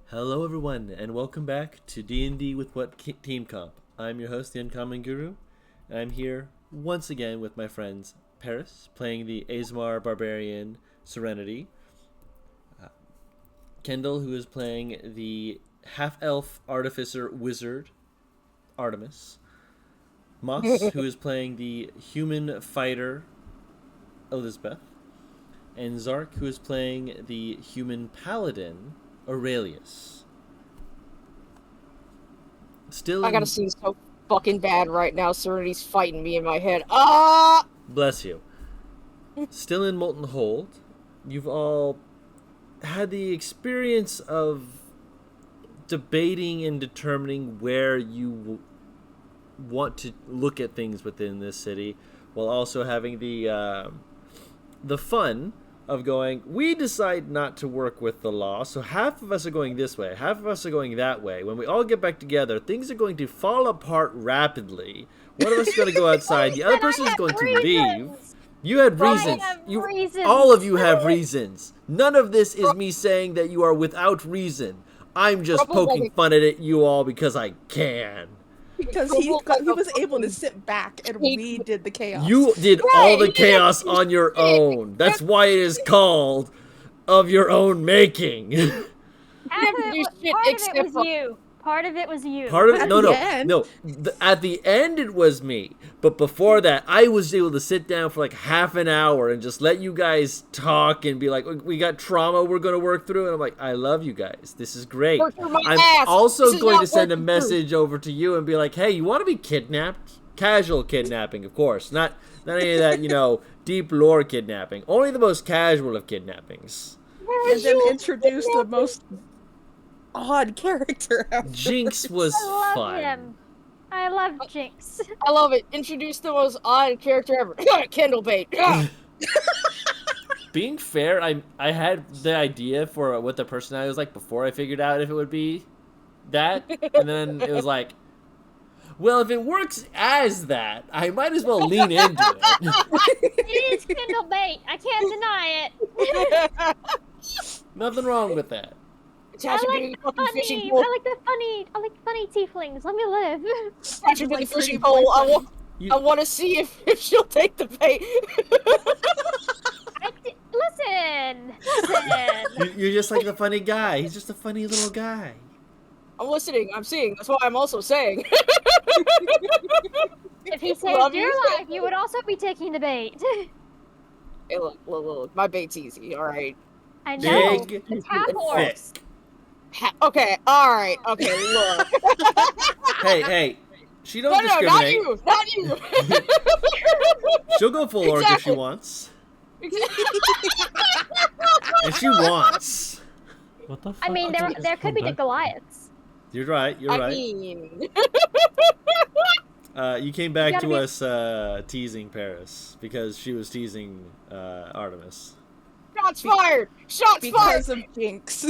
Hello everyone, and welcome back to D&D with WhatTeamComp. I'm your host, the Uncommon Guru, and I'm here once again with my friends Paris, playing the Azmar Barbarian Serenity, Kendall, who is playing the half-elf artificer wizard Artemis, Moss, who is playing the human fighter Elizabeth, and Zark, who is playing the human paladin Aurelius. I gotta see so fucking bad right now. Serenity's fighting me in my head. Ah! Bless you. Still in Molten Hold, you've all had the experience of debating and determining where you want to look at things within this city, while also having the fun of going, we decide not to work with the law, so half of us are going this way, half of us are going that way. When we all get back together, things are going to fall apart rapidly. One of us is going to go outside, the other person is going to leave. You had reasons. All of you have reasons. None of this is me saying that you are without reason. I'm just poking fun at you all because I can. Because he was able to sit back and we did the chaos. You did all the chaos on your own. That's why it is called of your own making. Part of it was you. Part of it was you. Part of it? No. At the end, it was me. But before that, I was able to sit down for like half an hour and just let you guys talk and be like, we got trauma we're going to work through. And I'm like, I love you guys. This is great. I'm also going to send a message over to you and be like, hey, you want to be kidnapped? Casual kidnapping, of course. Not any of that, deep lore kidnapping. Only the most casual of kidnappings. And then introduce the most odd character ever. Jinx was fun. Him. I love Jinx. I love it. Introduce the most odd character ever. Kendall bait. Being fair, I had the idea for what the personality was like before I figured out if it would be that, and then it was like, well, if it works as that, I might as well lean into it. It is Kendall bait. I can't deny it. Nothing wrong with that. I like the funny tieflings. Let me live. Patrick with the fishing pole. I want to see if she'll take the bait. Listen. You're just like the funny guy. He's just a funny little guy. I'm listening. I'm seeing. That's why I'm also saying. If he saved your life, you would also be taking the bait. Hey, look. My bait's easy. All right. I know. Big, it's half horse. Okay, alright, okay, look. Hey, she don't discriminate. No, not you! She'll go full orc if she wants. If she wants. What the fuck? I mean, there could be the Goliaths. You're right, I mean... you came back to us teasing Paris, because she was teasing Artemis. Shots fired! Because of Jinx.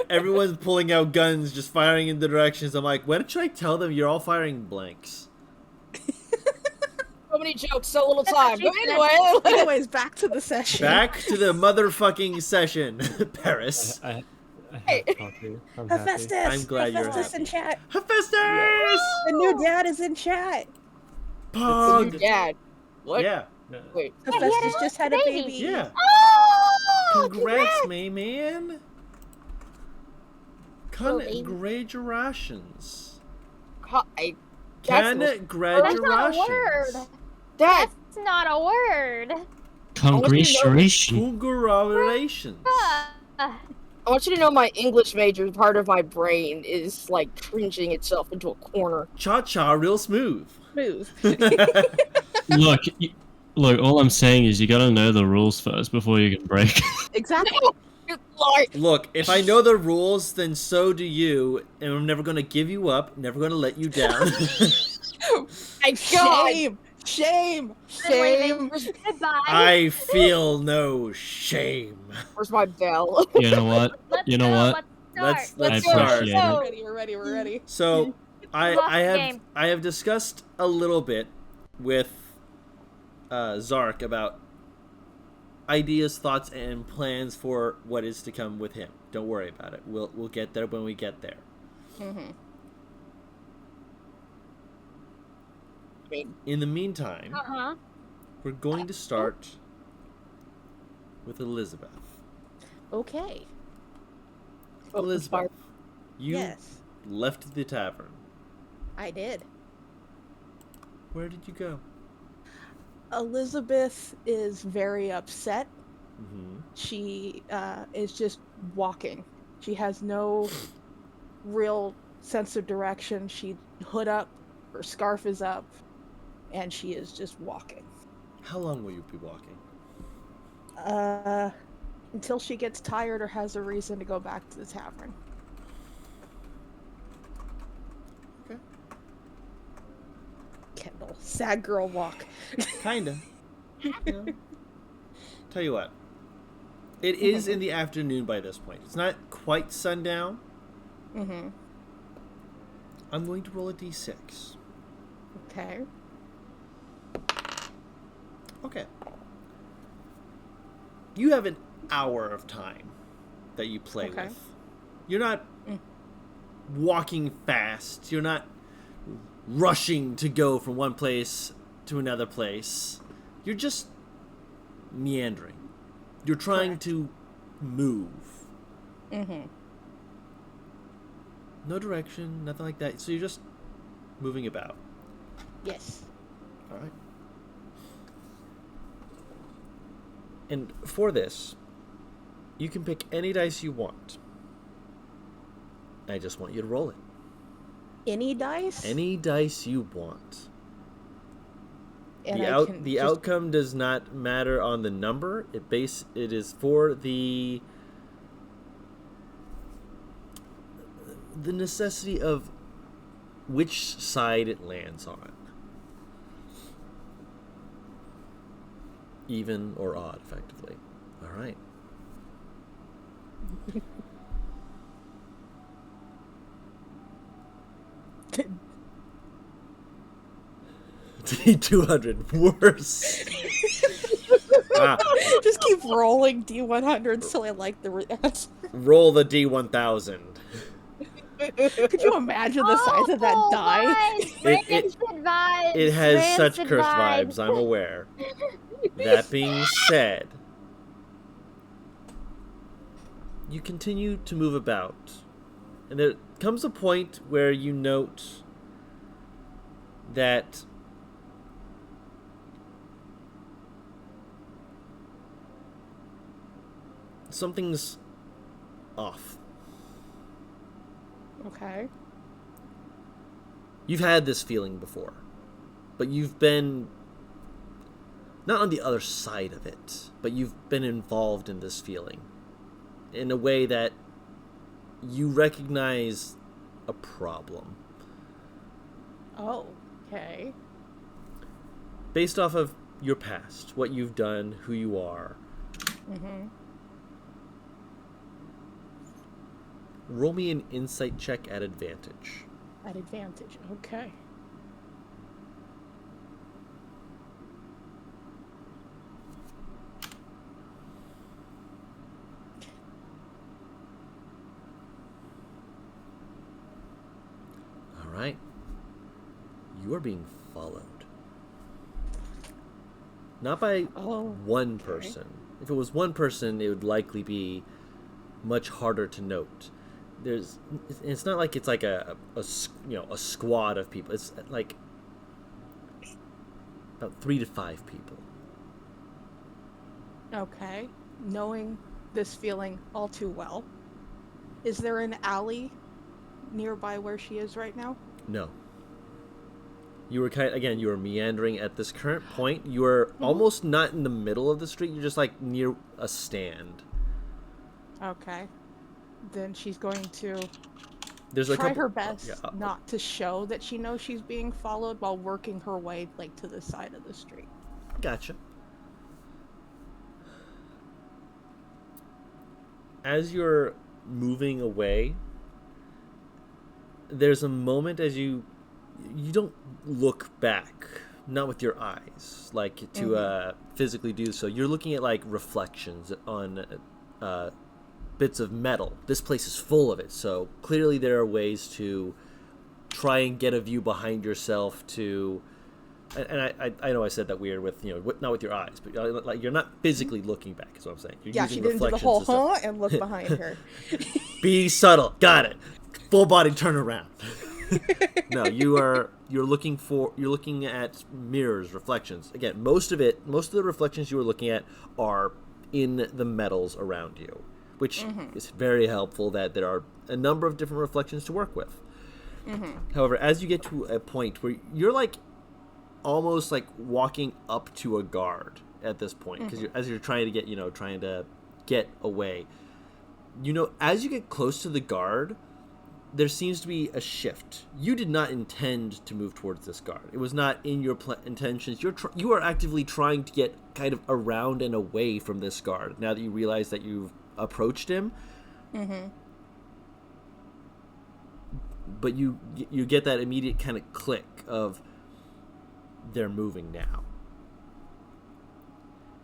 Everyone's pulling out guns, just firing in the directions. I'm like, when should I tell them you're all firing blanks? So many jokes, so little time. But anyways, back to the session. Back to the motherfucking session, Paris. I Hey. have to talk to you. I'm happy. Hephaestus! I'm glad you're Hephaestus happy. in chat. Hephaestus! The new dad is in chat. Pog! Dad. What? Yeah. Wait. Hephaestus just had a baby. Yeah. Oh! Congrats, man. Congratulations. That's not a word. Dad. That's not a word. Congratulations. Congratulations. I want you to know my English major part of my brain is like cringing itself into a corner. Cha-cha real smooth. Smooth. Look, all I'm saying is you gotta know the rules first before you can break. Exactly. Look, if I know the rules, then so do you, and I'm never gonna give you up, never gonna let you down. Shame! Goodbye. I feel no shame. Where's my bell? You know what? Let's I start. appreciate it. We're ready. So, Lost the I have discussed a little bit with Zark about ideas, thoughts, and plans for what is to come with him. Don't worry about it. We'll get there when we get there. Mm-hmm. In the meantime, Uh-huh. we're going to start with Elizabeth. Okay. Elizabeth, you Yes, left the tavern. I did. Where did you go? Elizabeth is very upset. Mm-hmm. She is just walking. She has no real sense of direction. She hood up, her scarf is up, and she is just walking. How long will you be walking? Until she gets tired or has a reason to go back to the tavern. Okay. Kendall, sad girl walk. Kinda. Yeah. Tell you what. It is in the afternoon by this point. It's not quite sundown. Mm-hmm. I'm going to roll a d6. Okay. Okay. You have an hour of time that you play Okay. with. You're not walking fast. You're not rushing to go from one place to another place. You're just meandering. You're trying to move. Mm-hmm. No direction, nothing like that. So you're just moving about. Yes. All right. And for this, you can pick any dice you want. I just want you to roll it. Any dice? Any dice you want. And The outcome does not matter on the number. It is for the necessity of which side it lands on. Even or odd, effectively. All right. D200 worse. Just keep rolling D100 till I like the answer. Roll the D1000. Could you imagine the size of that die? It Vibes. It has such Rancid cursed vibes, I'm aware. That being said, you continue to move about. And there comes a point where you note that something's off. Okay. You've had this feeling before, but you've been not on the other side of it, but you've been involved in this feeling in a way that you recognize a problem. Oh, okay. Based off of your past, what you've done, who you are. Mm-hmm. Roll me an insight check at advantage. At advantage, okay. All right. You are being followed. Not by one person. If it was one person, it would likely be much harder to note. It's not like it's like a squad of people. It's like about 3 to 5 people. Okay. Knowing this feeling all too well, is there an alley nearby where she is right now? No. You were you were meandering at this current point. You were almost not in the middle of the street. You're just like near a stand. Okay. Then she's going to There's try her best not to show that she knows she's being followed while working her way like to the side of the street. Gotcha. As you're moving away, there's a moment as you don't look back, not with your eyes, like to physically do so. You're looking at like reflections on bits of metal. This place is full of it, so clearly there are ways to try and get a view behind yourself to. And I know I said that weird with, not with your eyes, but like you're not physically looking back, is what I'm saying. You're using she didn't do the reflections whole and look behind her. Be subtle. Got it. Full body turn around. No, you're looking at mirrors, reflections. Again, most of the reflections you are looking at are in the metals around you, which is very helpful that there are a number of different reflections to work with. However, as you get to a point where you're like almost like walking up to a guard at this point, because as you're trying to get away, as you get close to the guard, there seems to be a shift. You did not intend to move towards this guard. It was not in your intentions. You are actively trying to get kind of around and away from this guard now that you realize that you've approached him. But you get that immediate kind of click of they're moving now.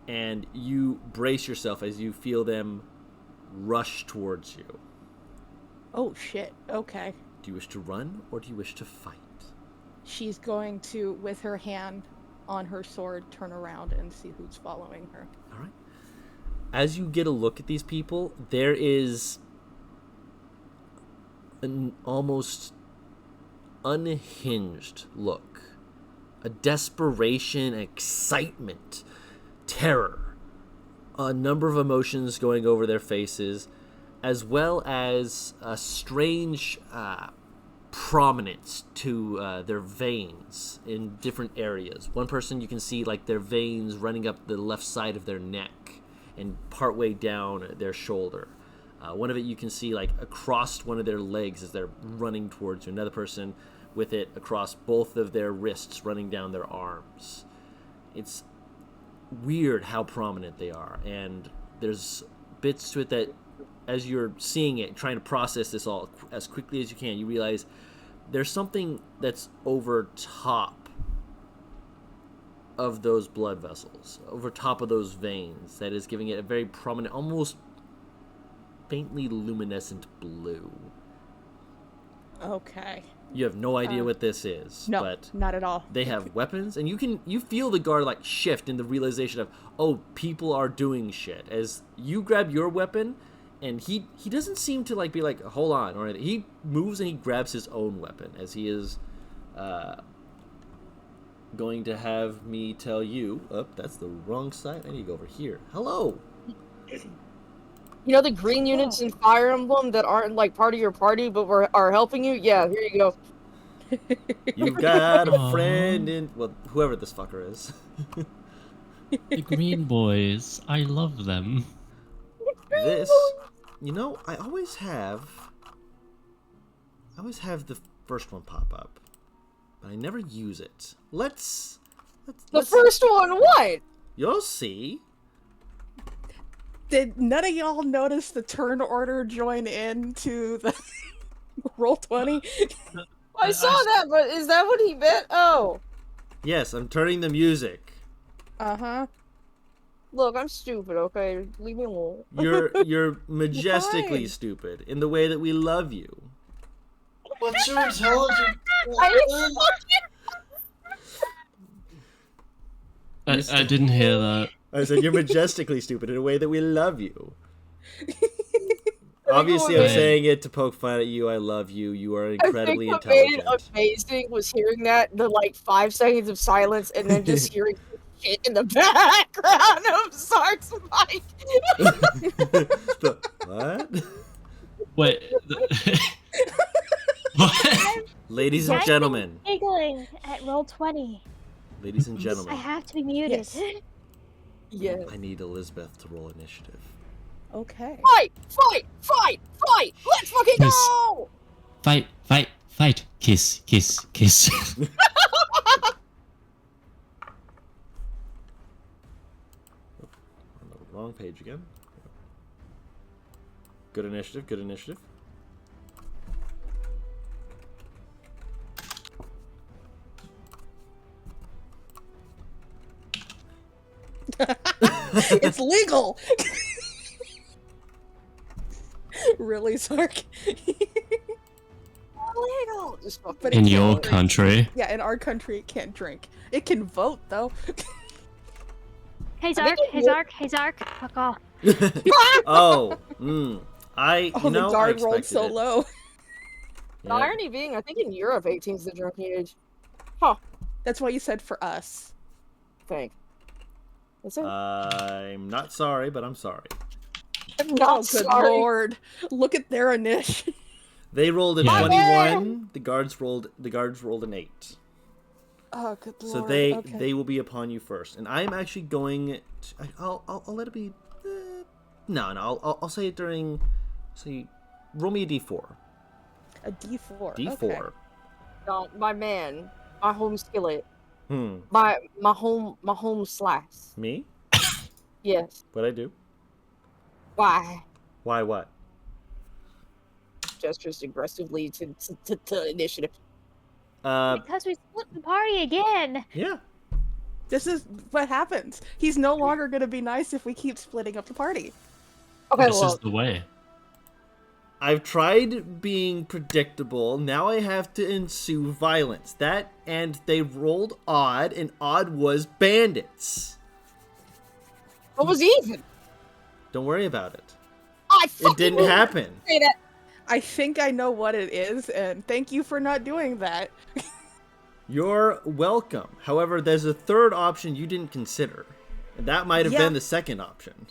And you brace yourself as you feel them rush towards you. Oh, shit. Okay. Do you wish to run or do you wish to fight? She's going to, with her hand on her sword, turn around and see who's following her. All right. As you get a look at these people, there is an almost unhinged look. A desperation, excitement, terror. A number of emotions going over their faces, as well as a strange prominence to their veins in different areas. One person, you can see like their veins running up the left side of their neck and partway down their shoulder. One of it you can see like across one of their legs as they're running towards you. Another person with it across both of their wrists running down their arms. It's weird how prominent they are, and there's bits to it that as you're seeing it, trying to process this all as quickly as you can, you realize there's something that's over top of those blood vessels, over top of those veins, that is giving it a very prominent, almost faintly luminescent blue. Okay. You have no idea what this is. No, but not at all. They have weapons, and you feel the guard like shift in the realization of, oh, people are doing shit. As you grab your weapon, and he doesn't seem to like be like, hold on, or anything. He moves and he grabs his own weapon as he is going to have me tell you. Oh, that's the wrong side. I need to go over here. Hello. You know the green units in Fire Emblem that aren't like part of your party but are helping you? Yeah, here you go. You've got a friend in... Well, whoever this fucker is. The green boys. I love them. This... I always have the first one pop up. But I never use it. Let's The first one, what? You'll see. Did none of y'all notice the turn order join in to the roll 20? I saw that, but is that what he meant? Oh. Yes, I'm turning the music. Uh-huh. Look, I'm stupid, okay? Leave me alone. You're majestically stupid in the way that we love you. What's your intelligence? I didn't hear that. I said you're majestically stupid in a way that we love you. Obviously, I'm saying it to poke fun at you. I love you. You are incredibly intelligent. What made it amazing was hearing that, the like 5 seconds of silence, and then just hearing shit in the background of Sark's mic. What? Wait. What? Ladies and gentlemen. Giggling at roll 20. Ladies and gentlemen. I have to be muted. Yes. Yeah. I need Elizabeth to roll initiative. Okay. Fight! Fight! Fight! Fight! Let's fucking go! Fight, fight, fight. Kiss, kiss, kiss. On the wrong page again. Good initiative, good initiative. It's legal. Really, Sark? Illegal. Just fucking But In it your can't drink. country. Yeah, in our country, it can't drink. It can vote, though. Hey I think Zark, it hey would- Zark, hey Zark. Fuck off. Oh, Oh, the I guard rolled expected so it. low. The Yep. irony being, I think in Europe, 18 is the drinking age. Huh. That's why you said for us. Think. Is it? I'm not sorry, but I'm sorry. I'm not Oh, good sorry. lord. Look at their initiative. They rolled a Yeah. 21. The guards rolled an 8. Oh, good lord. So they okay. will be upon you first, and I'm actually going. I'll let it be. No. I'll say it during. Say, roll me a d4. A D4. D4. Okay. No, my man, my home skillet, Hmm. my home slice. Me? Yes. What I do? Why? Why what? Gestures aggressively to initiative. Because we split the party again. Yeah. This is what happens. He's no longer going to be nice if we keep splitting up the party. Okay, This is look. the way. I've tried being predictable. Now I have to ensue violence. That and they rolled odd, and odd was bandits. What was even? Don't worry about it. I It fucking didn't knew happen. you'd say that. I think I know what it is, and thank you for not doing that. You're welcome. However, there's a third option you didn't consider. And that might have Yeah. been the second option.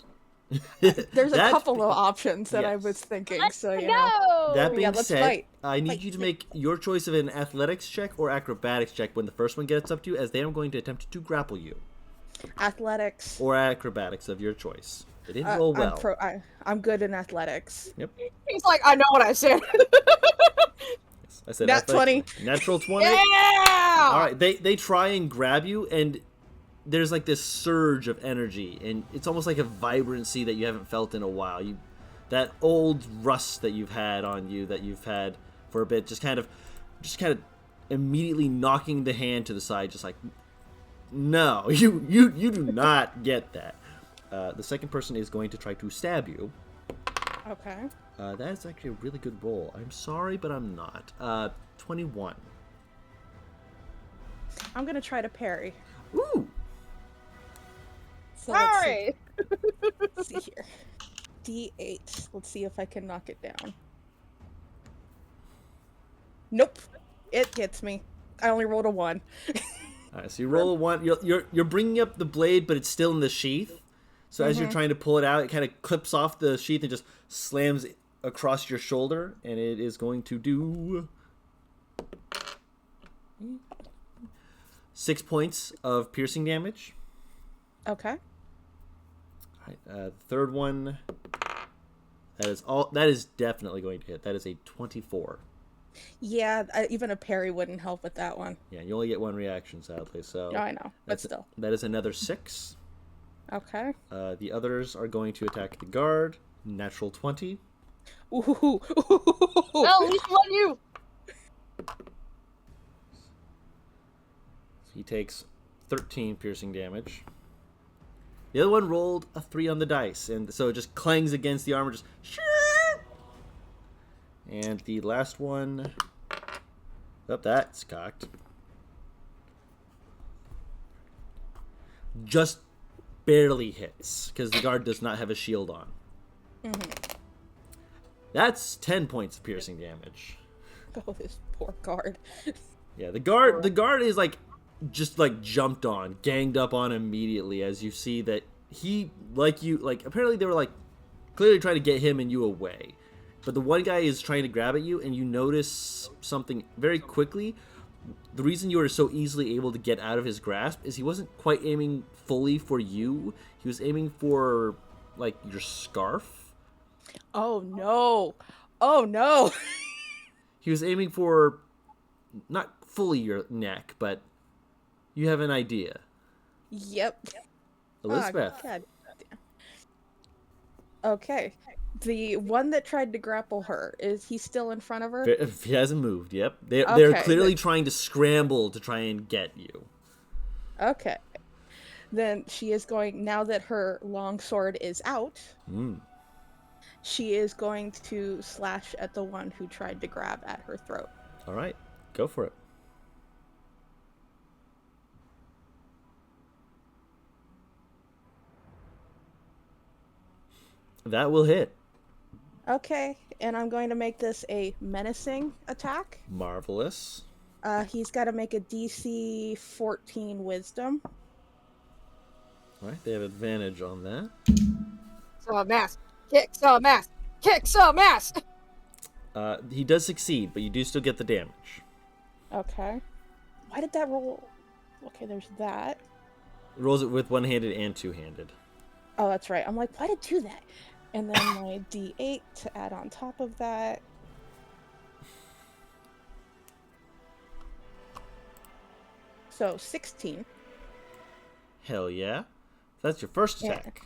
There's a That- couple of options that I yes. was thinking, Let's so you know. go. That being Yeah, let's said, fight. I need Fight. you to make your choice of an athletics check or acrobatics check when the first one gets up to you, as they are going to attempt to grapple you. Athletics. Or acrobatics of your choice. They didn't roll well. I'm good in athletics. He's like, I know what I said. I said Nat 20. Natural 20? Yeah. All right, they try and grab you, and there's like this surge of energy, and it's almost like a vibrancy that you haven't felt in a while. That old rust that you've had on you, that you've had for a bit, just kind of immediately knocking the hand to the side, just like, no, you do not get that. The second person is going to try to stab you. Okay. That is actually a really good roll. I'm sorry, but I'm not. 21. I'm gonna try to parry. Ooh. So Sorry. let's see here. D8. Let's see if I can knock it down. Nope. It hits me. I only rolled a 1. All right, so you roll a 1. You're bringing up the blade, but it's still in the sheath. So as you're trying to pull it out, it kind of clips off the sheath and just slams across your shoulder, and it is going to do 6 points of piercing damage. Okay. All right, the third one, that is definitely going to hit. That is a 24. Yeah, even a parry wouldn't help with that one. Yeah, you only get one reaction, sadly. So No, I know, but still. that is another 6. Okay. The others are going to attack the guard. Natural 20. Ooh. Well, at least one you. He takes 13 piercing damage. The other one rolled a 3 on the dice, and so it just clangs against the armor, just shoo! And the last one, that's cocked. Just barely hits, because the guard does not have a shield on. That's 10 points of piercing damage. Oh, this poor guard. Yeah, the guard is just jumped on, ganged up on immediately, as you see that he, apparently they were clearly trying to get him and you away. But the one guy is trying to grab at you, and you notice something very quickly. The reason you were so easily able to get out of his grasp is he wasn't quite aiming fully for you. He was aiming for, your scarf. Oh no. Oh no. He was aiming for, not fully your neck, but you have an idea. Yep. Elizabeth. Oh, God. Okay. The one that tried to grapple her, is he still in front of her? He hasn't moved, yep. They're Okay, clearly trying to scramble to try and get you. Okay. then she is going, now that her longsword is out, she is going to slash at the one who tried to grab at her throat. All right, go for it. That will hit. Okay, and I'm going to make this a menacing attack. Marvelous. He's got to make a DC 14 Wisdom. All right, they have advantage on that. Some ass. Kick some ass. Kick some ass. He does succeed, but you do still get the damage. Okay. Why did that roll? Okay, there's that. It rolls it with one-handed and two-handed. Oh, that's right. I'm like, why did it do that? And then my D8 to add on top of that. So 16. Hell yeah. That's your first attack.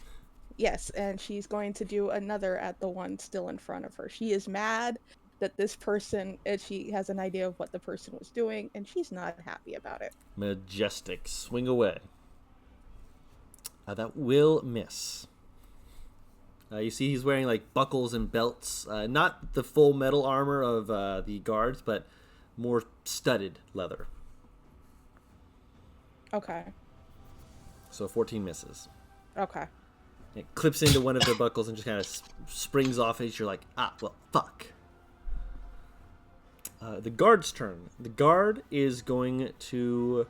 Yes, and she's going to do another at the one still in front of her. She is mad that this person, she has an idea of what the person was doing, and she's not happy about it. Majestic. Swing away. That will miss. You see he's wearing like buckles and belts. Not the full metal armor of the guards, but more studded leather. Okay. So 14 misses. Okay. It clips into one of the buckles and just kind of springs off as you're like, well, fuck. The guard's turn. The guard is going to...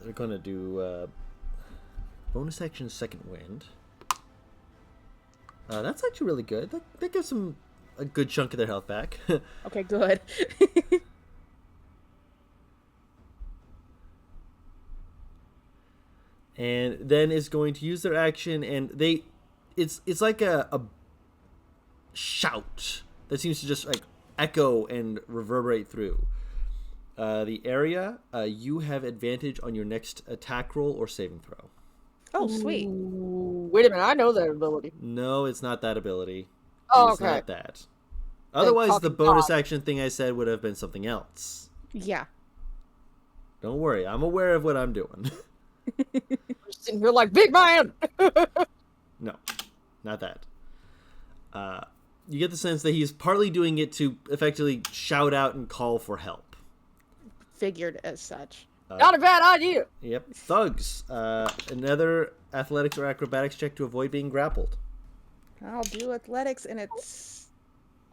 They're going to do bonus action second wind. That's actually really good. That gives them a good chunk of their health back. Okay, good. And then is going to use their action, and it's like a shout that seems to just like echo and reverberate through the area. You have advantage on your next attack roll or saving throw. Oh, sweet. Ooh, wait a minute, I know that ability. No, it's not that ability. Oh, It's okay. not that. Otherwise, the fucking bonus God. action thing I said would have been something else. Yeah. Don't worry, I'm aware of what I'm doing. You're sitting here like, big man! No, not that. You get the sense that he's partly doing it to effectively shout out and call for help. Figured as such. Not a bad idea! Yep. Thugs. Another athletics or acrobatics check to avoid being grappled. I'll do athletics, and it's...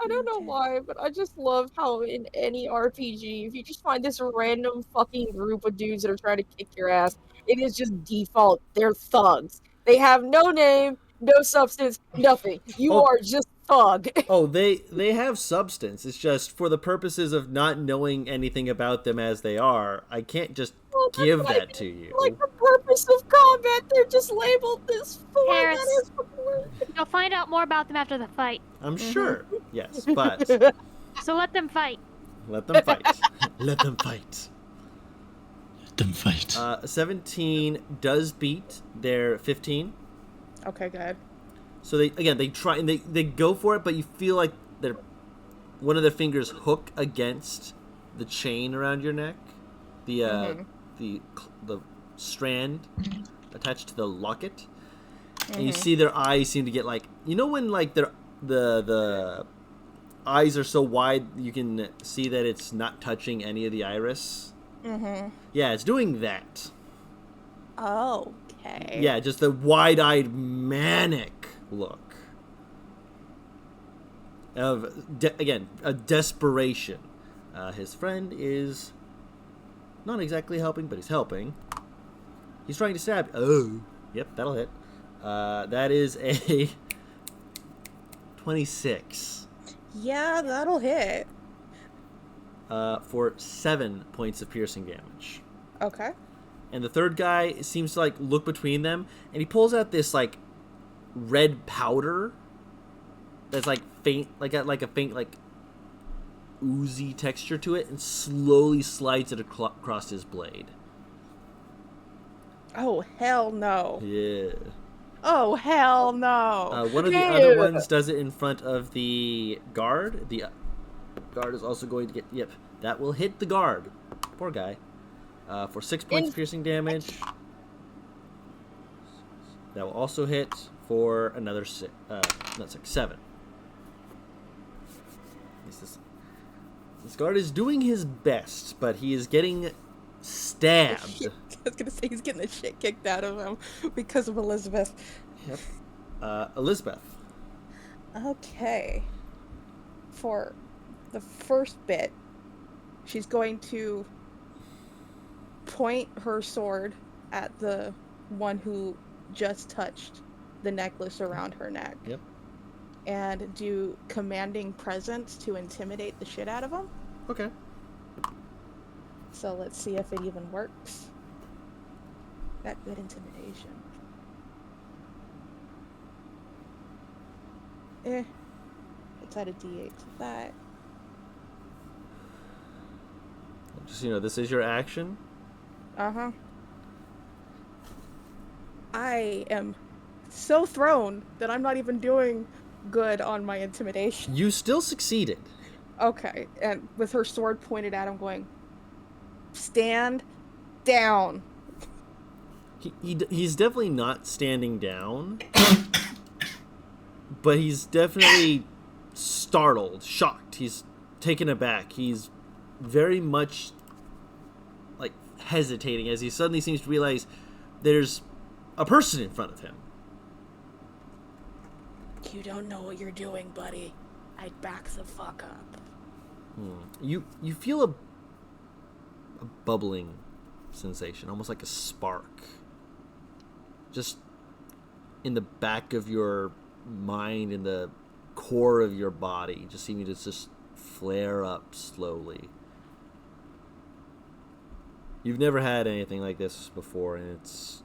I don't know why, but I just love how in any RPG, if you just find this random fucking group of dudes that are trying to kick your ass, it is just default. They're thugs. They have no name, no substance, nothing. You Oh. are just thug. Oh, they have substance. It's just for the purposes of not knowing anything about them as they are, I can't just Well, that's give what I that to you. Like the purpose of combat, they're just labeled this for Harris. that is before. You'll find out more about them after the fight. I'm sure. Yes, but So let them fight. let them fight. Let them fight. Let them fight. 17 does beat their 15. Okay, good. So they try and they go for it, but you feel like one of their fingers hook against the chain around your neck, the strand attached to the locket, and you see their eyes seem to get like, you know when like the eyes are so wide you can see that it's not touching any of the iris. Yeah, it's doing that. Okay. Yeah, just the wide-eyed manic look of again a desperation. His friend is not exactly helping, but he's helping. He's trying to stab. Oh, yep, that'll hit. That is a 26 Yeah, that'll hit. for 7 points of piercing damage. Okay. And the third guy seems to like look between them, and he pulls out this like red powder that's like faint, like a faint like oozy texture to it, and slowly slides it across his blade. Oh, hell no. Yeah. Oh, hell no. One of the other ones does it in front of the guard. The guard is also going to get That will hit the guard. Poor guy. For 6 points of piercing damage. That will also hit for another 7. This guard is doing his best, but he is getting stabbed. I was gonna say he's getting the shit kicked out of him because of Elizabeth. Yep. Elizabeth. Okay. For the first bit, she's going to point her sword at the one who just touched the necklace around her neck. Yep. And do commanding presence to intimidate the shit out of him. Okay. So let's see if it even works. That good intimidation. Let's add a D8 to that. Just, this is your action. Uh-huh. I am so thrown that I'm not even doing good on my intimidation. You still succeeded. Okay, and with her sword pointed at him going, stand down. He's definitely not standing down, but he's definitely startled, shocked. He's taken aback. He's very much hesitating as he suddenly seems to realize there's a person in front of him. You don't know what you're doing, buddy. I'd back the fuck up. You feel a bubbling sensation, almost like a spark, just in the back of your mind, in the core of your body, just seeming to just flare up slowly. You've never had anything like this before, and it's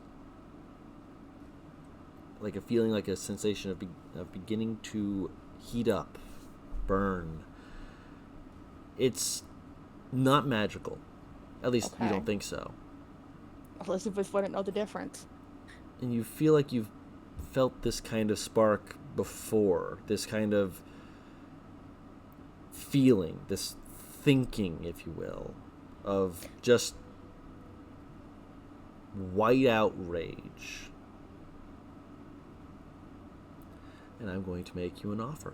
like a feeling, like a sensation of beginning to heat up, burn. It's not magical. At least you don't think so. Elizabeth wouldn't know the difference. And you feel like you've felt this kind of spark before, this kind of feeling, this thinking, if you will, of just white outrage. And I'm going to make you an offer.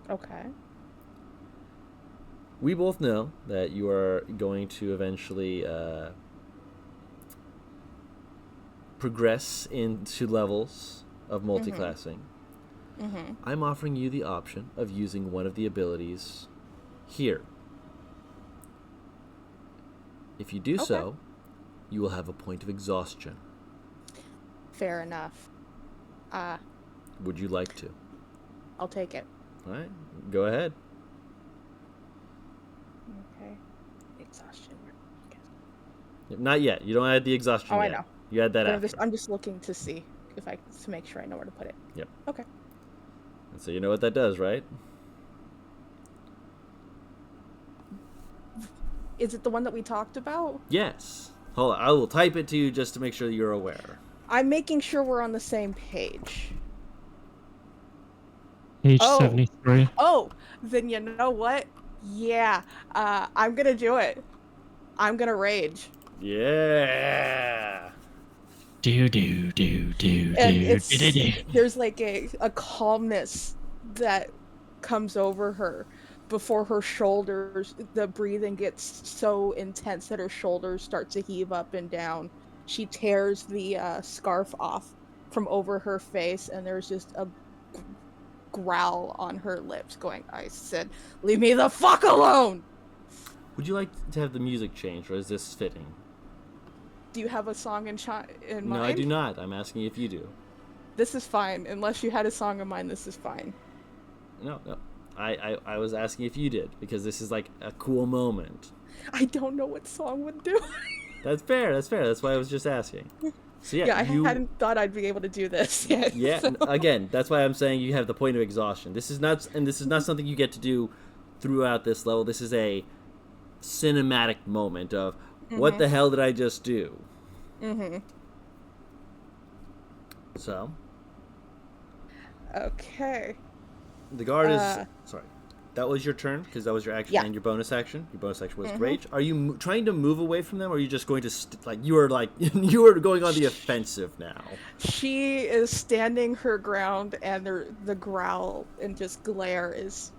Okay. We both know that you are going to eventually progress into levels of multiclassing. Mm-hmm. I'm offering you the option of using one of the abilities here. If you do so, you will have a point of exhaustion. Fair enough. Would you like to? I'll take it. All right, go ahead. Okay. Exhaustion. Not yet. You don't add the exhaustion yet. I know. You add that But after. I'm just looking to see to make sure I know where to put it. Yep. Okay. And so you know what that does, right? Is it the one that we talked about? Yes. Hold on. I will type it to you just to make sure you're aware. I'm making sure we're on the same page. Page 73. Oh, then you know what? Yeah. I'm gonna do it. I'm gonna rage. Yeah. There's like a calmness that comes over her before her shoulders, the breathing gets so intense that her shoulders start to heave up and down. She tears the scarf off from over her face, and there's just a growl on her lips going, I said, leave me the fuck alone! Would you like to have the music changed, or is this fitting? Do you have a song in mind? No, I do not. I'm asking if you do. This is fine. Unless you had a song in mind, this is fine. No. I was asking if you did, because this is like a cool moment. I don't know what song would do. That's fair. That's why I was just asking. So yeah, I hadn't thought I'd be able to do this yet. Yeah, so. Again, that's why I'm saying you have the point of exhaustion. This is not something you get to do throughout this level. This is a cinematic moment of what the hell did I just do? Mm-hmm. So. Okay. The guard is sorry. that was your turn because that was your action Yeah. and your bonus action. Your bonus action was rage. Are you trying to move away from them, or are you just going to you are you are going on the offensive now? She is standing her ground, and the growl and just glare is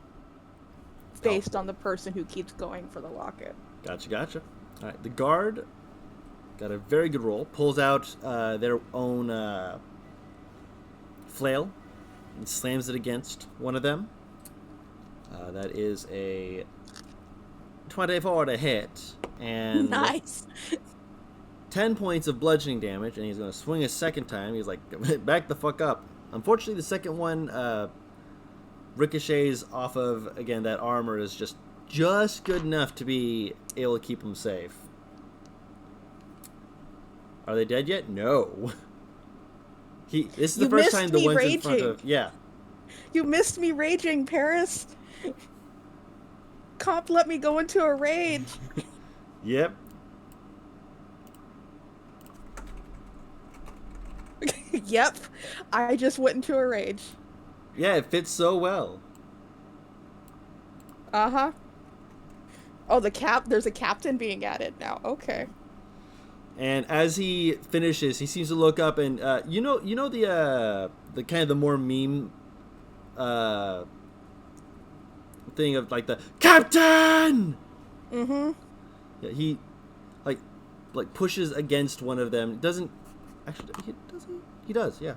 based on the person who keeps going for the locket. Gotcha. All right, the guard got a very good roll. Pulls out their own flail and slams it against one of them. That is a 24 to hit, and Nice. 10 points of bludgeoning damage, and he's going to swing a second time. He's like, back the fuck up. Unfortunately, the second one ricochets off of, again, that armor is just good enough to be able to keep him safe. Are they dead yet? No. This is the You first missed time the me ones in front raging. of... Yeah. You missed me raging, Paris. Comp let me go into a rage. Yep. Yep. I just went into a rage. Yeah, it fits so well. Uh-huh. Oh, there's a captain being added now. Okay. And as he finishes, he seems to look up and you know the kind of the more meme thing of like the captain. Mm-hmm. Yeah, he like pushes against one of them. Doesn't actually he does, yeah.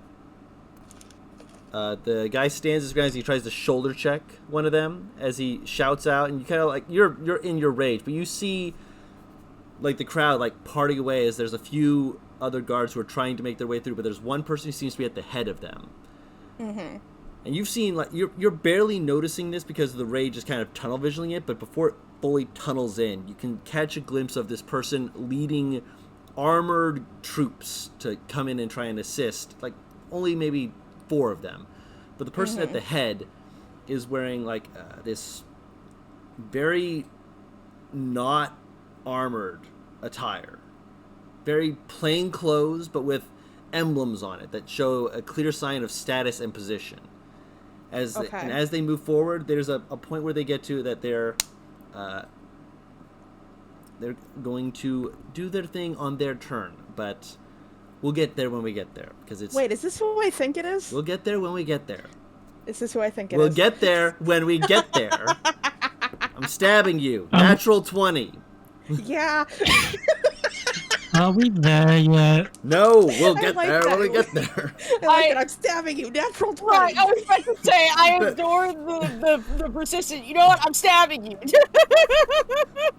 The guy stands his ground as he tries to shoulder check one of them as he shouts out, and you kind of like you're in your rage, but you see like the crowd like parting away as there's a few other guards who are trying to make their way through, but there's one person who seems to be at the head of them. Mm-hmm. And you've seen like you're barely noticing this because the rage is kind of tunnel visioning it, but before it fully tunnels in, you can catch a glimpse of this person leading armored troops to come in and try and assist. Like only maybe 4 of them, but the person at the head is wearing like this very not armored attire, very plain clothes, but with emblems on it that show a clear sign of status and position. And as they move forward, there's a point where they get to that they're going to do their thing on their turn, but we'll get there when we get there because it's. Wait, is this who I think it is? We'll get there when we get there. Is this who I think it We'll is? get there when we get there. I'm stabbing you. Natural 20. Yeah. Are we there yet? No, we'll get like there when that. we get there. I'm stabbing you. Natural 20. Right, I was about to say, I adore the persistent. You know what? I'm stabbing you.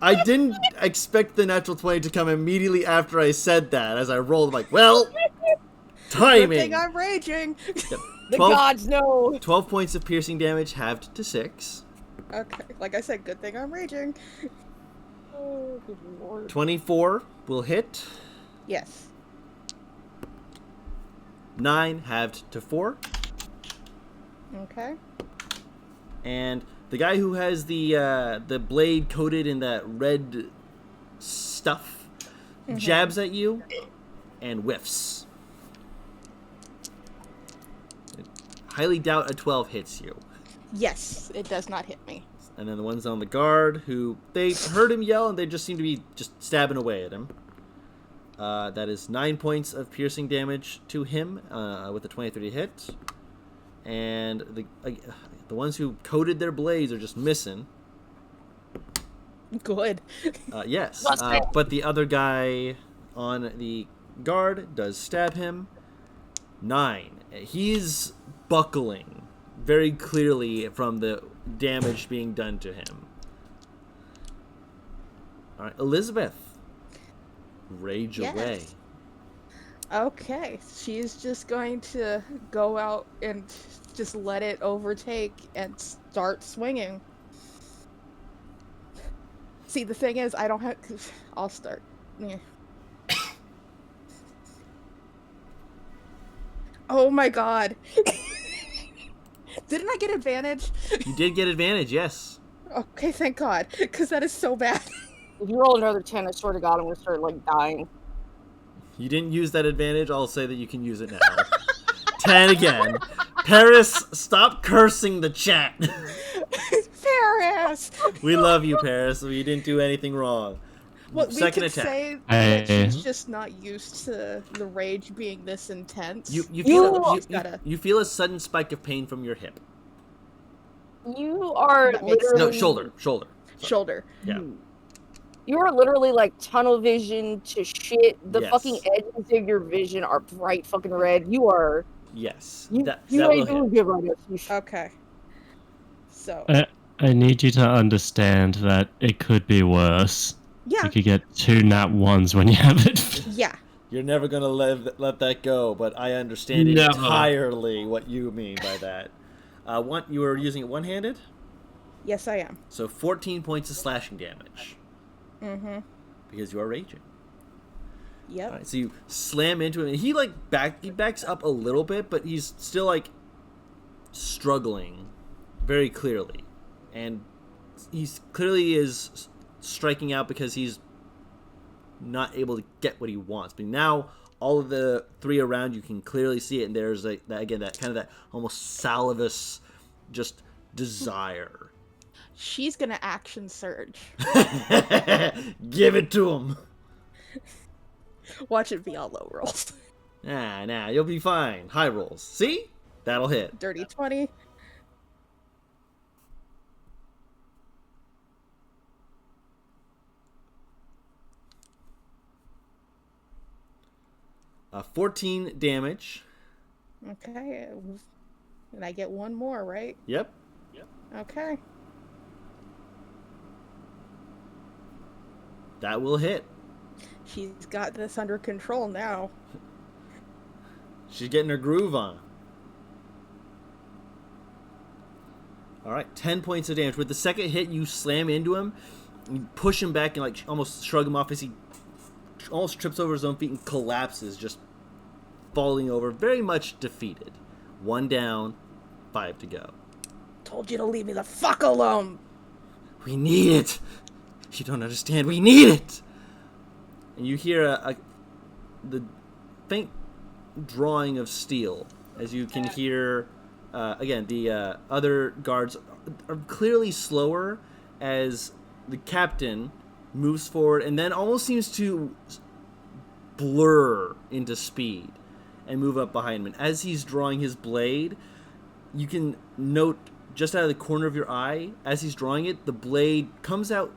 I didn't expect the natural 20 to come immediately after I said that. As I rolled, I'm like, well, Good timing. thing I'm raging. Yep. The gods know. 12 points of piercing damage, halved to 6. Okay, like I said, good thing I'm raging. Oh, good lord. 24 will hit. Yes. 9 halved to 4. Okay. And the guy who has the blade coated in that red stuff jabs at you and whiffs. Highly doubt a 12 hits you. Yes, it does not hit me. And then the ones on the guard who they heard him yell and they just seem to be just stabbing away at him. That is 9 points of piercing damage to him with a 23 hit. And the ones who coated their blades are just missing. Good. Yes, but the other guy on the guard does stab him. 9. He's buckling very clearly from the damage being done to him. All right, Elizabeth, rage away. Okay, she's just going to go out and just let it overtake and start swinging. See, the thing is, I don't have... I'll start. Yeah. Oh my god. Didn't I get advantage? You did get advantage, yes. Okay, thank god, because that is so bad. If you roll another 10, I swear to God, I'm gonna start, like, dying. You didn't use that advantage, I'll say that you can use it now. 10 again. Paris, stop cursing the chat. Fair. your ass. We love you, Paris. You didn't do anything wrong. Well, Second we could attack. say that she's just not used to the rage being this intense. You feel a sudden spike of pain from your hip. You are That makes literally No, shoulder. Shoulder. Yeah. You are literally like tunnel vision to shit. The Yes. fucking edges of your vision are bright fucking red. You are. Yes. You that ain't will doing hit. good right now. Okay. So. I need you to understand that it could be worse. Yeah. You could get 2 nat 1s when you have it. Yeah. You're never gonna let that go, but I understand Never. entirely what you mean by that. You were using it one-handed, Yes, I am. so 14 points of slashing damage Mm-hmm. because you are raging. Yep. All right, so you slam into him, and he backs up a little bit, but he's still like struggling very clearly, and he's clearly is striking out because he's not able to get what he wants. But now all of the 3 around you can clearly see it, and there's that kind of that almost salivous just desire. She's gonna action surge. Give it to him. Watch it be all low rolls. Nah, you'll be fine. High rolls. See? That'll hit. Dirty 20. Uh, 14 damage. Okay. And I get 1 more, right? Yep. Okay. That will hit. She's got this under control now. She's getting her groove on. Alright, 10 points of damage. With the second hit, you slam into him. You push him back and like almost shrug him off as he almost trips over his own feet and collapses, just falling over, very much defeated. 1 down, 5 to go. Told you to leave me the fuck alone. We need it. You don't understand. We need it. And you hear the faint drawing of steel as you can hear. Again, the other guards are clearly slower as the captain moves forward and then almost seems to blur into speed and move up behind him. And as he's drawing his blade, you can note just out of the corner of your eye, as he's drawing it, the blade comes out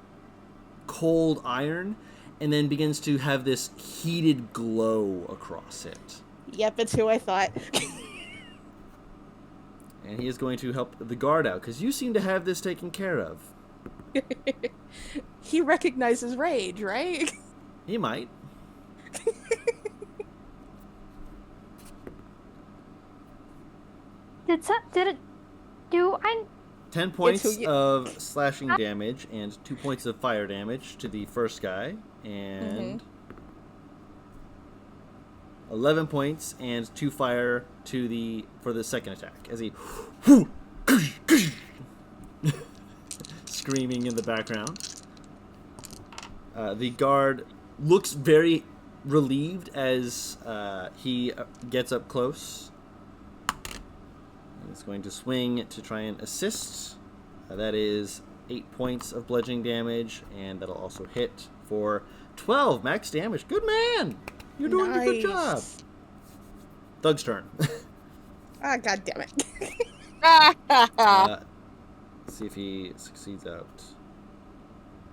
cold iron and then begins to have this heated glow across it. Yep, it's who I thought. And he is going to help the guard out, because you seem to have this taken care of. He recognizes rage, right? He might. Did it do? 10 points of slashing damage and 2 points of fire damage to the first guy, and 11 points and 2 fire for the second attack as he screaming in the background. The guard looks very relieved as he gets up close. He's going to swing to try and assist. That is 8 points of bludgeoning damage, and that'll also hit for 12 max damage. Good man! You're doing a good job. Thug's turn. Ah, god damn it. Let's see if he succeeds out.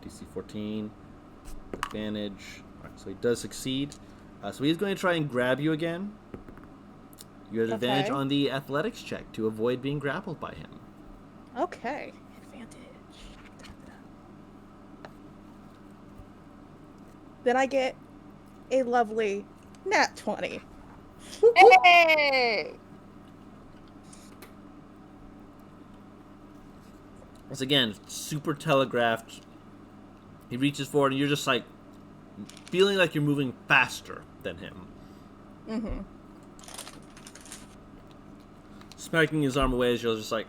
DC 14. Advantage. Alright, so he does succeed. So he's going to try and grab you again. You have advantage on the athletics check to avoid being grappled by him. Okay. Advantage. Then I get a lovely nat 20. Hey! Once again, super telegraphed. He reaches forward and you're just like feeling like you're moving faster than him. Mm-hmm. Smacking his arm away as you're just like,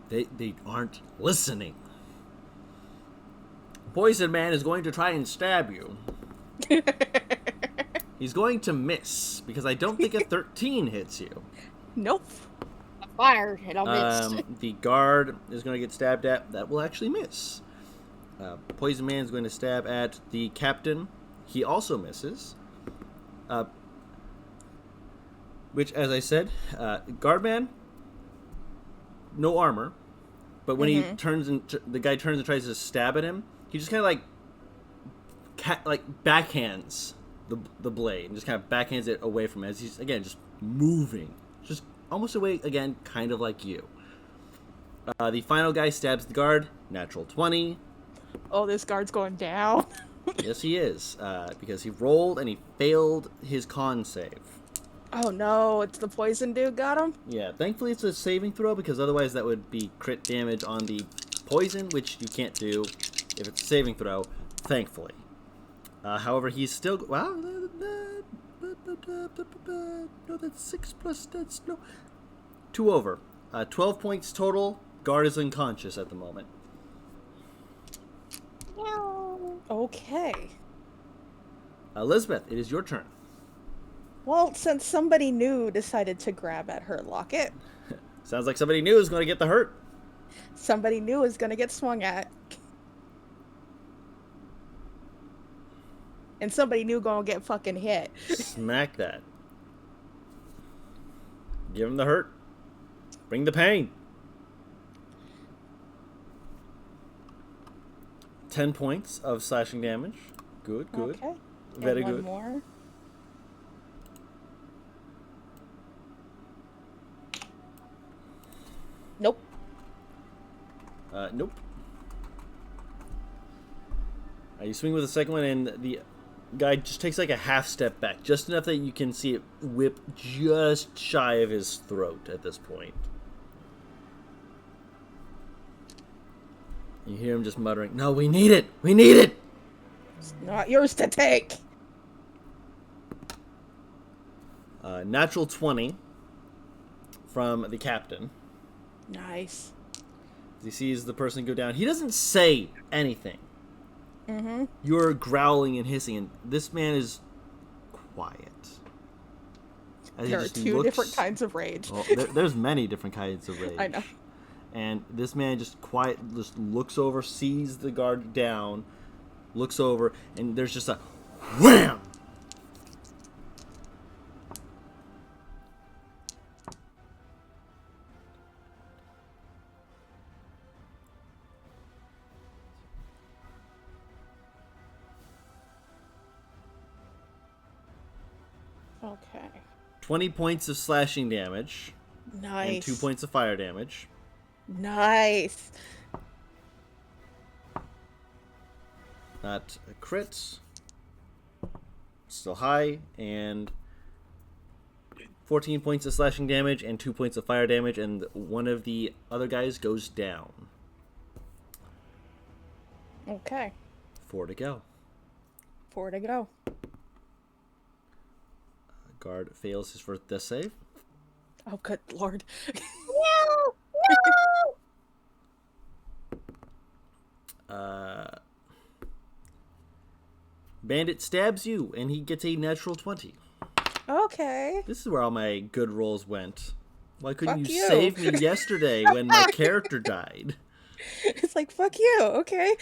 they aren't listening. Poison Man is going to try and stab you. He's going to miss because I don't think a 13 hits you. Nope. Fire, and I'll miss. The guard is going to get stabbed at. That will actually miss. Poison Man is going to stab at the captain. He also misses. Which, as I said, Guardman, no armor, but when he turns and the guy turns and tries to stab at him, he just kind of like backhands the blade and just kind of backhands it away from him as he's again just moving, just almost away again, kind of like you. The final guy stabs the guard. Natural 20. Oh, this guard's going down. Yes, he is, because he rolled and he failed his con save. Oh no, it's the poison dude got him? Yeah, thankfully it's a saving throw, because otherwise that would be crit damage on the poison, which you can't do if it's a saving throw, thankfully. However, he's still... Wow, no, that's 6 plus... That's... No. 2 over. 12 points total. Guard is unconscious at the moment. Okay. Elizabeth, it is your turn. Well, since somebody new decided to grab at her locket, Sounds like somebody new is going to get the hurt. somebody new is gonna get swung at. And somebody new gonna get fucking hit. Smack that. Give him the hurt. Bring the pain. 10 points of slashing damage. Good, good. Okay. Very and good. One more. Nope. Nope. You swing with the second one, and the guy just takes like a half step back, just enough that you can see it whip just shy of his throat at this point. You hear him just muttering, "No, we need it! We need it!" It's not yours to take. Natural 20 from the captain. Nice. He sees the person go down. He doesn't say anything. Mm-hmm. You're growling and hissing, and this man is quiet. As he There are just two looks- different kinds of rage. Well, there's many different kinds of rage. I know. And this man just just looks over, sees the guard down, looks over, and there's just a wham! Okay. 20 points of slashing damage Nice. and 2 points of fire damage. Nice. Not a crit. Still high, and 14 points of slashing damage and 2 points of fire damage, and one of the other guys goes down. Okay. 4 to go. 4 to go. Guard fails his first death save. Oh, good lord. No! Bandit stabs you, and he gets a natural 20. Okay. This is where all my good rolls went. Why couldn't Fuck you you. save me yesterday when my character died? It's like, fuck you, okay.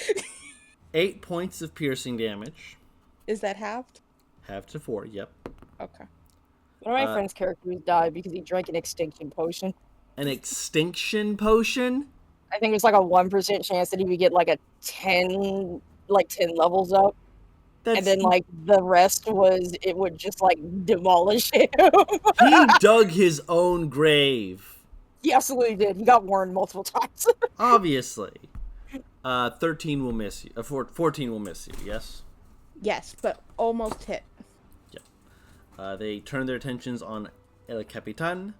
8 points of piercing damage. Is that halved? Half to 4, yep. Okay. One of my friend's characters died because he drank an extinction potion. An extinction potion? I think it's like a 1% chance that he would get like a 10 levels up. And then like the rest was, it would just like demolish him. He dug his own grave. He absolutely did. He got warned multiple times. Obviously. 13 will miss you. 14 will miss you, yes? Yes, but almost hit. They turn their attentions on El Capitan.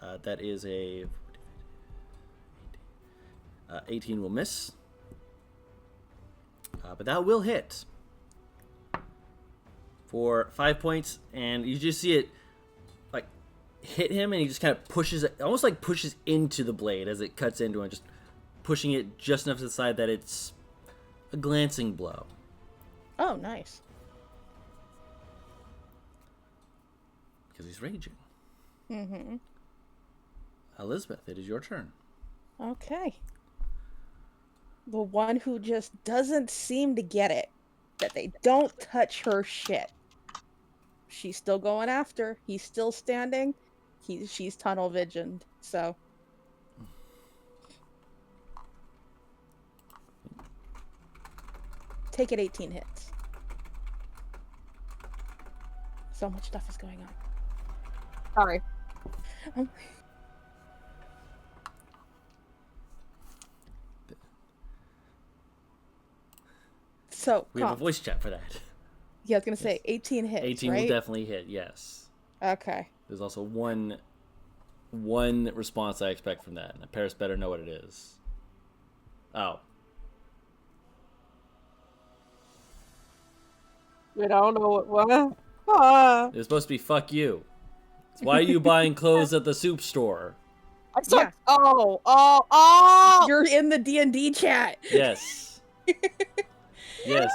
That is a 18 will miss. But that will hit for 5 points, and you just see it like hit him, and he just kind of pushes it, almost like pushes into the blade as it cuts into him, just pushing it just enough to the side that it's a glancing blow. Oh, nice. Because he's raging. Mm-hmm. Elizabeth, it is your turn. Okay. The one who just doesn't seem to get it. That they don't touch her shit. She's still going after. He's still standing. She's tunnel visioned. So. Take it 18 hits. So much stuff is going on. Sorry. So, We have a voice chat for that. Yeah, I was going to say 18 hits, 18 right? will definitely hit, yes. Okay. There's also one response I expect from that. And Paris better know what it is. Oh. Wait, I don't know what. Ah. It's supposed to be fuck you. It's why are you buying clothes at the soup store? I suck. Yeah. Oh! You're in the D&D chat. Yes. Yes.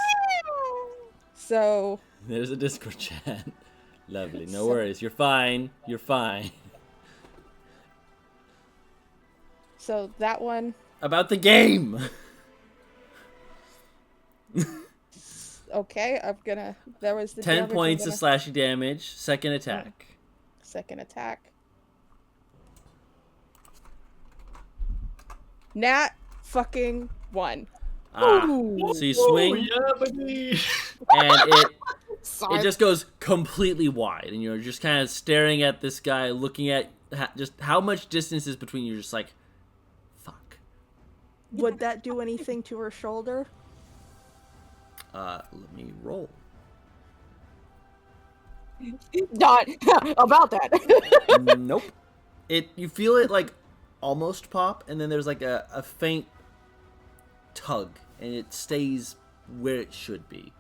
So. There's a Discord chat. Lovely. No So- worries. You're fine. You're fine. So that one. About the game. Okay, I'm gonna. There was the 10 damage I'm points of gonna- slashing damage. Second attack. Second attack. Nat fucking 1. Ah. Ooh. So you Oh, swing, yeah, buddy. and Sorry. it just goes completely wide, and you're just kind of staring at this guy, looking at just how much distance is between you. Just like, fuck. Would that do anything to her shoulder? Let me roll. Not about that. Nope. You feel it like almost pop, and then there's like a faint tug, and it stays where it should be.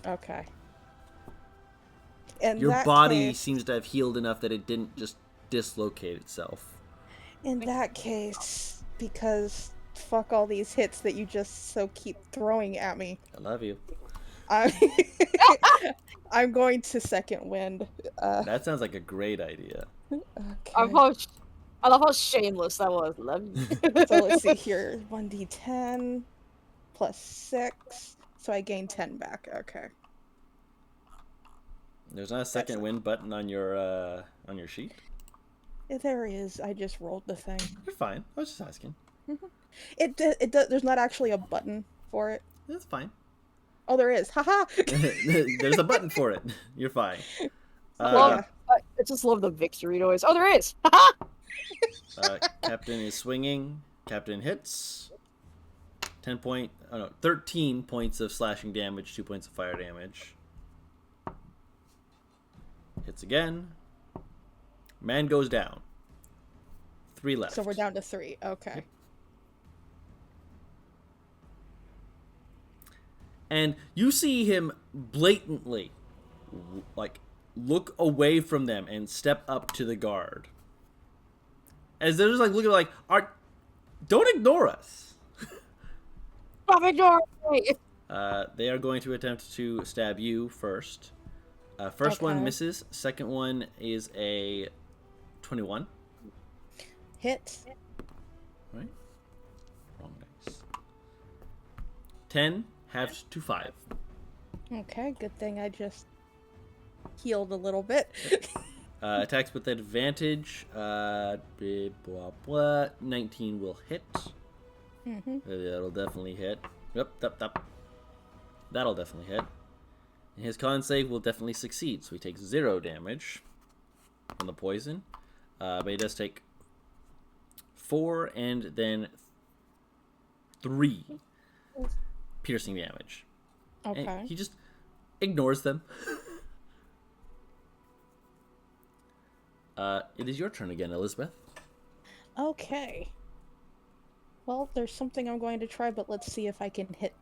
Okay. In Your that body case, seems to have healed enough that it didn't just dislocate itself. in that case, because fuck all these hits that you just so keep throwing at me, I love you. I'm going to second wind. That sounds like a great idea. Okay. I love how shameless that was. Love you. So let's see here. 1d10 plus 6. So I gain 10 back. Okay. There's not a second wind button on your sheet. There is. I just rolled the thing. You're fine. I was just asking. There's not actually a button for it. That's fine. Oh, there is. Haha. There's a button for it. You're fine. I just love the victory noise. Oh, there is. Captain is swinging. Captain hits. 13 points of slashing damage, 2 points of fire damage. Hits again. Man goes down. 3 left. So we're down to 3. Okay. And you see him blatantly, like, look away from them and step up to the guard. As they're just like looking like, don't ignore us. They are going to attempt to stab you first. First one Okay. misses. Second one is a 21. Hit. Right? Wrong dice. 10 halved to 5. Okay, good thing I just healed a little bit. Attacks with advantage. Blah, blah, blah. 19 will hit. Mm-hmm. That'll definitely hit. Yep. That'll definitely hit. And his con save will definitely succeed, so he takes 0 damage from the poison. But he does take 4 and then 3 piercing damage. Okay. And he just ignores them. It is your turn again, Elizabeth. Okay. Well, there's something I'm going to try, but let's see if I can hit.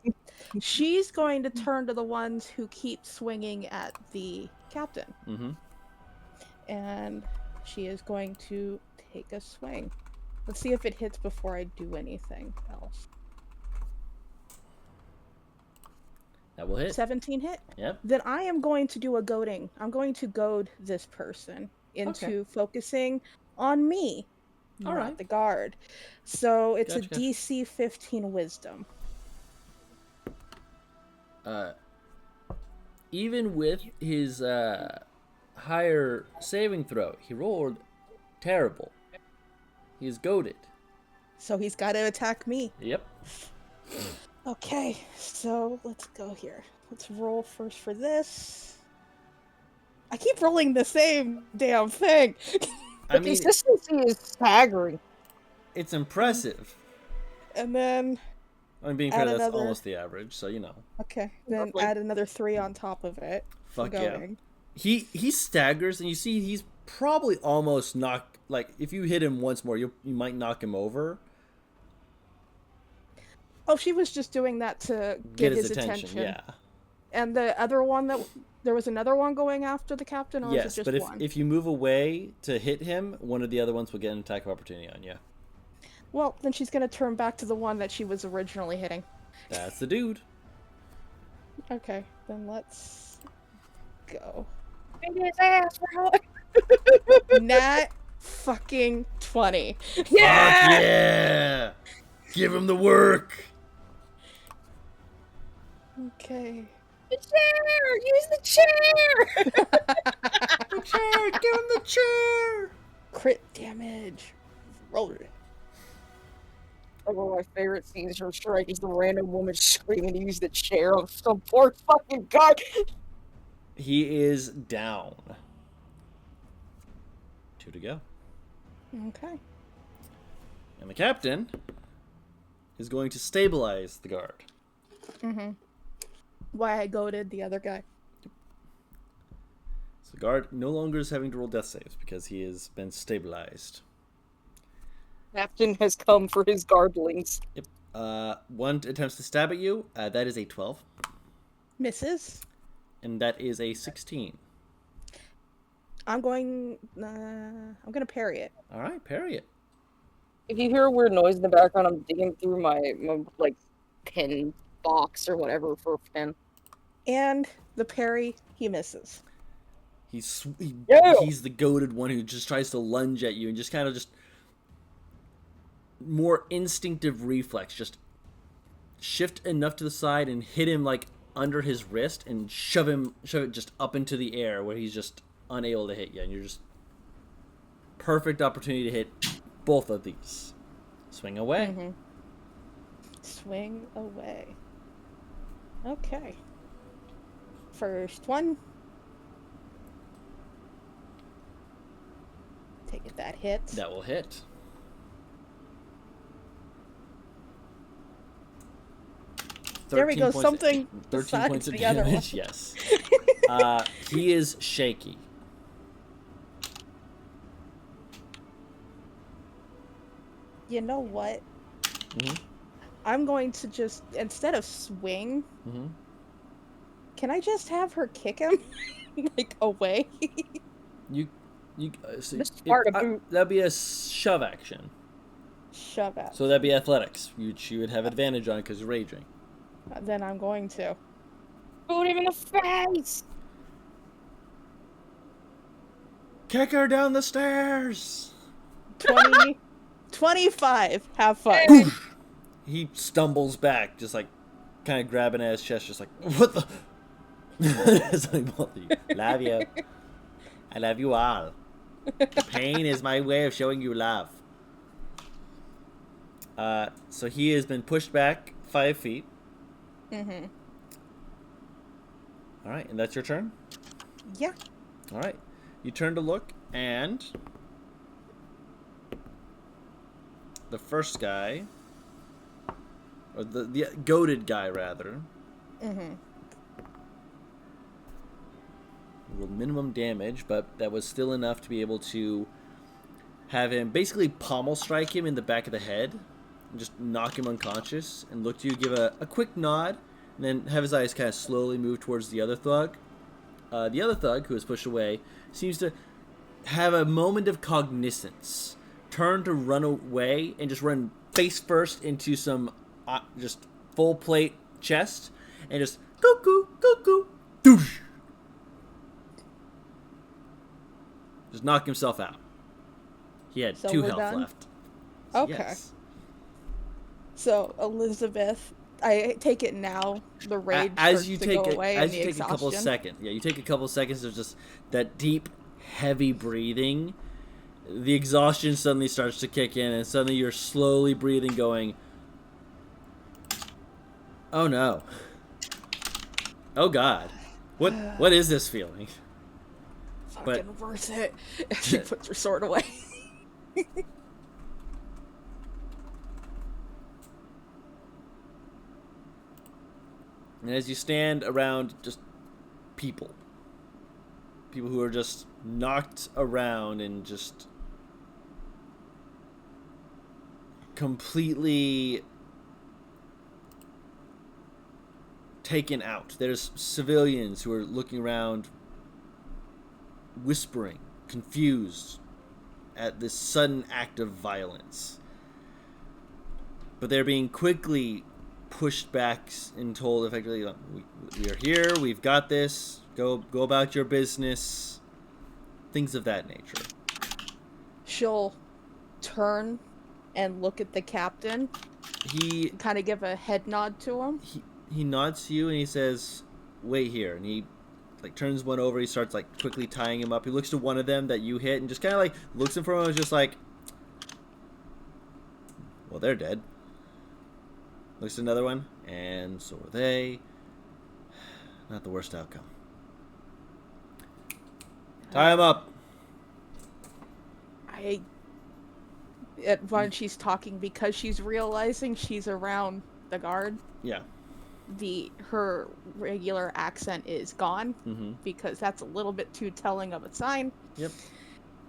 She's going to turn to the ones who keep swinging at the captain. Mm-hmm. And she is going to take a swing. Let's see if it hits before I do anything else. That will hit. 17 hit? Yep. Then I am going to do a goading. I'm going to goad this person into Okay. focusing on me not Alright. the guard. So it's Gotcha, a gotcha. DC 15 wisdom. Even with his higher saving throw, he rolled terrible. He is goaded. So he's got to attack me. Yep. Okay, so let's go here. Let's roll first for this. I keep rolling the same damn thing. I The mean, consistency is staggering. it's impressive. And then, I mean, being Add fair, that's another- almost the average, so you know. okay, then Lovely. add another 3 on top of it. for Fuck yeah. goading. He staggers, and you see he's probably almost knocked. Like, if you hit him once more, you might knock him over. Oh, she was just doing that to Get get his attention. Yeah. And the other one there was another one going after the captain, or Yes, was it just but one? if you move away to hit him, one of the other ones will get an attack of opportunity on you. Well, then she's gonna turn back to the one that she was originally hitting. That's the dude. Okay, then let's go. Maybe his ass for help. Nat fucking 20. Fuck yeah! Give him the work. Okay. The chair! Use the chair! The chair. Give him the chair. Crit damage. Roll it. Like one of my favorite scenes from Shrek is the random woman screaming to use the chair on some poor fucking guy. He is down. 2 to go. Okay. And the captain is going to stabilize the guard. Mm-hmm. Why I goaded the other guy. So the guard no longer is having to roll death saves because he has been stabilized. Captain has come for his guardlings. Yep. One attempts to stab at you. That is a 12. Misses. And that is a 16. I'm gonna parry it. All right, parry it. If you hear a weird noise in the background, I'm digging through my like pen box or whatever for a pen. And the parry, he misses. He's Yeah. the goated one who just tries to lunge at you and just kind of just more instinctive reflex. Just shift enough to the side and hit him like under his wrist and shove it just up into the air where he's just unable to hit you. And you're just perfect opportunity to hit both of these. Swing away. Mm-hmm. Swing away. Okay. First one. Take it, that hit. That will hit. There we go, 13 points- something 13 besides points of the other one. damage, yes. He is shaky. You know what? Mhm. I'm going to just, instead of swing, Mm-hmm. can I just have her kick him? Like, away? This part of boot. that'd be a shove action. Shove out. So that'd be athletics, which you would have advantage on because you're raging. Then I'm going to. Boot him in the face! Kick her down the stairs. 20, 25. Have fun. He stumbles back, just like kind of grabbing at his chest, just like, what the? Something about you. Love you. I love you all. Pain is my way of showing you love. So he has been pushed back 5 feet. Mm-hmm. All right, and that's your turn? Yeah. All right. You turn to look, and the first guy, or the goated guy, rather, Mm-hmm. rolled minimum damage, but that was still enough to be able to have him basically pommel strike him in the back of the head, and just knock him unconscious, and look to you, give a quick nod, and then have his eyes kind of slowly move towards the other thug. The other thug, who was pushed away, seems to have a moment of cognizance, turn to run away, and just run face first into some just full plate chest, and just cuckoo, cuckoo, doosh. Just knock himself out. He had So 2 we're health done? left. Okay. Yes. So Elizabeth, I take it now the rage As starts you to take go away as and you the take a couple of exhaustion. seconds, you take a couple of seconds of just that deep, heavy breathing. The exhaustion suddenly starts to kick in, and suddenly you're slowly breathing, going, "Oh no! Oh God! What is this feeling?" But Fucking worth it. She puts her sword away. and as you stand around, just people who are just knocked around and just completely taken out. There's civilians who are looking around, whispering, confused at this sudden act of violence. But they're being quickly pushed back and told effectively, we are here, we've got this, go about your business, things of that nature. She'll turn and look at the captain, He kind of give a head nod to him. he nods to you and he says, "Wait here." And he turns one over. He starts quickly tying him up. He looks to one of them that you hit and just kind of looks in front of him and just well, they're dead. Looks at another one, and so are they. Not the worst outcome. Tie him up. When she's talking, because she's realizing she's around the guard, Yeah. her regular accent is gone, Mm-hmm. because that's a little bit too telling of a sign. Yep.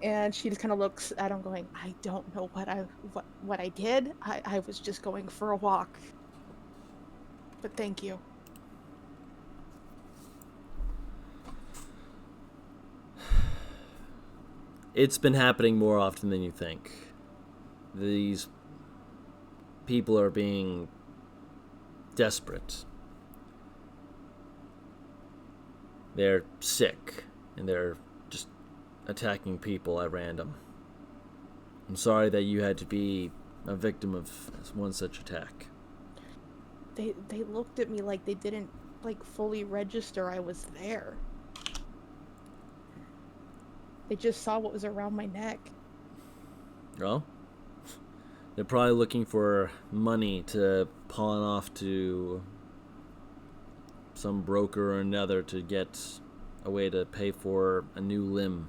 And she just kind of looks at him going, I don't know what I did. I was just going for a walk. But thank you. It's been happening more often than you think. These people are being desperate. They're sick, and they're just attacking people at random. I'm sorry that you had to be a victim of one such attack. They looked at me like they didn't fully register I was there. They just saw what was around my neck. Well, they're probably looking for money to pawn off to some broker or another to get a way to pay for a new limb.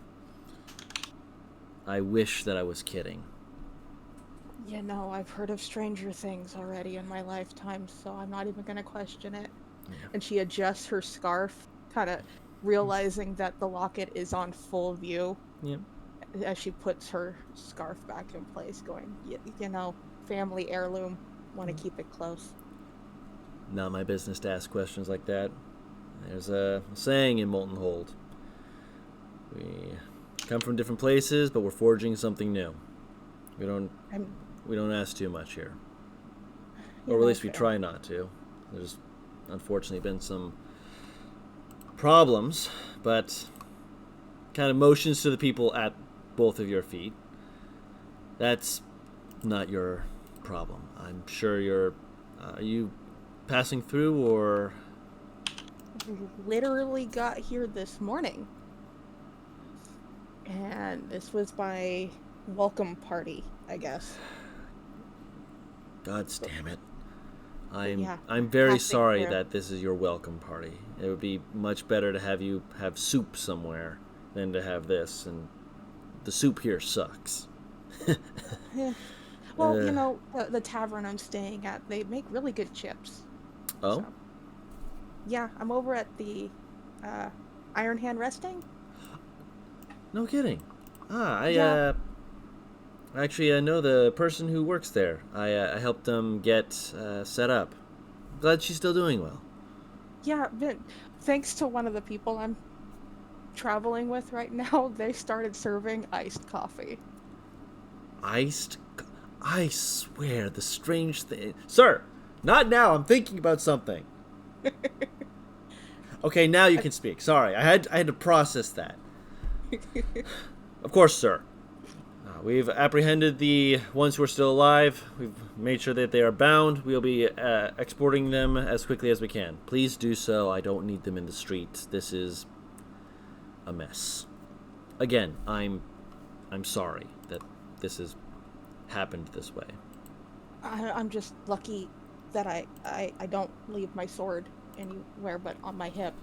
I wish that I was kidding. You know, I've heard of stranger things already in my lifetime, so I'm not even going to question it. Yeah. And she adjusts her scarf, kind of realizing that the locket is on full view. Yep. As she puts her scarf back in place, going, you know, family heirloom, want to keep it close. Not my business to ask questions like that. There's a saying in Molten Hold. We come from different places, but we're forging something new. We don't ask too much here. Or at least we try not to. There's unfortunately been some problems, but kind of motions to the people at both of your feet. That's not your problem. I'm sure you're... are you passing through, or... Literally got here this morning. And this was my welcome party, I guess. God damn it. Yeah, I'm very passing sorry through. that this is your welcome party. It would be much better to have you have soup somewhere than to have this, and the soup here sucks. Yeah. Well, you know, the tavern I'm staying at, they make really good chips. Oh? So. Yeah, I'm over at the Iron Hand Resting. No kidding. Yeah. Actually, I know the person who works there. I helped them get set up. Glad she's still doing well. Yeah, but thanks to one of the people I'm traveling with right now, they started serving iced coffee. I swear, the strange thing... Sir! Not now, I'm thinking about something. Okay, now you can speak. Sorry, I had to process that. Of course, sir. Oh, We've apprehended the ones who are still alive. We've made sure that they are bound. We'll be exporting them as quickly as we can. Please do so. I don't need them in the streets. This is a mess. Again, I'm sorry that this has happened this way. I'm just lucky that I don't leave my sword anywhere but on my hip.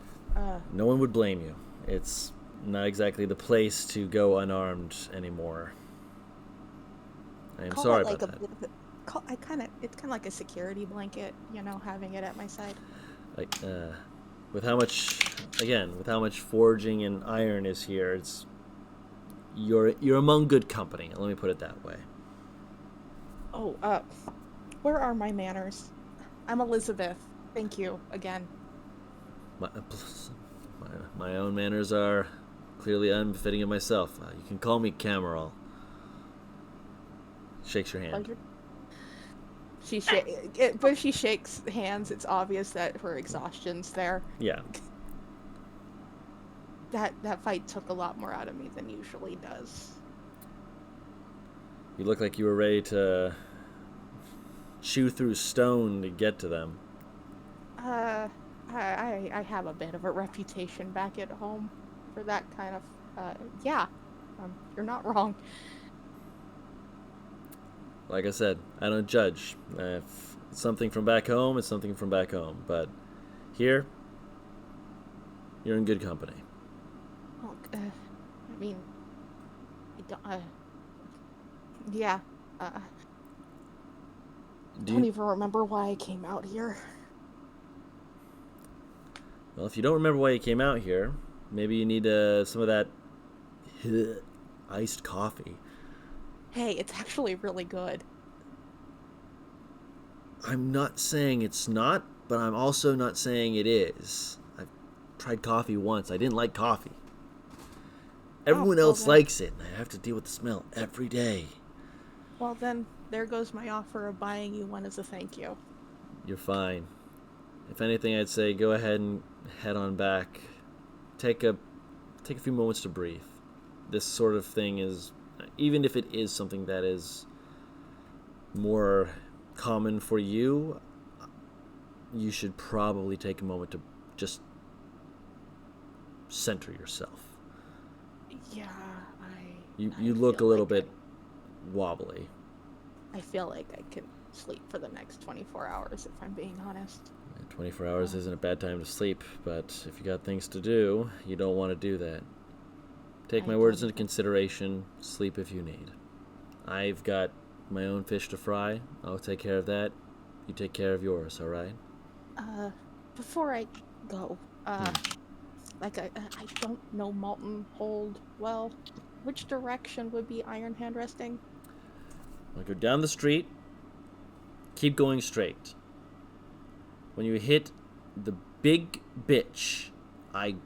No one would blame you. It's not exactly the place to go unarmed anymore. I am sorry about that. It's kind of like a security blanket, having it at my side. Like, with how much forging and iron is here, you're among good company. Let me put it that way. Oh, where are my manners? I'm Elizabeth. Thank you again. My own manners are clearly unbefitting of myself. You can call me Cameral. Shakes your hand. But if she shakes hands, it's obvious that her exhaustion's there. Yeah. That fight took a lot more out of me than usually does. You look like you were ready to chew through stone to get to them. I have a bit of a reputation back at home for that kind of, yeah. You're not wrong. Like I said, I don't judge. If it's something from back home, it's something from back home. But here, you're in good company. Well, I mean, yeah. Don't even remember why I came out here. Well, if you don't remember why you came out here, maybe you need some of that iced coffee. Hey, it's actually really good. I'm not saying it's not, but I'm also not saying it is. I've tried coffee once. I didn't like coffee. Everyone else likes it, and I have to deal with the smell every day. Well, then, there goes my offer of buying you one as a thank you. You're fine. If anything, I'd say go ahead and head on back. Take a few moments to breathe. This sort of thing is, even if it is something that is more common for you, you should probably take a moment to just center yourself. Yeah, You look a little bit wobbly. I feel like I could sleep for the next 24 hours, if I'm being honest. 24 hours isn't a bad time to sleep, but if you got things to do, you don't want to do that. Take my words into consideration. Sleep if you need. I've got my own fish to fry. I'll take care of that. You take care of yours, all right? Before I go, like I don't know Molten Hold well. Which direction would be Iron Hand resting? I'll go down the street. Keep going straight. When you hit the big bitch, I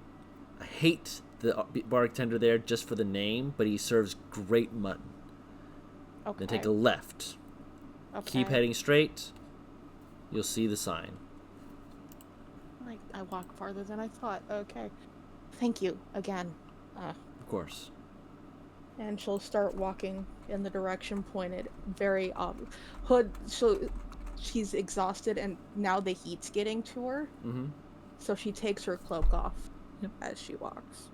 hate the bartender there just for the name, but he serves great mutton. Okay. Then take a left. Okay. Keep heading straight. You'll see the sign. I walk farther than I thought. Okay. Thank you again. Of course. And she'll start walking in the direction pointed. Very Hood. She's exhausted, and now the heat's getting to her. Mm-hmm. So she takes her cloak off as she walks.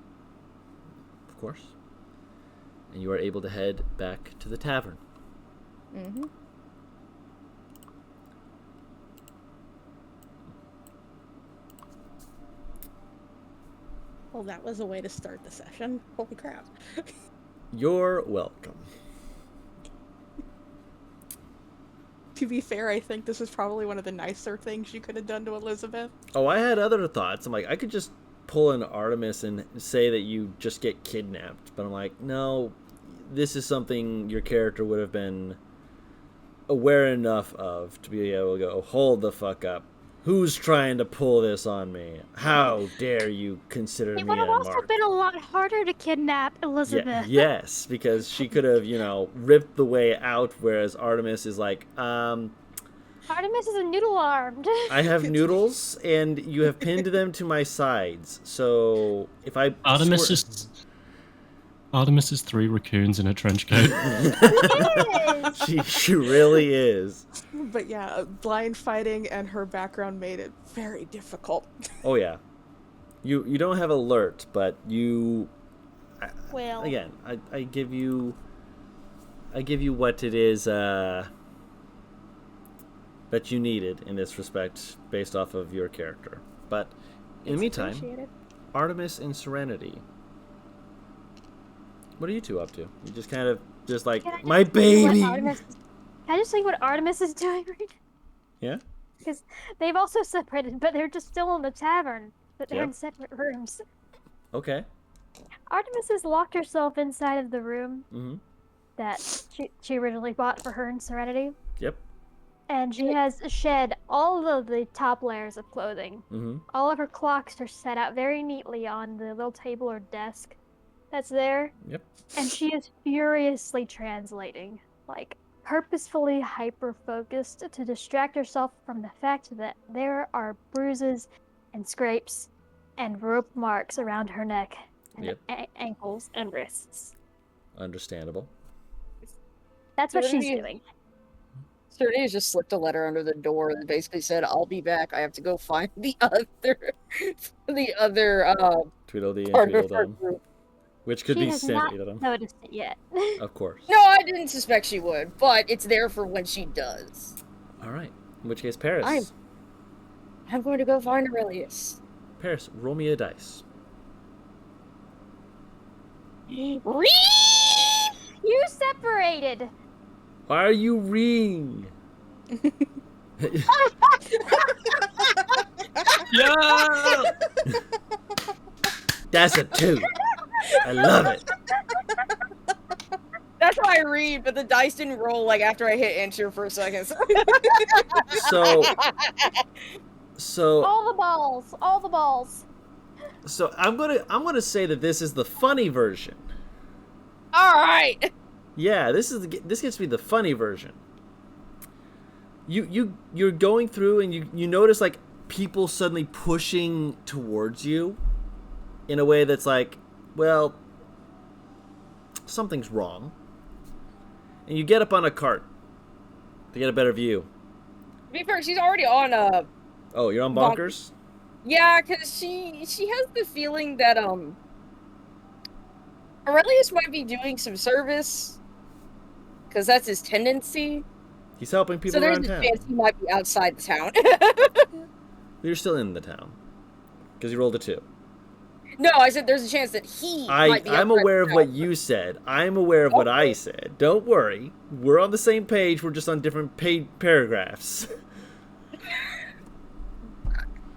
Of course. And you are able to head back to the tavern. Mm-hmm. Well, that was a way to start the session. Holy crap. You're welcome. To be fair, I think this is probably one of the nicer things you could have done to Elizabeth. Oh, I had other thoughts. I'm like, I could just pull an Artemis and say that you just get kidnapped. But I'm like, no, this is something your character would have been aware enough of to be able to go, hold the fuck up. Who's trying to pull this on me? How dare you consider me It would have also been a lot harder to kidnap Elizabeth. Yes, because she could have, ripped the way out, whereas Artemis is like, Artemis is a noodle armed. I have noodles, and you have pinned them to my sides. So if I Artemis is Artemis is 3 raccoons in a trench coat. She really is. But yeah, blind fighting and her background made it very difficult. Oh yeah. You don't have alert, but you. Well, Again, I give you what it is that you needed in this respect based off of your character. But in the meantime, Appreciated. Artemis and Serenity. What are you two up to? You just kind of like Can I just my see what baby. Can I just see what Artemis is doing right now? Yeah. Because they've also separated, but they're just still in the tavern. But they're Yep. in separate rooms. Okay. Artemis has locked herself inside of the room Mm-hmm. that she originally bought for her and Serenity. Yep. And she has shed all of the top layers of clothing. Mm-hmm. All of her clocks are set out very neatly on the little table or desk that's there. Yep. And she is furiously translating, like purposefully hyper-focused to distract herself from the fact that there are bruises and scrapes and rope marks around her neck and Yep. ankles and wrists. Understandable. That's what she's Serenity- doing. Serenity's just slipped a letter under the door that basically said, "I'll be back. I have to go find the other Tweedledee and part of her Tweedledum. group." Which could She be has Sam not Tweedledum. noticed it yet. Of course. No, I didn't suspect she would, but it's there for when she does. Alright. In which case, Paris. I'm going to go find Aurelius. Paris, roll me a dice. You separated! Why are you reeing? Yeah! That's a 2. I love it. That's why I read, but the dice didn't roll like after I hit enter for a second. So All the balls! All the balls! So I'm gonna say that this is the funny version. All right. Yeah, this gets to be the funny version. You're going through and you notice like people suddenly pushing towards you in a way that's like, well, something's wrong. And you get up on a cart to get a better view. To be fair, she's already on Oh, you're on Bonkers? Yeah, because she has the feeling that Aurelius might be doing some service, because that's his tendency. He's helping people So there's around a town. chance he might be outside the town. You're still in the town. Because you rolled a 2. No, I said there's a chance that he might be I'm outside aware the of town. what you said. I'm aware of what I said. Don't worry. We're on the same page. We're just on different paragraphs.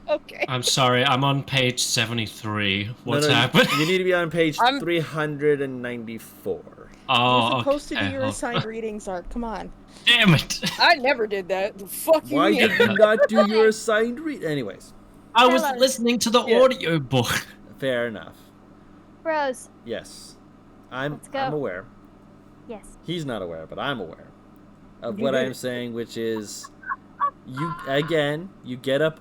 Okay. I'm sorry, I'm on page 73. What's No, happened? You need to be on page I'm- 394. Oh, You're supposed to okay. do your assigned readings, Art. Come on. Damn it! I never did that. The fuck you Why mean? did you not do your assigned read? Anyways, I was Hello. listening to the Yeah. audio book. fair enough. Rose, Yes. I'm Let's go. aware. yes. He's not aware, but I'm aware of what I'm saying, which is you get up,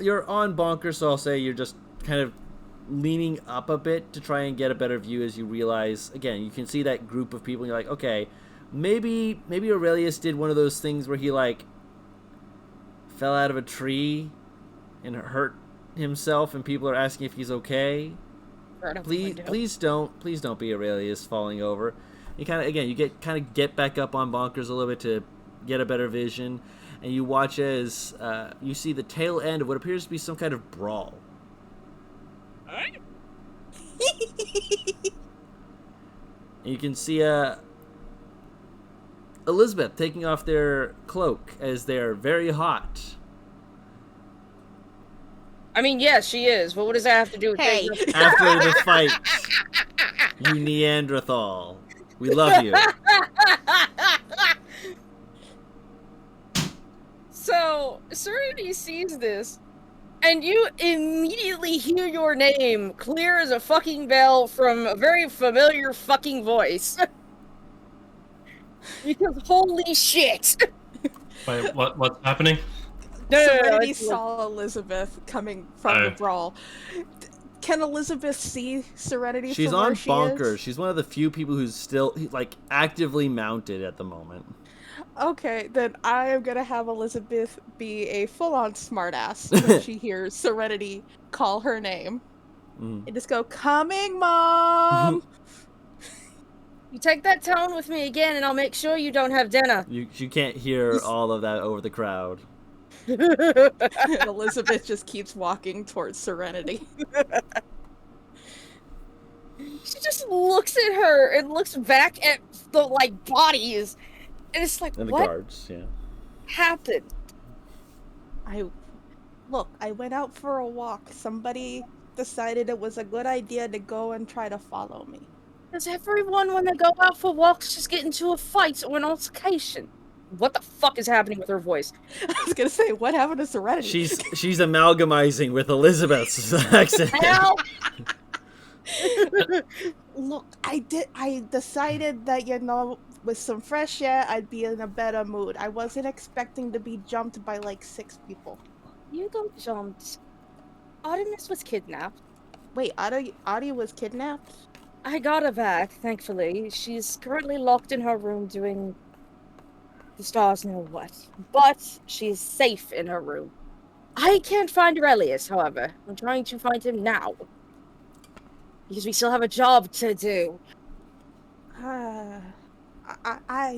you're on Bonkers, so I'll say you're just kind of leaning up a bit to try and get a better view as you realize, again, you can see that group of people and you're like, okay, maybe Aurelius did one of those things where he like fell out of a tree and hurt himself and people are asking if he's okay. Right out the Please window. please don't be Aurelius falling over. You get back up on Bonkers a little bit to get a better vision, and you watch as you see the tail end of what appears to be some kind of brawl. And you can see Elizabeth taking off their cloak as they're very hot. I mean, yes, she is. But what does that have to do with Hey. taking After the fight, you Neanderthal. We love you. So, Serenity sees this, and you immediately hear your name clear as a fucking bell from a very familiar fucking voice. Because holy shit! Wait, what's happening? No, Serenity it's- saw Elizabeth coming from the Oh. brawl. Can Elizabeth see Serenity She's from on where she bonkers. is? She's one of the few people who's still like actively mounted at the moment. Okay, then I am gonna have Elizabeth be a full-on smartass when she hears Serenity call her name. Mm. And just go, "Coming, Mom!" You take that tone with me again, and I'll make sure you don't have dinner. You can't hear all of that over the crowd. And Elizabeth just keeps walking towards Serenity. She just looks at her and looks back at the like bodies, and it's like, And the what guards, yeah. happened? I went out for a walk. Somebody decided it was a good idea to go and try to follow me. Does everyone, when they go out for walks, just get into a fight or an altercation? What the fuck is happening with her voice? I was gonna say, what happened to Serenity? She's amalgamizing with Elizabeth's accent. Hell! Look, I decided that, with some fresh air, I'd be in a better mood. I wasn't expecting to be jumped by like 6 people. You got jumped. Artemis was kidnapped. Wait, Audie was kidnapped? I got her back, thankfully. She's currently locked in her room doing the stars know what. But she's safe in her room. I can't find Aurelius, however. I'm trying to find him now. Because we still have a job to do. I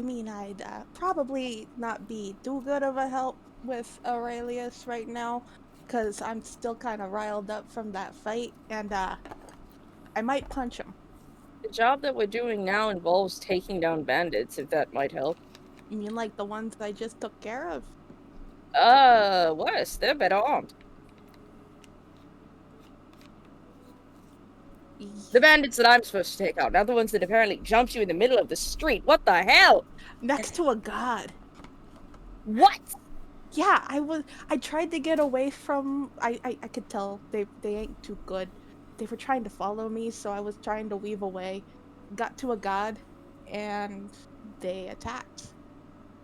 mean, I'd probably not be too good of a help with Aurelius right now, because I'm still kind of riled up from that fight, and I might punch him. The job that we're doing now involves taking down bandits, if that might help. You mean like the ones I just took care of? Worse. They're better armed. The bandits that I'm supposed to take out, not the ones that apparently jumped you in the middle of the street. What the hell? Next to a god. What? Yeah, I tried to get away from, I could tell they ain't too good. They were trying to follow me, so I was trying to weave away. Got to a god, and they attacked.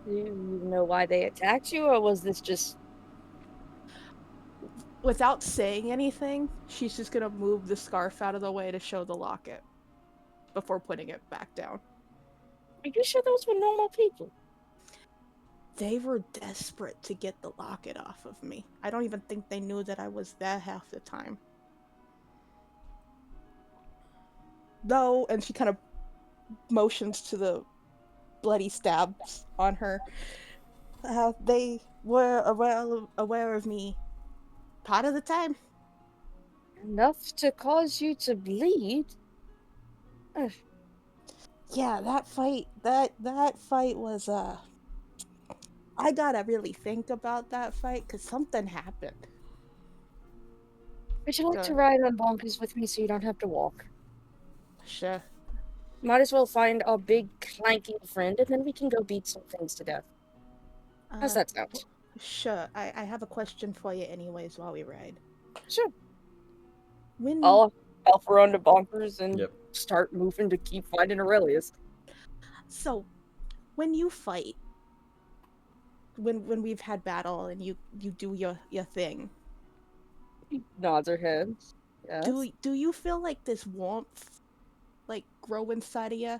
Do you know why they attacked you, or was this just... Without saying anything, she's just gonna move the scarf out of the way to show the locket before putting it back down. Are you sure those were normal people? They were desperate to get the locket off of me. I don't even think they knew that I was there half the time. Though, and she kind of motions to the bloody stabs on her. They were aware of me part of the time. Enough to cause you to bleed? Yeah, that fight was, I gotta really think about that fight, because something happened. Would you like to ride on Bonkers with me so you don't have to walk? Sure. Might as well find our big, clanky friend, and then we can go beat some things to death. How's that sound? Sure. I have a question for you anyways while we ride. Sure. When I'll run to Bonkers and Yep. start moving to keep finding Aurelius. So, when you fight, when we've had battle and you do your thing, He nods her head. Yes. do you feel like this warmth like grow inside of you?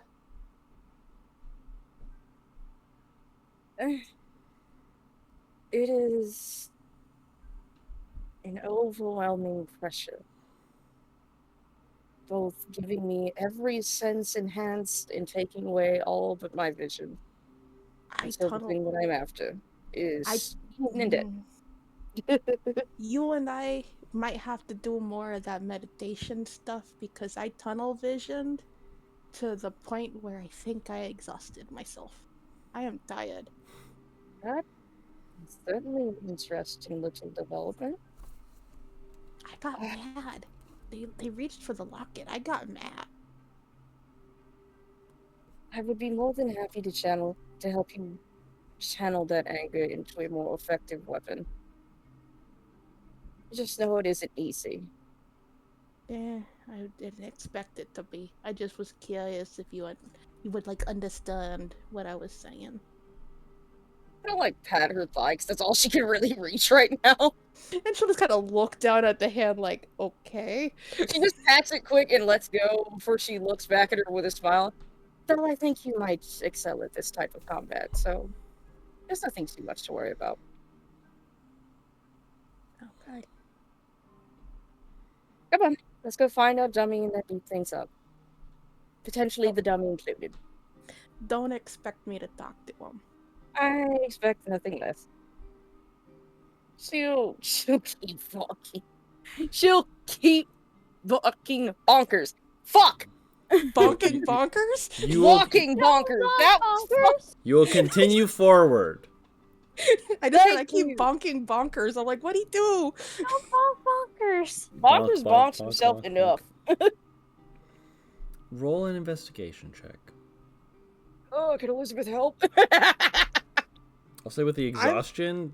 It is an overwhelming pressure, both giving me every sense enhanced and taking away all but my vision. So the thing that I'm after is eaten and dead. You and I might have to do more of that meditation stuff, because I tunnel visioned to the point where I think I exhausted myself. I am tired. That is certainly an interesting little development. I got mad. They reached for the locket. I got mad. I would be more than happy to help you channel that anger into a more effective weapon. Just know it isn't easy. Yeah, I didn't expect it to be. I just was curious if you would like understand what I was saying. I don't like pat her thigh, 'cause that's all she can really reach right now. And she'll just kind of look down at the hand like, okay. She just pats it quick and lets go before she looks back at her with a smile. Though I think you might excel at this type of combat, so there's nothing too much to worry about. Okay. Come on, let's go find our dummy and then beat things up. Potentially the dummy included. Don't expect me to talk to him. I expect nothing less. She'll keep walking. She'll keep fucking bonkers. Fuck! Bonking bonkers? You will, Walking bonkers. That Bonkers. you will continue forward. I just said I Thank keep you. bonking bonkers. I'm like, what do you do? Bonkers. bonkers Bonk, bonks bonk, himself bonk, enough. Roll an investigation check. Oh, can Elizabeth help? I'll say with the exhaustion,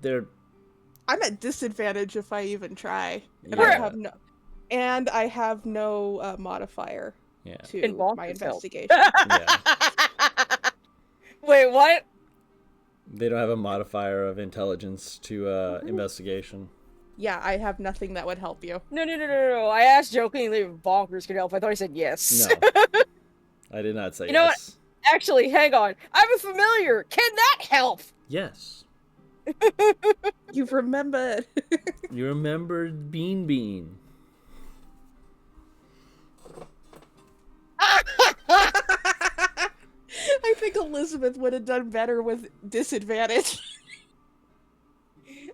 I'm at disadvantage if I even try. And Yeah. I have no modifier Yeah. to Can bonkers my help? investigation. Yeah. Wait, what? They don't have a modifier of intelligence to investigation. Yeah, I have nothing that would help you. No. I asked jokingly if bonkers could help. I thought he said yes. No. I did not say You know what? yes. Actually, hang on. I'm a familiar. Can that help? Yes. You've remembered. You remembered Bean. I think Elizabeth would have done better with disadvantage.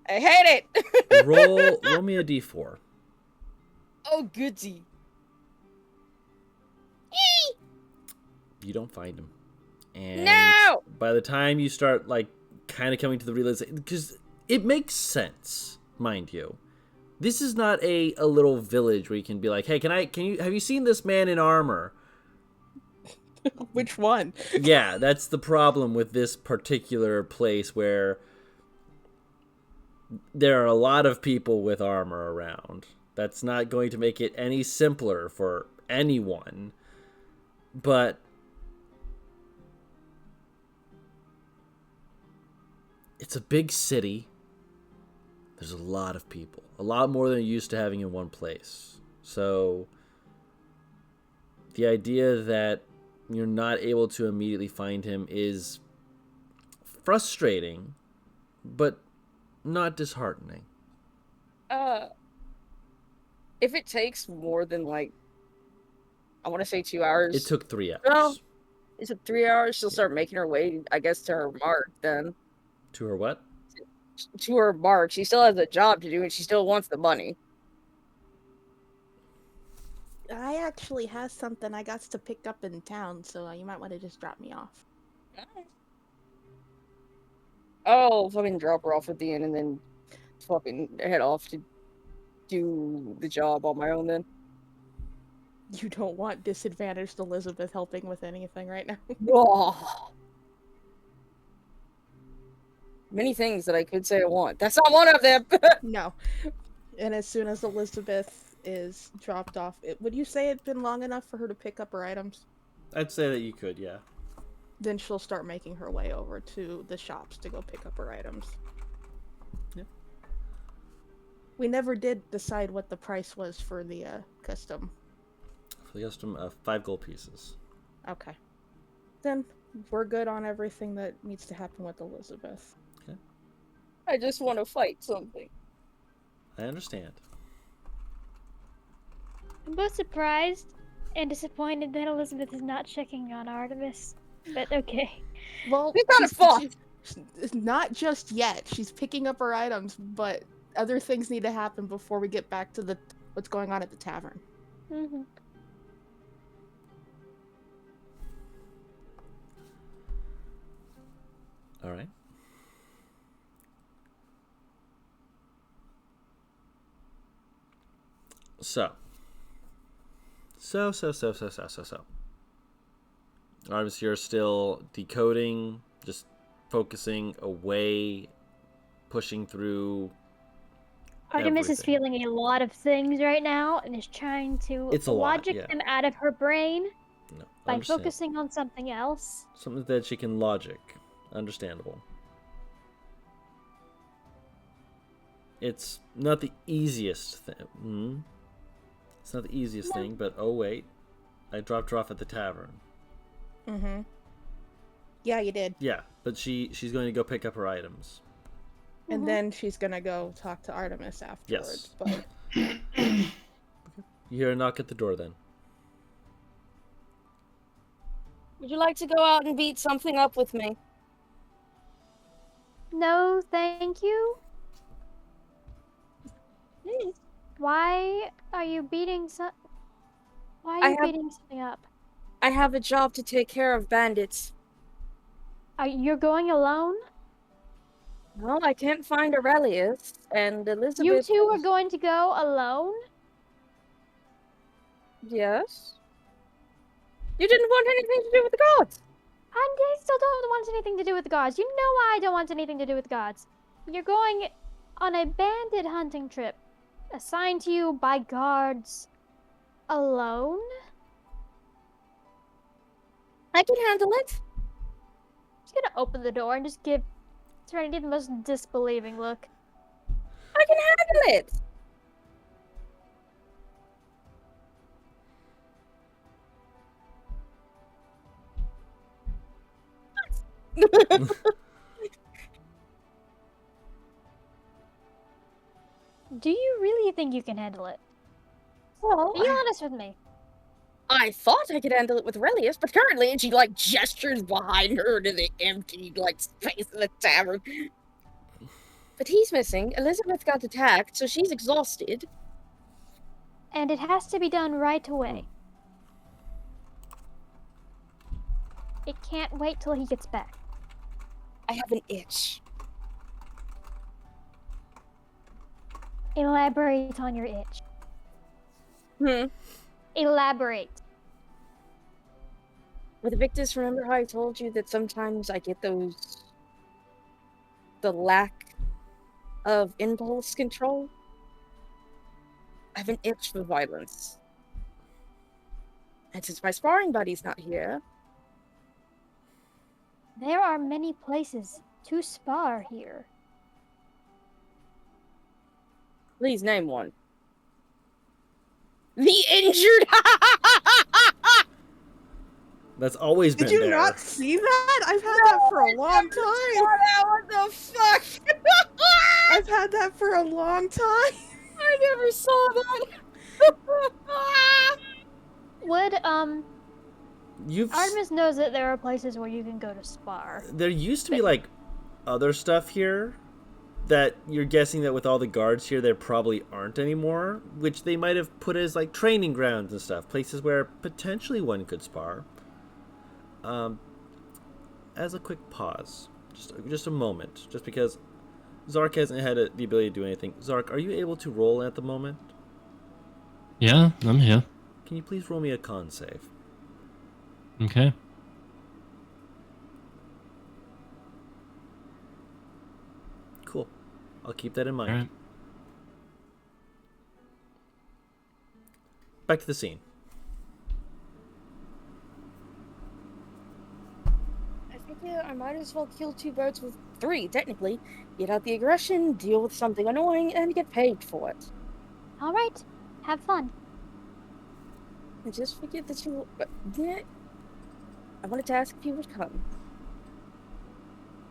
I hate it. Roll me a d4. Oh, goody. You don't find him. And No! by the time you start like kind of coming to the realization, because it makes sense, mind you. This is not a little village where you can be like, hey, have you seen this man in armor? Which one? Yeah, that's the problem with this particular place where there are a lot of people with armor around. That's not going to make it any simpler for anyone. But it's a big city. There's a lot of people. A lot more than you're used to having in one place. So the idea that you're not able to immediately find him is frustrating, but not disheartening. If it takes more than, like, I want to say 2 hours. It took 3 hours. Well, it took 3 hours. She'll start making her way, I guess, to her mark then. To her what? To her mark. She still has a job to do, and she still wants the money. I actually have something I got to pick up in town, so you might want to just drop me off. I'll fucking drop her off at the end and then fucking head off to do the job on my own then. You don't want disadvantaged Elizabeth helping with anything right now. Oh. Many things that I could say I want. That's not one of them! No. And as soon as Elizabeth is dropped off, would you say it'd been long enough for her to pick up her items? I'd say that you could, yeah. Then she'll start making her way over to the shops to go pick up her items. Yep. We never did decide what the price was for the custom. For the custom, 5 gold pieces. Okay. Then we're good on everything that needs to happen with Elizabeth. Okay. I just want to fight something. I understand. I'm both surprised and disappointed that Elizabeth is not checking on Artemis. But okay. Well, We gotta fuck! Not just yet. She's picking up her items, but other things need to happen before we get back to what's going on at the tavern. Mm-hmm. All right. So. Artemis, you're still decoding, just focusing away, pushing through. Artemis is everything. feeling a lot of things right now and is trying to It's a lot, logic yeah. them out of her brain No, by understand. focusing on something else. Something that she can logic. Understandable. It's not the easiest thing. It's not the easiest thing, but oh wait, I dropped her off at the tavern. Mm-hmm. Yeah, you did. Yeah, but she's going to go pick up her items. And then she's gonna go talk to Artemis afterwards. Yes. But You hear a knock at the door then. Would you like to go out and beat something up with me? No, thank you. Why are you beating Why are you beating something up? I have a job to take care of bandits. You're going alone? Well, I can't find Aurelius, and Elizabeth... You two are going to go alone? Yes? You didn't want anything to do with the gods! I still don't want anything to do with the gods. You know why I don't want anything to do with the gods. You're going on a bandit hunting trip, assigned to you by guards, alone? I can handle it. I'm just gonna open the door and just give Serenity the most disbelieving look. I can handle it! Do you really think you can handle it? Well, Be honest with me. I thought I could handle it with Aurelius, but currently, and she, gestures behind her to the empty, space of the tavern. But he's missing. Elizabeth got attacked, so she's exhausted. And it has to be done right away. It can't wait till he gets back. I have an itch. Elaborate on your itch. Elaborate. With Victus, remember how I told you that sometimes I get the lack of impulse control? I have an itch for violence. And since my sparring buddy's not here... There are many places to spar here. Please name one. The injured! That's always been did you there. not see that? I've had that for a long time. What the fuck? I've had that for a long time. I never saw that. Would, You've Artemis knows that there are places where you can go to spar. There used to be other stuff here that you're guessing that with all the guards here there probably aren't anymore, which they might have put as training grounds and stuff, places where potentially one could spar. As a quick pause, just a moment, just because Zark hasn't had the ability to do anything. Zark, are you able to roll at the moment? Yeah, I'm here. Can you please roll me a con save? Okay. Cool. I'll keep that in mind. All right. Back to the scene. I figure I might as well kill two birds with three, technically. Get out the aggression, deal with something annoying, and get paid for it. Alright, have fun. I just figured that you... I wanted to ask if you would come.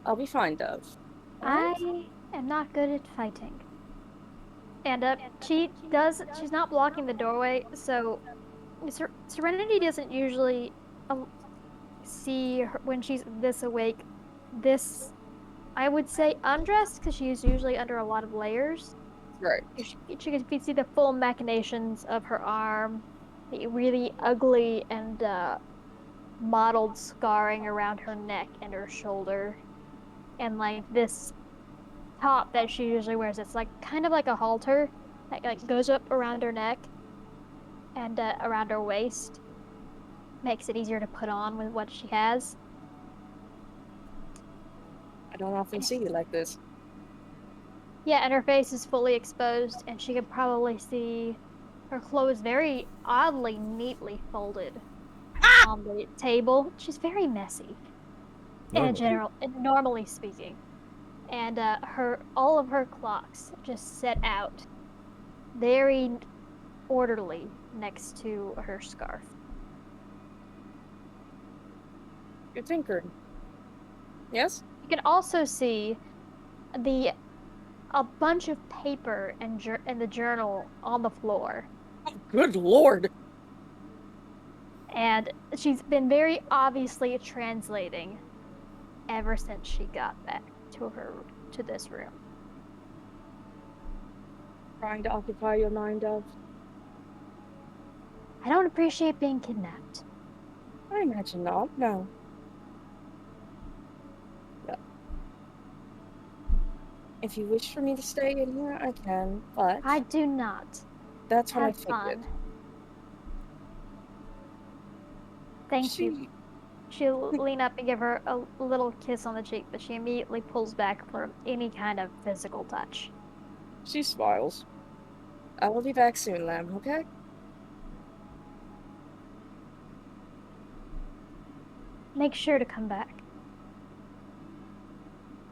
I'll be fine, Dove. I am not good at fighting. And she's not blocking the doorway, so Serenity doesn't usually see her when she's this awake, this, I would say, undressed, because she's usually under a lot of layers. Right. She can see the full machinations of her arm, the really ugly and mottled scarring around her neck and her shoulder, and this top that she usually wears. It's kind of like a halter that goes up around her neck and around her waist. Makes it easier to put on with what she has. I don't often see you like this. Yeah, and her face is fully exposed, and she can probably see her clothes very oddly neatly folded on the table. She's very messy. Normally speaking. and all of her clocks just set out very orderly next to her scarf. You're tinkering. Yes? You can also see a bunch of paper and the journal on the floor. Good lord. And she's been very obviously translating ever since she got back to this room. Trying to occupy your mind of. I don't appreciate being kidnapped. I imagine not. No. No. If you wish for me to stay in here, I can, but I do not. that's what I Have figured. fun. Thank you. She'll lean up and give her a little kiss on the cheek, but she immediately pulls back from any kind of physical touch. She smiles. I will be back soon, Lamb, okay? Make sure to come back.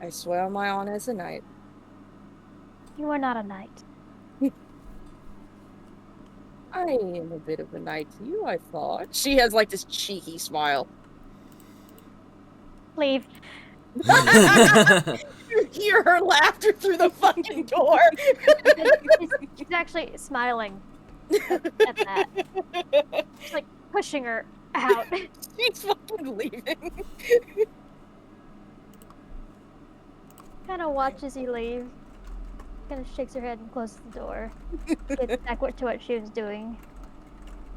I swear on my honor as a knight. You are not a knight. I am a bit of a knight to you, I thought. She has like this cheeky smile. Leave. You hear her laughter through the fucking door. She's actually smiling at that. She's like pushing her out. She's fucking leaving. Kind of watches you leave. Kind of shakes her head and closes the door. Gets back to what she was doing.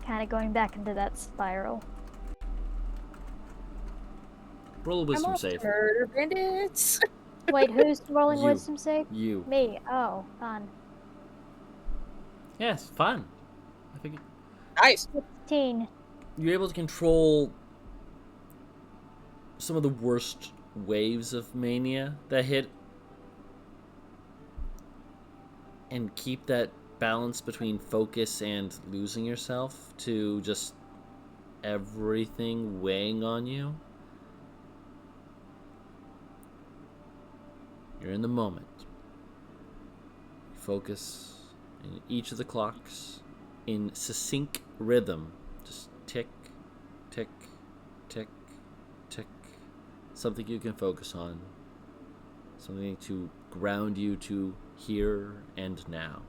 Kind of going back into that spiral. Roll a wisdom save. Murder bandits. Wait, who's rolling You. wisdom save? You. Me. Oh, fun. Yes, fun. I think Nice. 16. you're able to control some of the worst waves of mania that hit and keep that balance between focus and losing yourself to just everything weighing on you. You're in the moment. You focus in each of the clocks in succinct rhythm. Just tick, tick, tick, tick. Something you can focus on. Something to ground you to here and now.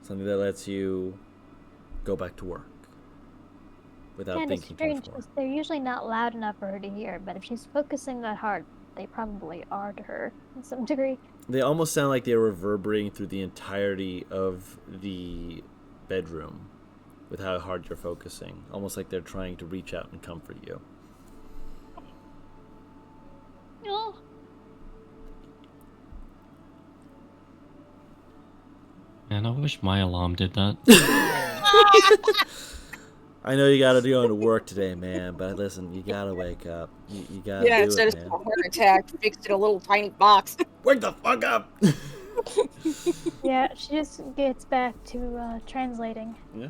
Something that lets you go back to work without Kind of thinking too strange much more. because they're usually not loud enough for her to hear, but if she's focusing that hard, they probably are to her in some degree. They almost sound like they're reverberating through the entirety of the bedroom with how hard you're focusing. Almost like they're trying to reach out and comfort you. Oh. Man, I wish my alarm did that. I know you gotta go to work today, man, but listen, you gotta wake up. You gotta Yeah, do instead it, of man. a heart attack, fixed in a little tiny box. Wake the fuck up! Yeah, she just gets back to translating. Yeah.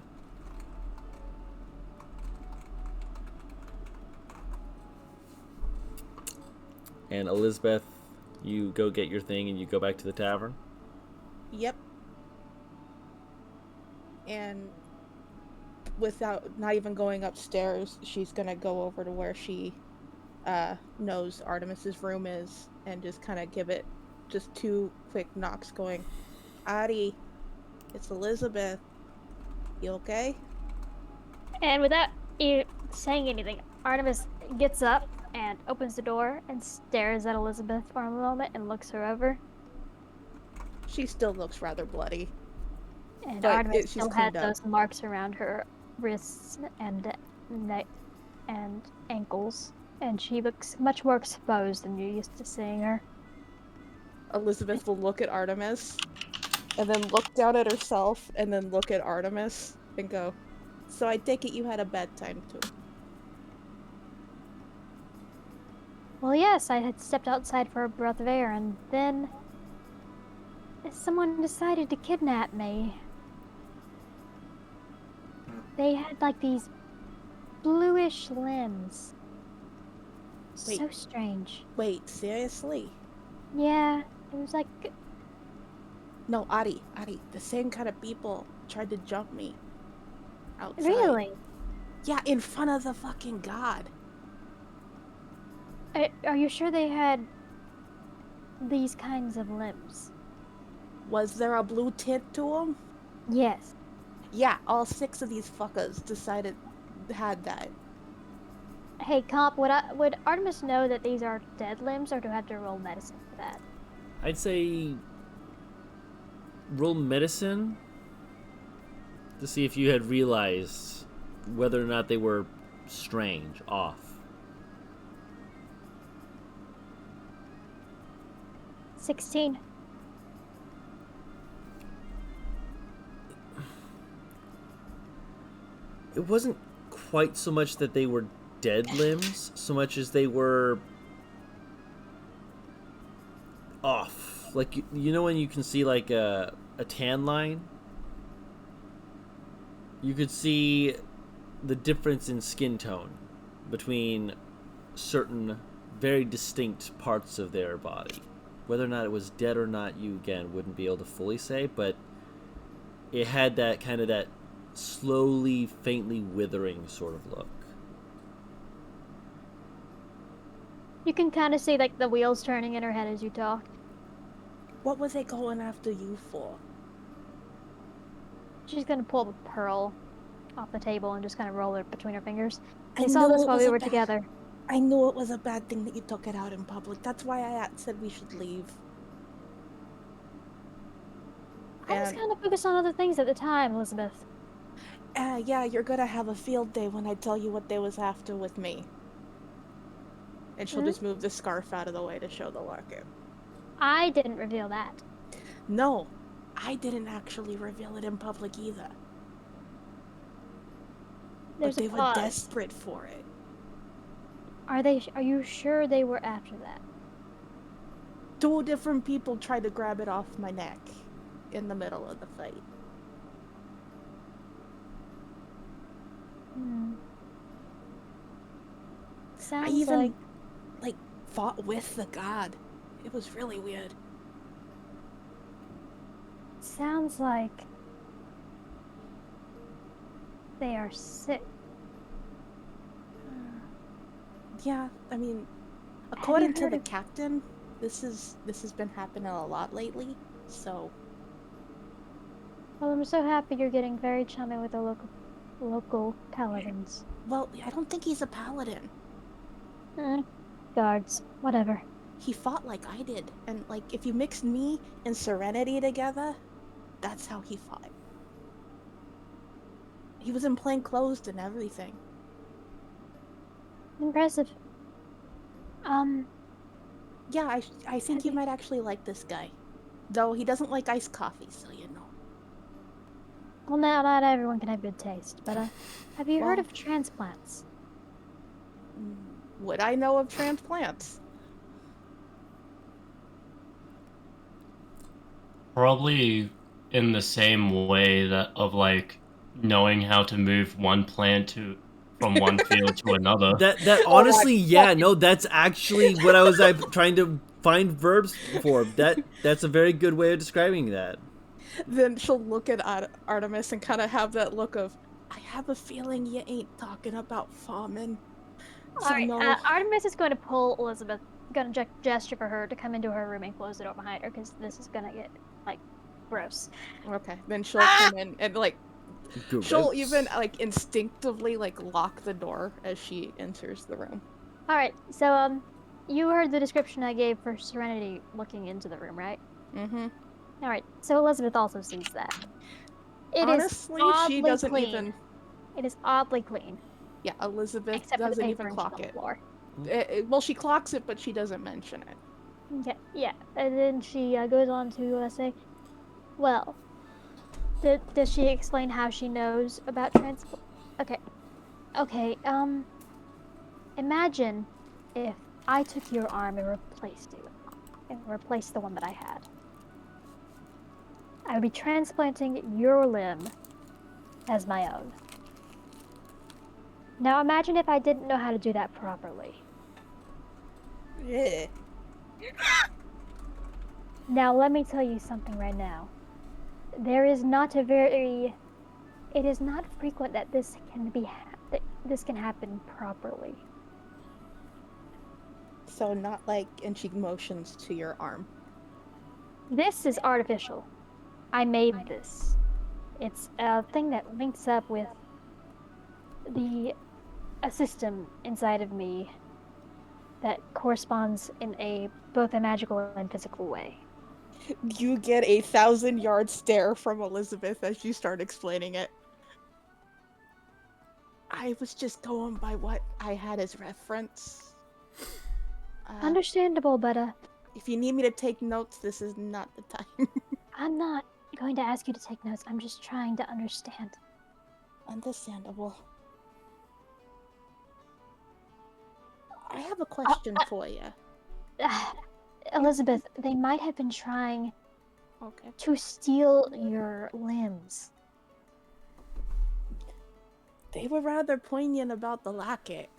And Elizabeth, you go get your thing and you go back to the tavern? Yep. And without not even going upstairs, she's gonna go over to where she knows Artemis's room is and just kind of give it just 2 quick knocks going, Adi, it's Elizabeth. You okay? And without saying anything, Artemis gets up and opens the door and stares at Elizabeth for a moment and looks her over. She still looks rather bloody. And But Artemis she's still has cleaned up. those marks around her wrists and neck and ankles. And she looks much more exposed than you're used to seeing her. Elizabeth will look at Artemis and then look down at herself and then look at Artemis and go, so I take it you had a bedtime too. Well, yes, I had stepped outside for a breath of air, and then someone decided to kidnap me. They had like these bluish limbs. Wait. So strange. Wait, seriously? Yeah, it was like No, Ari, the same kind of people tried to jump me outside. really. Yeah, in front of the fucking god. Are you sure they had these kinds of limbs? Was there a blue tint to them? Yes. Yeah, all 6 of these fuckers had that. Hey, Comp, would Artemis know that these are dead limbs, or do I have to roll medicine for that? I'd say roll medicine to see if you had realized whether or not they were strange, off. 16. It wasn't quite so much that they were dead limbs, so much as they were off. Like, you know when you can see like a tan line? You could see the difference in skin tone between certain very distinct parts of their body. Whether or not it was dead or not, you again wouldn't be able to fully say, but it had that kind of that slowly, faintly withering sort of look. You can kind of see like the wheels turning in her head as you talk. What was they going after you for? She's gonna pull the pearl off the table and just kind of roll it between her fingers. I They saw knew this it while was we a were bad- together. I knew it was a bad thing that you took it out in public. That's why I said we should leave. I was kind of focused on other things at the time, Elizabeth. Yeah, you're gonna have a field day when I tell you what they was after with me. And she'll just move the scarf out of the way to show the locket. I didn't reveal that. No, I didn't actually reveal it in public either. There's but they a were pause. desperate for it. Are you sure they were after that? 2 different people tried to grab it off my neck in the middle of the fight. Sounds I even, like fought with the god. It was really weird. sounds like they are sick. Yeah, I mean, Have according you to heard the of- captain, this has been happening a lot lately, so... Well, I'm so happy you're getting very chummy with the local paladins. Well, I don't think he's a paladin. Guards, whatever. He fought like I did, and, if you mix me and Serenity together, that's how he fought. He was in plain clothes and everything. Impressive. Yeah, I think you might actually like this guy. Though he doesn't like iced coffee, so you know. Well, now not everyone can have good taste, but have you heard Well- of transplants? Would I know of transplants? Probably in the same way that of knowing how to move one plant from one field to another. That honestly, yeah, no, that's actually what I was trying to find verbs for. That's a very good way of describing that. Then she'll look at Artemis and kind of have that look of, I have a feeling you ain't talking about farming. So Alright, no. Artemis is going to pull Elizabeth, going to gesture for her to come into her room and close the door behind her, because this is going to get, gross. Okay, then she'll come in and, she'll Gross. even, instinctively, lock the door as she enters the room. Alright, so, you heard the description I gave for Serenity looking into the room, right? Mm-hmm. Alright, so Elizabeth also sees that. It is Honestly, oddly she doesn't clean. even... It is oddly clean, Yeah, Elizabeth except for the doesn't paper even and shit clock on the it. floor. Well, she clocks it, but she doesn't mention it. Okay, yeah, and then she goes on to say, well, does she explain how she knows about transport? Okay, imagine if I took your arm and replaced the one that I had. I would be transplanting your limb as my own. Now imagine if I didn't know how to do that properly. Yeah. Now, let me tell you something right now. There is not a very. It is not frequent that this can be. That this can happen properly. So not like, and she motions to your arm. This is artificial. I made this. It's a thing that links up with a system inside of me that corresponds in both a magical and physical way. You get a 1,000-yard stare from Elizabeth as you start explaining it. I was just going by what I had as reference. Understandable, but If you need me to take notes, this is not the time. I'm not going to ask you to take notes. I'm just trying to understand. Understandable. I have a question for you. Elizabeth, they might have been trying Okay. to steal your limbs. They were rather poignant about the locket.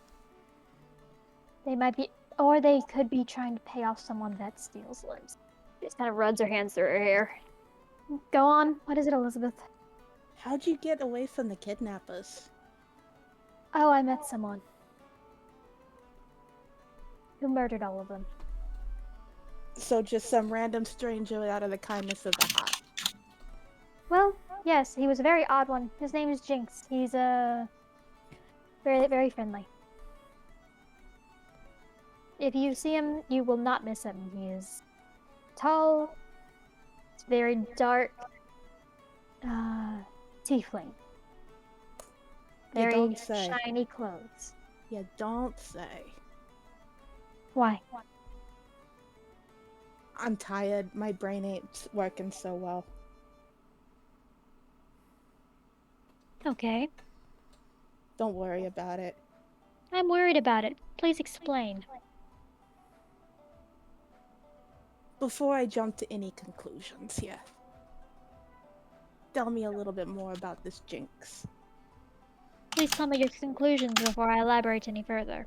They might be, or they could be trying to pay off someone that steals limbs. She just kind of runs her hands through her hair. Go on. What is it, Elizabeth? How'd you get away from the kidnappers? Oh, I met someone who murdered all of them. So just some random stranger out of the kindness of the heart. Well, yes, he was a very odd one. His name is Jinx. He's very, very friendly. If you see him, you will not miss him. He is tall, it's very dark, tiefling. Very don't say. shiny clothes. You don't say. Why? I'm tired. My brain ain't working so well. Okay. Don't worry about it. I'm worried about it. Please explain. Before I jump to any conclusions here, tell me a little bit more about this Jinx. Please tell me your conclusions before I elaborate any further.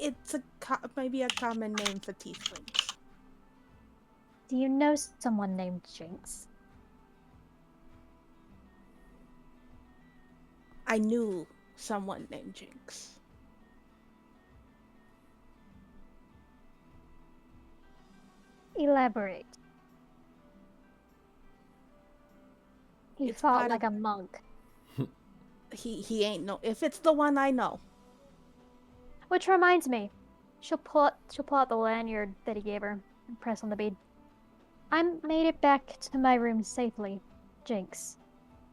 It's maybe a common name for tieflings. Do you know someone named Jinx? I knew someone named Jinx. Elaborate. He It's fought part like of- a monk. He ain't no. If it's the one I know. Which reminds me, she'll pull out the lanyard that he gave her and press on the bead. I made it back to my room safely, Jinx.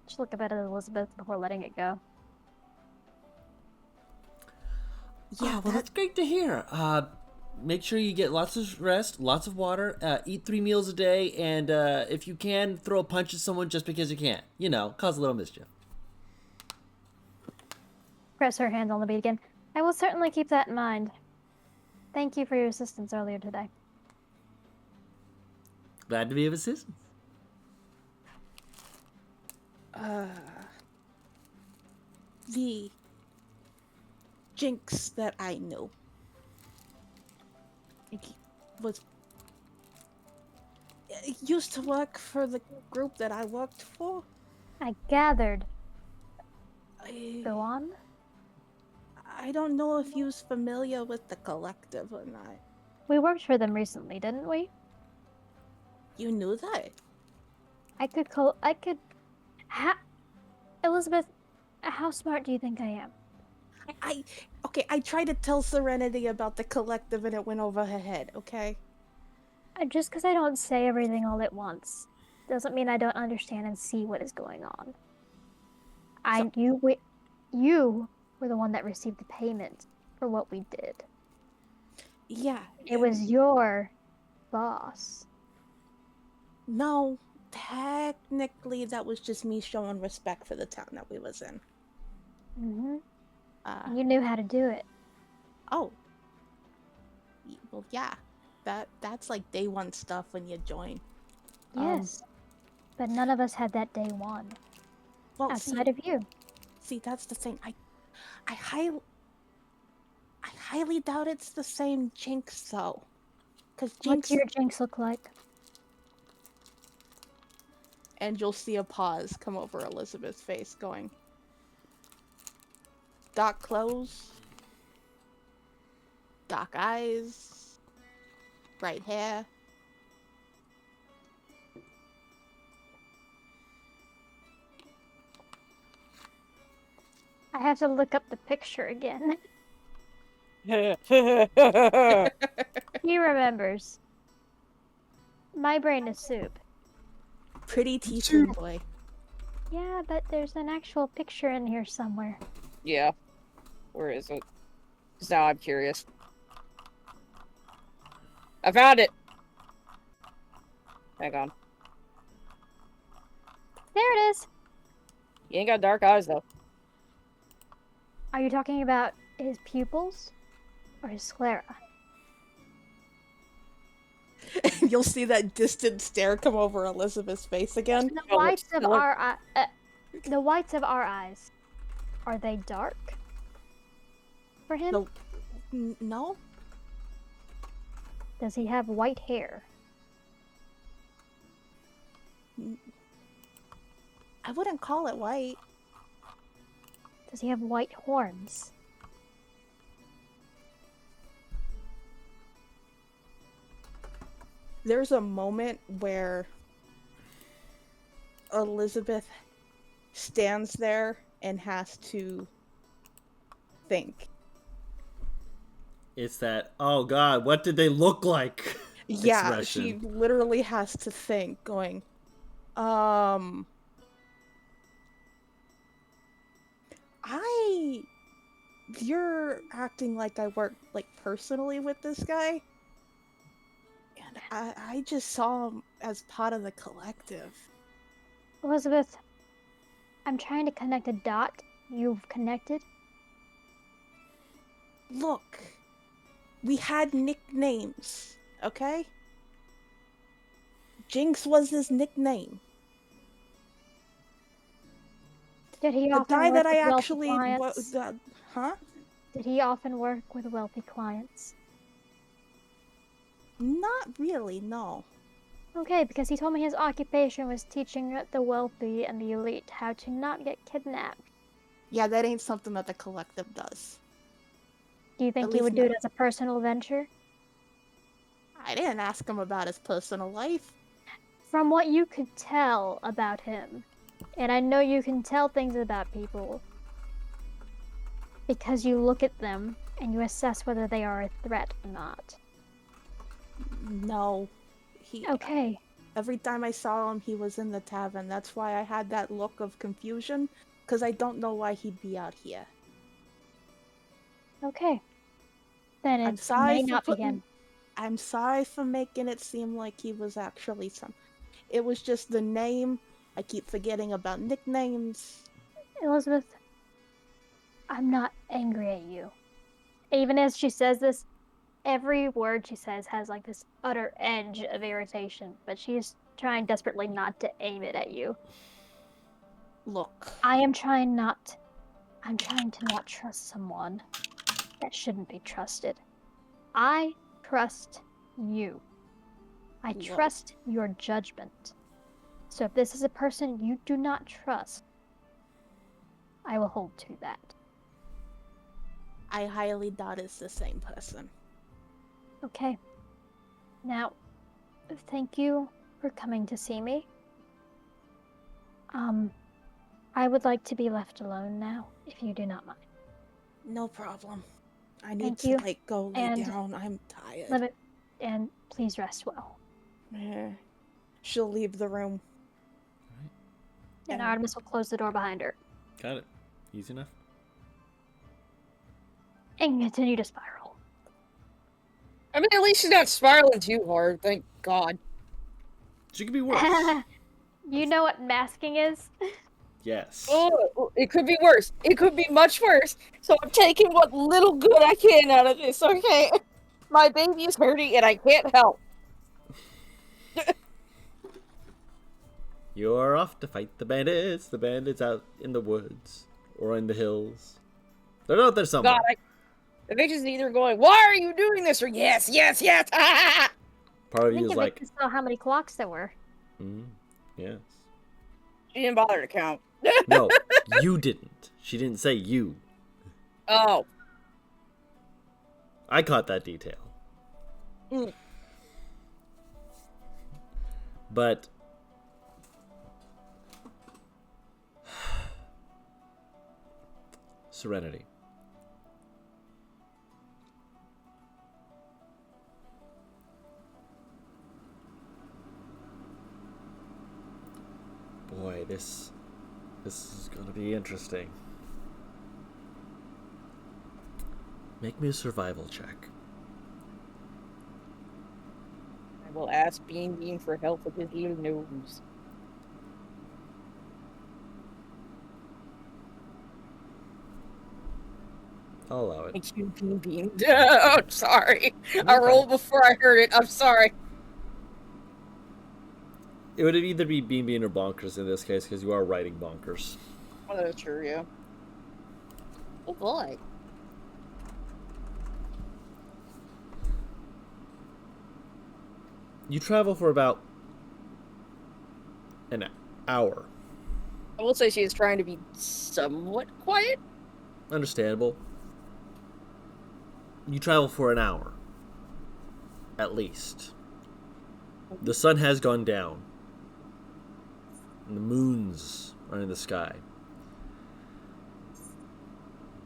She'll look up at Elizabeth before letting it go. Yeah, well, that's great to hear. Make sure you get lots of rest, lots of water, eat 3 meals a day, and if you can, throw a punch at someone just because you can. You know, cause a little mischief. Press her hand on the bead again. I will certainly keep that in mind. Thank you for your assistance earlier today. Glad to be of assistance. The Jinx that I knew was used to work for the group that I worked for. I gathered. I Go on. don't know if you was familiar with the collective or not. We worked for them recently, didn't we? You knew that? Elizabeth, how smart do you think I am? I tried to tell Serenity about the collective and it went over her head, okay? Just because I don't say everything all at once doesn't mean I don't understand and see what is going on. You were the one that received the payment for what we did. Yeah. It was your boss. No, technically that was just me showing respect for the town that we was in. Mm-hmm. You knew how to do it. Oh. Well, yeah. That's like day one stuff when you join. Yes. But none of us had that day one. Well, Outside of you. See, that's the thing. highly doubt it's the same Jinx, though. Because What Jinx... do your jinx look like? And you'll see a pause come over Elizabeth's face, going... Dark clothes. Dark eyes. Bright hair. I have to look up the picture again. He remembers. My brain is soup. Pretty tiefling boy. Yeah, but there's an actual picture in here somewhere. Yeah. Where is it? 'Cause now I'm curious. I found it! Hang on. There it is. He ain't got dark eyes, though. Are you talking about his pupils or his sclera? You'll see that distant stare come over Elizabeth's face again. The Oh, whites of what? our the whites of our eyes, are they dark for him? No. No? Does he have white hair? I wouldn't call it white. Does he have white horns? There's a moment where Elizabeth stands there and has to think. It's that, oh god, what did they look like? Yeah, expression. she literally has to think, going, you're acting like I work, like, personally with this guy. And I just saw him as part of the collective. Elizabeth, I'm trying to connect a dot you've connected. Look, we had nicknames, okay? Jinx was his nickname. Did he The often guy work that I with wealthy actually... clients? Huh? Did he often work with wealthy clients? Not really, no. Okay, because he told me his occupation was teaching the wealthy and the elite how to not get kidnapped. Yeah, that ain't something that the collective does. Do you think he least would do it not- as a personal venture? I didn't ask him about his personal life. From what you could tell about him, and I know you can tell things about people because you look at them and you assess whether they are a threat or not. No. Okay. Every time I saw him, he was in the tavern. That's why I had that look of confusion, because I don't know why he'd be out here. Okay. Then I'm it sorry may for not be putting... him. I'm sorry for making it seem like he was actually some... It was just the name. I keep forgetting about nicknames. Elizabeth, I'm not angry at you. Even as she says this, every word she says has like this utter edge of irritation, but she's trying desperately not to aim it at you. Look. I'm trying to not trust someone that shouldn't be trusted. I trust you. I trust your judgment. So if this is a person you do not trust, I will hold to that. I highly doubt it's the same person. Okay. Now, thank you for coming to see me. I would like to be left alone now, if you do not mind. No problem. I need Thank to, you, like, go lay and down. I'm tired. And please rest well. She'll leave the room. And Artemis will close the door behind her. Got it. Easy enough. And continue to spiral. I mean, at least she's not spiraling too hard, thank God. She could be worse. You know what masking is? Yes. Oh, it could be worse. It could be much worse. So I'm taking what little good I can out of this, okay? My baby is hurting and I can't help. You're off to fight the bandits. The bandits out in the woods or in the hills. They're out there somewhere. God, The bitch is either going, "Why are you doing this?" or "Yes, yes, yes." Part I of you think is if like, I saw how many clocks there were. yes. She didn't bother to count. No, you didn't. She didn't say you. Oh. I caught that detail. Mm. But Serenity. Boy, this is gonna be interesting. Make me a survival check. I will ask Bean for help with his little nose. I'll allow it. Thank you, Bean. Oh, I'm sorry. I rolled before I heard it. I'm sorry. It would either be Bean Bean or Bonkers in this case, because you are writing Bonkers. Oh, that's true, yeah. Oh, boy. You travel for about an hour. I will say she is trying to be somewhat quiet. Understandable. You travel for an hour. At least. The sun has gone down. And the moons are in the sky.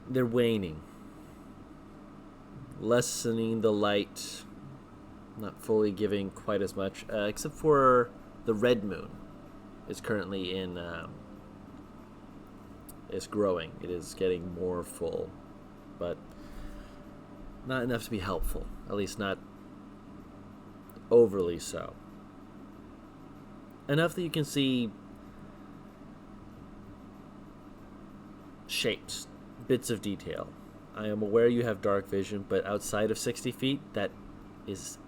They're waning. Lessening the light. Not fully giving quite as much. Except for the red moon. Is currently in... it's growing. It is getting more full. But... not enough to be helpful. At least not overly so. Enough that you can see shapes, bits of detail. I am aware you have dark vision, but outside of 60 feet, that is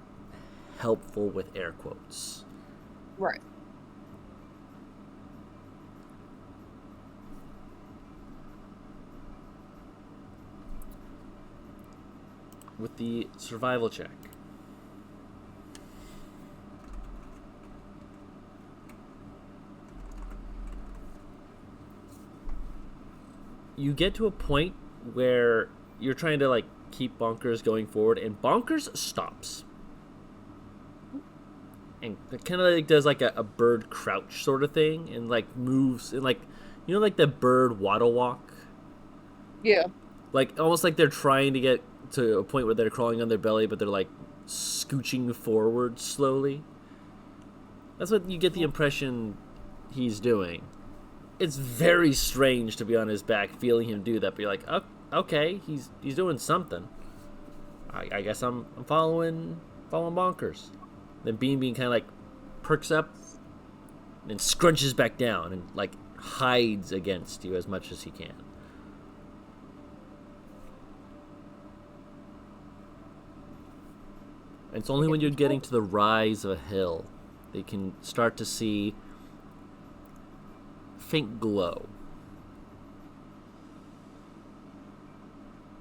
helpful with air quotes. Right. With the survival check. You get to a point where you're trying to like keep Bonkers going forward, and Bonkers stops. And it kind of like does like a bird crouch sort of thing, and like moves, and like, you know, like the bird waddle walk? Yeah. Like almost like they're trying to get to a point where they're crawling on their belly, but they're like scooching forward slowly. That's what you get the impression he's doing. It's very strange to be on his back, feeling him do that. But you're like, oh, okay, he's doing something. I guess I'm following Bonkers. Then Bean kind of like perks up and scrunches back down and like hides against you as much as he can. And it's only when you're getting to the rise of a hill that you can start to see faint glow.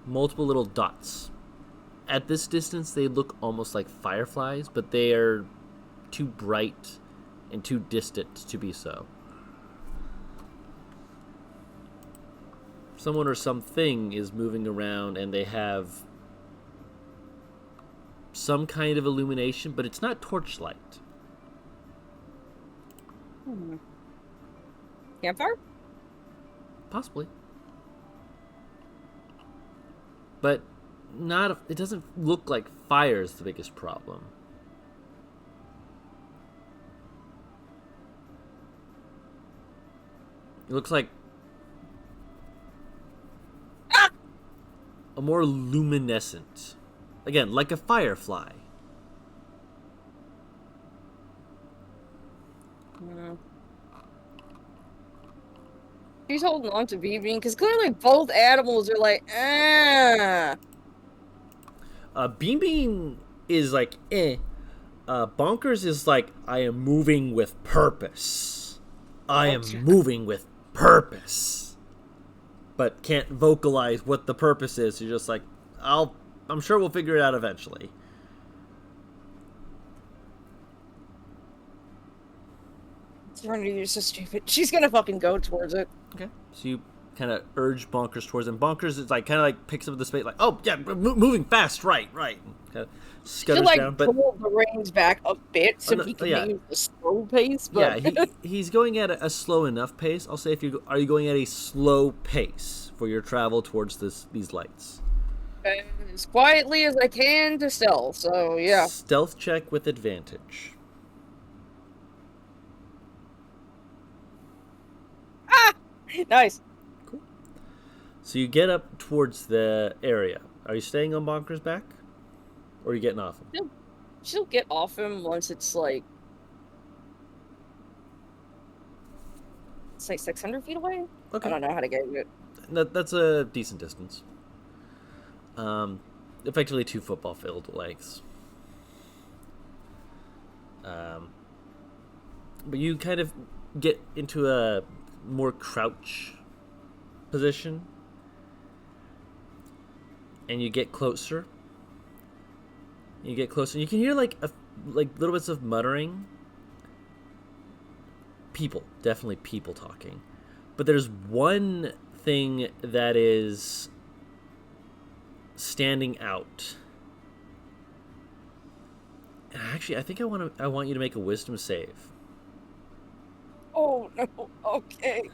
Multiple little dots. At this distance, they look almost like fireflies, but they are too bright and too distant to be so. Someone or something is moving around, and they have some kind of illumination, but it's not torchlight. Campfire? Possibly. But it doesn't look like fire is the biggest problem. It looks like a more luminescent, again, like a firefly. She's holding on to Bean because clearly both animals are like, ah. Bean is like, eh. Bonkers is like, I am moving with purpose. I am moving with purpose. But can't vocalize what the purpose is. You're just like, I'm sure we'll figure it out eventually. Serenity is so stupid. She's gonna fucking go towards it. Okay. So you kind of urge Bonkers towards them. Bonkers is like kind of like picks up the space, like, oh yeah, moving fast, right. Kind of She'll scutters like down, but pull the reins back a bit so he can use the slow pace. But yeah, he's going at a slow enough pace. I'll say, are you going at a slow pace for your travel towards these lights? As quietly as I can to stealth. So yeah. Stealth check with advantage. Ah, nice. Cool. So you get up towards the area. Are you staying on Bonker's back, or are you getting off him? She'll get off him once it's like 600 feet away. Okay. I don't know how to get it. That's a decent distance. Effectively 2 football field lengths. But you kind of get into a more crouch position, and you get closer. You get closer. You can hear like little bits of muttering. Definitely people talking. But there's one thing that is standing out. And actually, I think I want you to make a wisdom save. Oh no. Okay.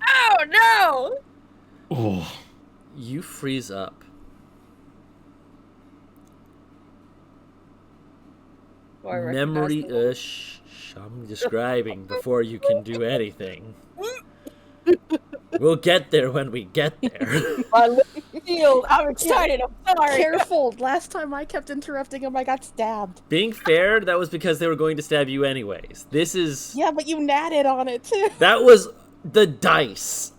Oh no. Oh. You freeze up. Memory, I'm describing before you can do anything. We'll get there when we get there. I'm excited. I'm sorry. Careful. Last time I kept interrupting him, I got stabbed. Being fair, that was because they were going to stab you anyways. This is... Yeah, but you natted on it, too. That was the dice.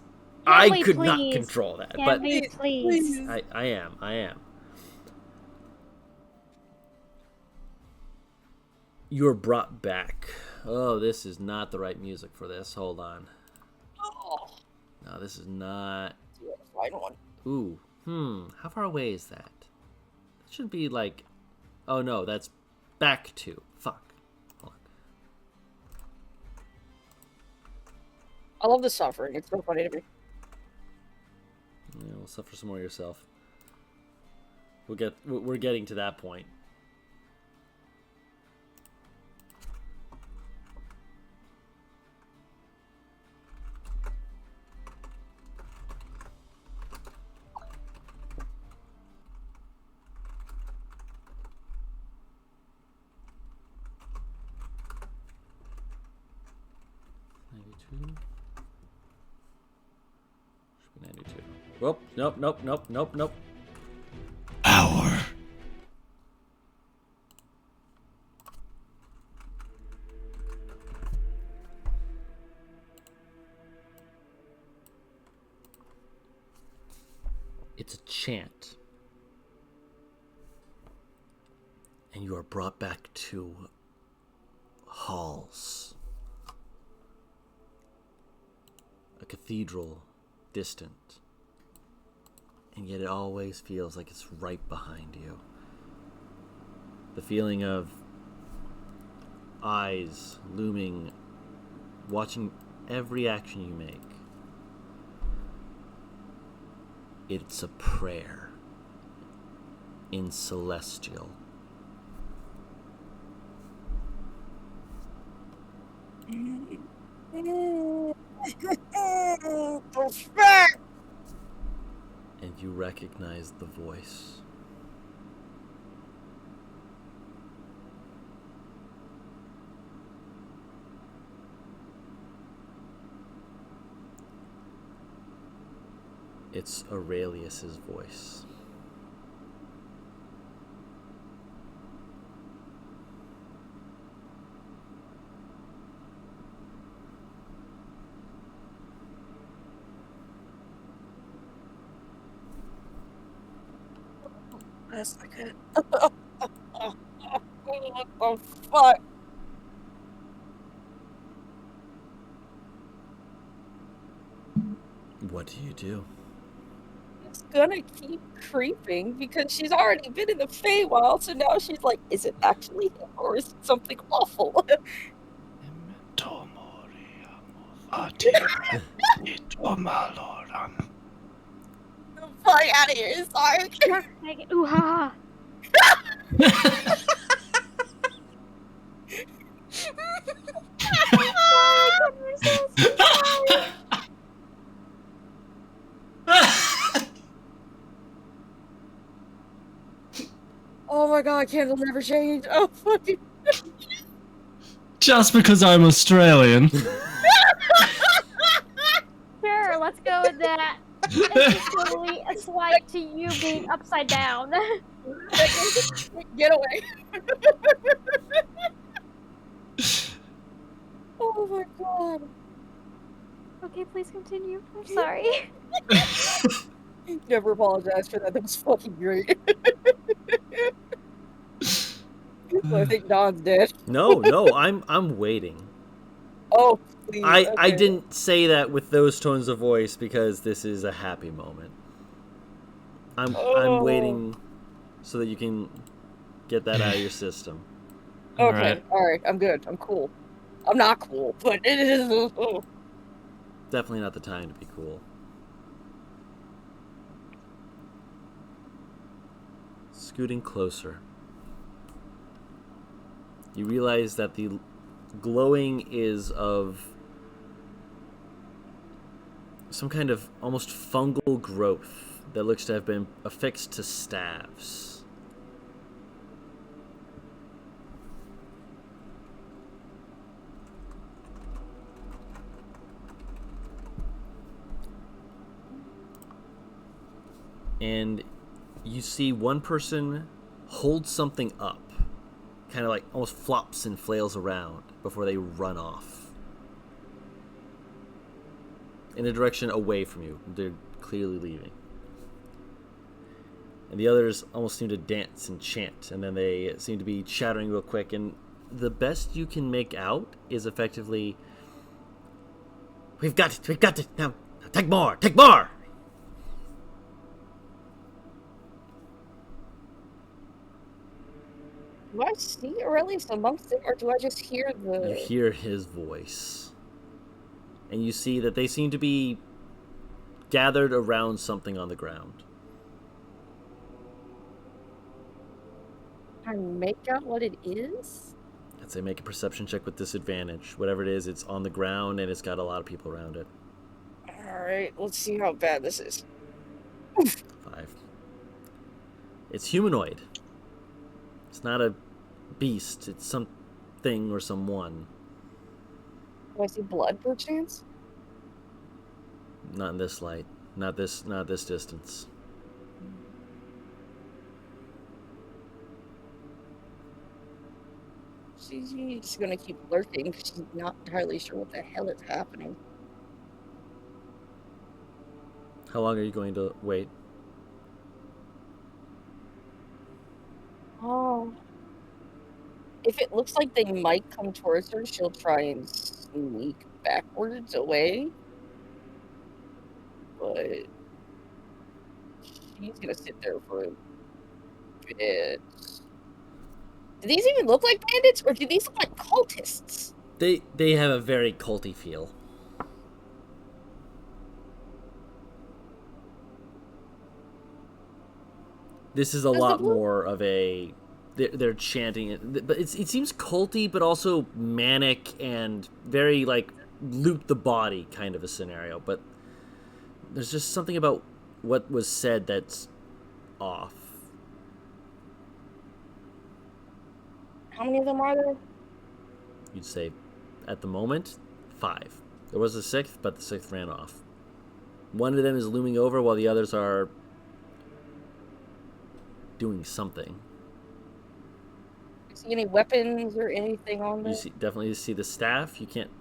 I Can we could not please? control that. Can But we please? I am. You're brought back. Oh, this is not the right music for this. Hold on. Oh, No, this is not... final one. Ooh. How far away is that? That should be like... Oh, no, that's back 2. Fuck. Hold on. I love the suffering. It's so funny to me. Yeah, we'll suffer some more yourself. We're getting to that point. Should be 92. Well, nope. Hour. It's a chant. And you are brought back to halls. A cathedral, distant. And yet it always feels like it's right behind you. The feeling of eyes looming, watching every action you make. It's a prayer in celestial. And you recognize the voice. It's Aurelius's voice. That's not good. What the fuck? What do you do? just gonna keep creeping because she's already been in the Feywild, so now she's like, is it actually him or is it something awful? Fuck out of here, sorry. Just make it. Ooh ha ha. Oh my god, candle never changed. Oh fucking. Just because I'm Australian. Sure, let's go with that. This is totally a slight to you being upside down. Get away. Oh my god. Okay, please continue. I'm sorry. Never apologize for that. That was fucking great. I think Don's dead. No, I'm waiting. Oh, please. I okay. didn't say that with those tones of voice because this is a happy moment. I'm waiting so that you can get that out of your system. Okay, alright, I'm good. I'm cool. I'm not cool, but it is. Definitely not the time to be cool. Scooting closer. You realize that the glowing is of some kind of almost fungal growth that looks to have been affixed to staves. And you see one person hold something up, kind of like almost flops and flails around before they run off in a direction away from you. They're clearly leaving. And the others almost seem to dance and chant, and then they seem to be chattering real quick, and the best you can make out is effectively, we've got it, now take more! Do I see Aurelius amongst it, or do I just hear the... You hear his voice. And you see that they seem to be gathered around something on the ground. Can I make out what it is? I'd say make a perception check with disadvantage. Whatever it is, it's on the ground and it's got a lot of people around it. Alright, let's see how bad this is. 5. It's humanoid. It's not a beast. It's something or someone. Do I see blood, perchance? Not in this light. Not this distance. She's just gonna keep lurking because she's not entirely sure what the hell is happening. How long are you going to wait? Oh. If it looks like they might come towards her, she'll try and sneak backwards away. But she's gonna sit there for a bit. Do these even look like bandits, or do these look like cultists? They have a very culty feel. This is a lot more of a... They're chanting it, but it seems culty, but also manic and very like loot the body kind of a scenario. But there's just something about what was said that's off. How many of them are there? You'd say, at the moment, 5. There was a 6th, but the 6th ran off. One of them is looming over while the others are doing something. See any weapons or anything on there? You definitely see the staff. You can't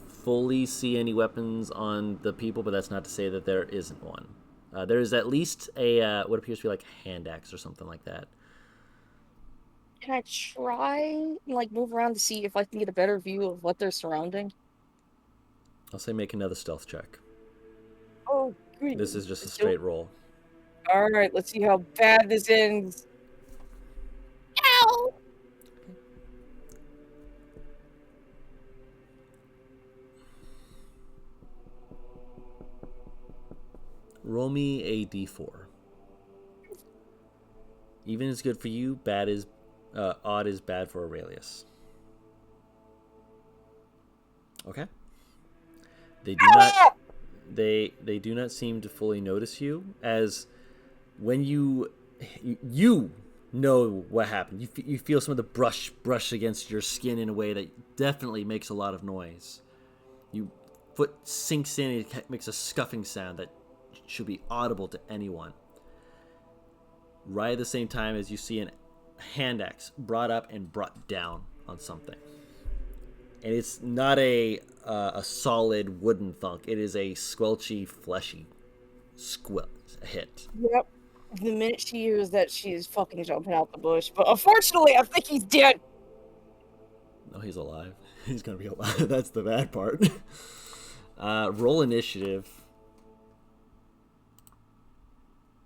fully see any weapons on the people, but that's not to say that there isn't one. There is at least a what appears to be like a hand axe or something like that. Can I try and like move around to see if I can get a better view of what they're surrounding? I'll say make another stealth check. Oh, great. This is just a straight roll. Alright, let's see how bad this ends. Ow! Roll me a d4. Even is good for you. Odd is bad for Aurelius. Okay. They do not. They do not seem to fully notice you, as when you know what happened. You feel some of the brush against your skin in a way that definitely makes a lot of noise. Your foot sinks in and it makes a scuffing sound that should be audible to anyone. Right at the same time as you see a hand axe brought up and brought down on something. And it's not a solid wooden thunk. It is a squelchy, fleshy hit. Yep. The minute she hears that, she's fucking jumping out the bush. But unfortunately, I think he's dead. No, he's alive. He's gonna be alive. That's the bad part. Roll initiative.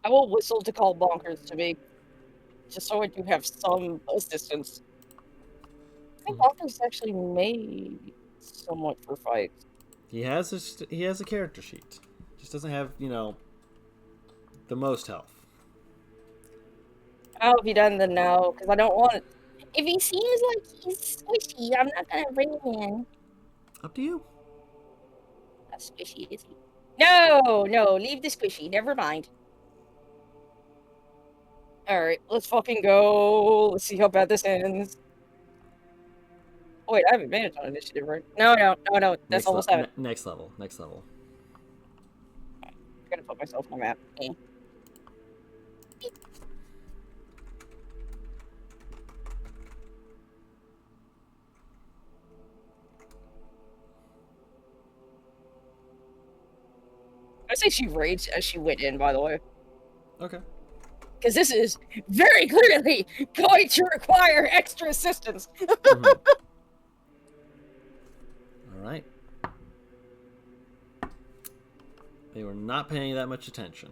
I will whistle to call Bonkers to me, just so I do have some assistance. I think Bonkers actually made somewhat for fights. He has a character sheet. Just doesn't have the most health. I'll be done then now, because I don't want it. If he seems like he's squishy, I'm not gonna bring him in. Up to you. Not squishy, is he? No, leave the squishy. Never mind. Alright, let's fucking go. Let's see how bad this ends. Oh, wait, I have advantage on initiative, right? No. That's level 7. Next level. I'm gonna put myself on the map. I say she raged as she went in, by the way. Okay. Because this is very clearly going to require extra assistance. Mm-hmm. All right. They were not paying that much attention.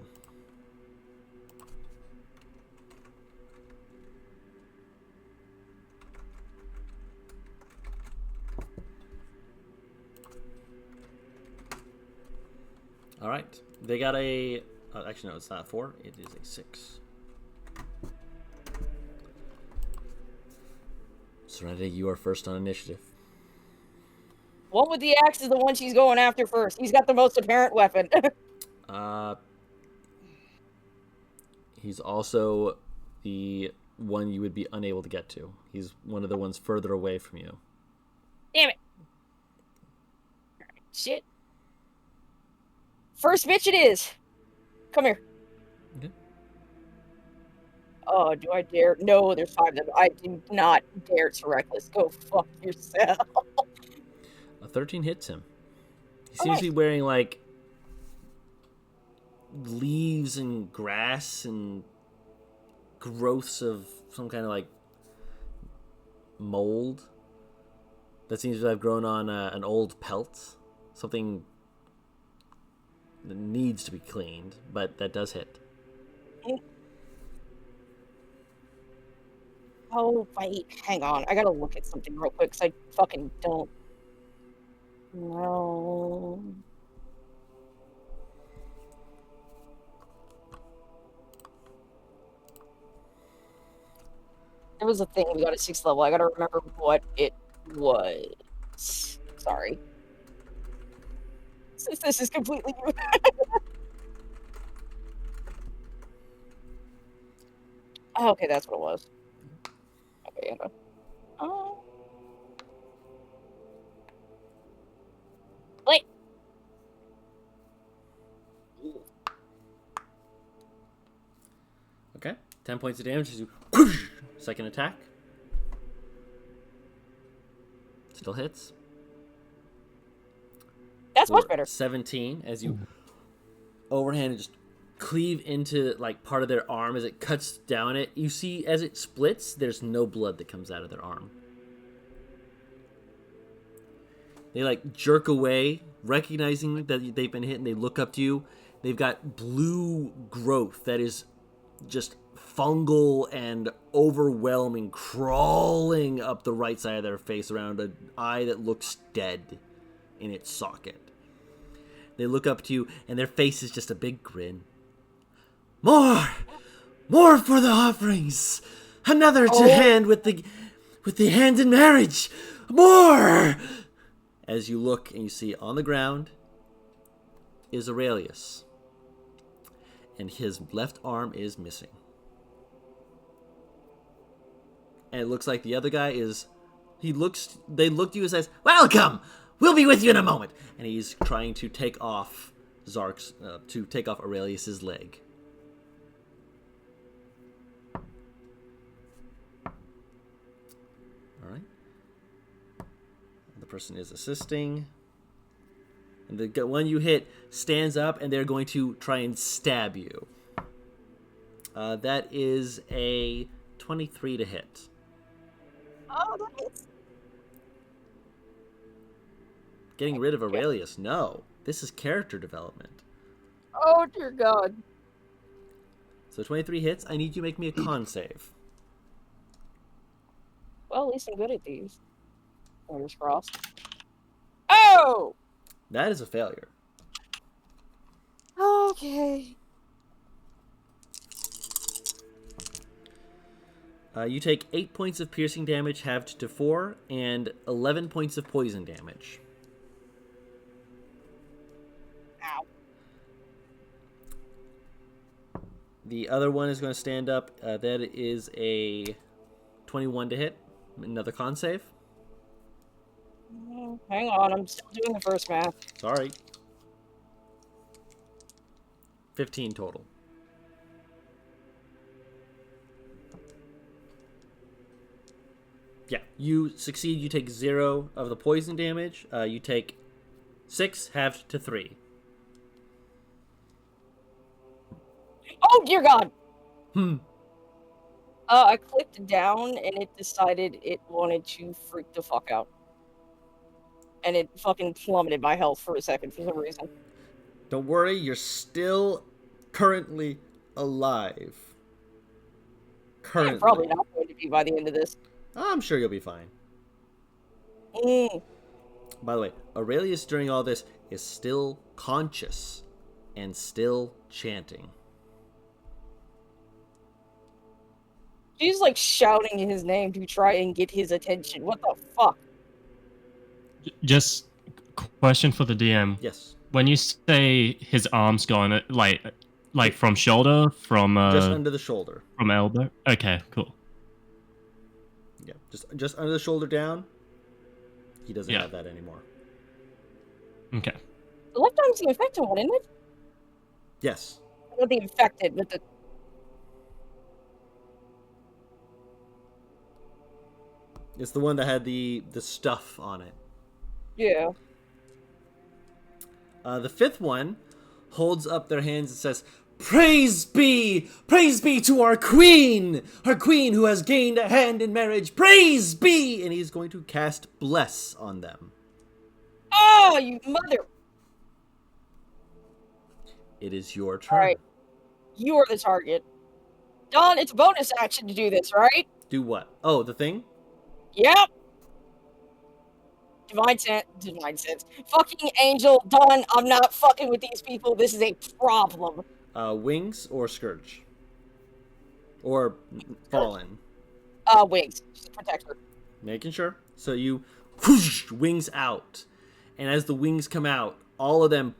All right. They got a... actually, no, it's not 4. It is a 6. Serenity, you are first on initiative. One with the axe is the one she's going after first. He's got the most apparent weapon. He's also the one you would be unable to get to. He's one of the ones further away from you. Damn it. Shit. First bitch it is. Come here. Okay. Oh, do I dare? No, there's 5 of them. I do not dare to reckless. Go fuck yourself. A 13 hits him. He seems to be wearing, like, leaves and grass and growths of some kind of, like, mold that seems to have grown on an old pelt. Something that needs to be cleaned, but that does hit. Oh, wait. Hang on. I gotta look at something real quick, because I fucking don't know. There was a thing we got at 6th level. I gotta remember what it was. Sorry. Since this is completely new. Oh, okay, that's what it was. Okay, hold on. Oh. Wait. Okay. 10 points of damage as you... Second attack. Still hits. That's much better. 17 as you overhand and just cleave into like part of their arm as it cuts down it. You see as it splits, there's no blood that comes out of their arm. They like jerk away, recognizing that they've been hit, and they look up to you, They've got blue growth that is just fungal and overwhelming, crawling up the right side of their face around an eye that looks dead in its socket. They look up to you, and their face is just a big grin. More! More for the offerings! Another to hand with the hand in marriage! More! As you look and you see on the ground is Aurelius. And his left arm is missing. And it looks like the other guy is... they look to you and says, "Welcome! We'll be with you in a moment!" And he's trying to take off Aurelius's leg. Alright. The person is assisting. And the one you hit stands up, and they're going to try and stab you. That is a 23 to hit. Oh, that hits. Getting rid of Aurelius, no. This is character development. Oh, dear God. So 23 hits. I need you to make me a con save. Well, at least I'm good at these. Fingers crossed. Oh! That is a failure. Okay. You take 8 points of piercing damage, halved to 4, and 11 points of poison damage. Ow. The other one is going to stand up. That is a 21 to hit. Another con save. Hang on, I'm still doing the first math. Sorry. 15 total. Yeah, you succeed. You take 0 of the poison damage. You take 6, halved to 3. Oh, dear God! I clicked down, and it decided it wanted to freak the fuck out. And it fucking plummeted my health for a second for some reason. Don't worry, you're still currently alive. Currently. I'm probably not going to be by the end of this. I'm sure you'll be fine. Mm. By the way, Aurelius during all this is still conscious and still chanting. She's like shouting his name to try and get his attention. What the fuck? Just question for the DM. Yes. When you say his arm's gone, like from shoulder, from just under the shoulder. From elbow. Okay, cool. Yeah, just under the shoulder down. He doesn't have that anymore. Okay. The left arm's the infected one, isn't it? Yes. Not the infected, but the... It's the one that had the stuff on it. Yeah. The fifth one holds up their hands and says, Praise be to our queen who has gained a hand in marriage. Praise be!" And he's going to cast Bless on them. Oh, you mother... It is your turn. Alright. You are the target. Don, it's a bonus action to do this, right? Do what? Oh, the thing? Yep. Divine sense. Fucking angel, Don, I'm not fucking with these people. This is a problem. Wings or Scourge? Or Fallen? Wings. Just protect her. Making sure. So you whoosh, wings out. And as the wings come out, all of them,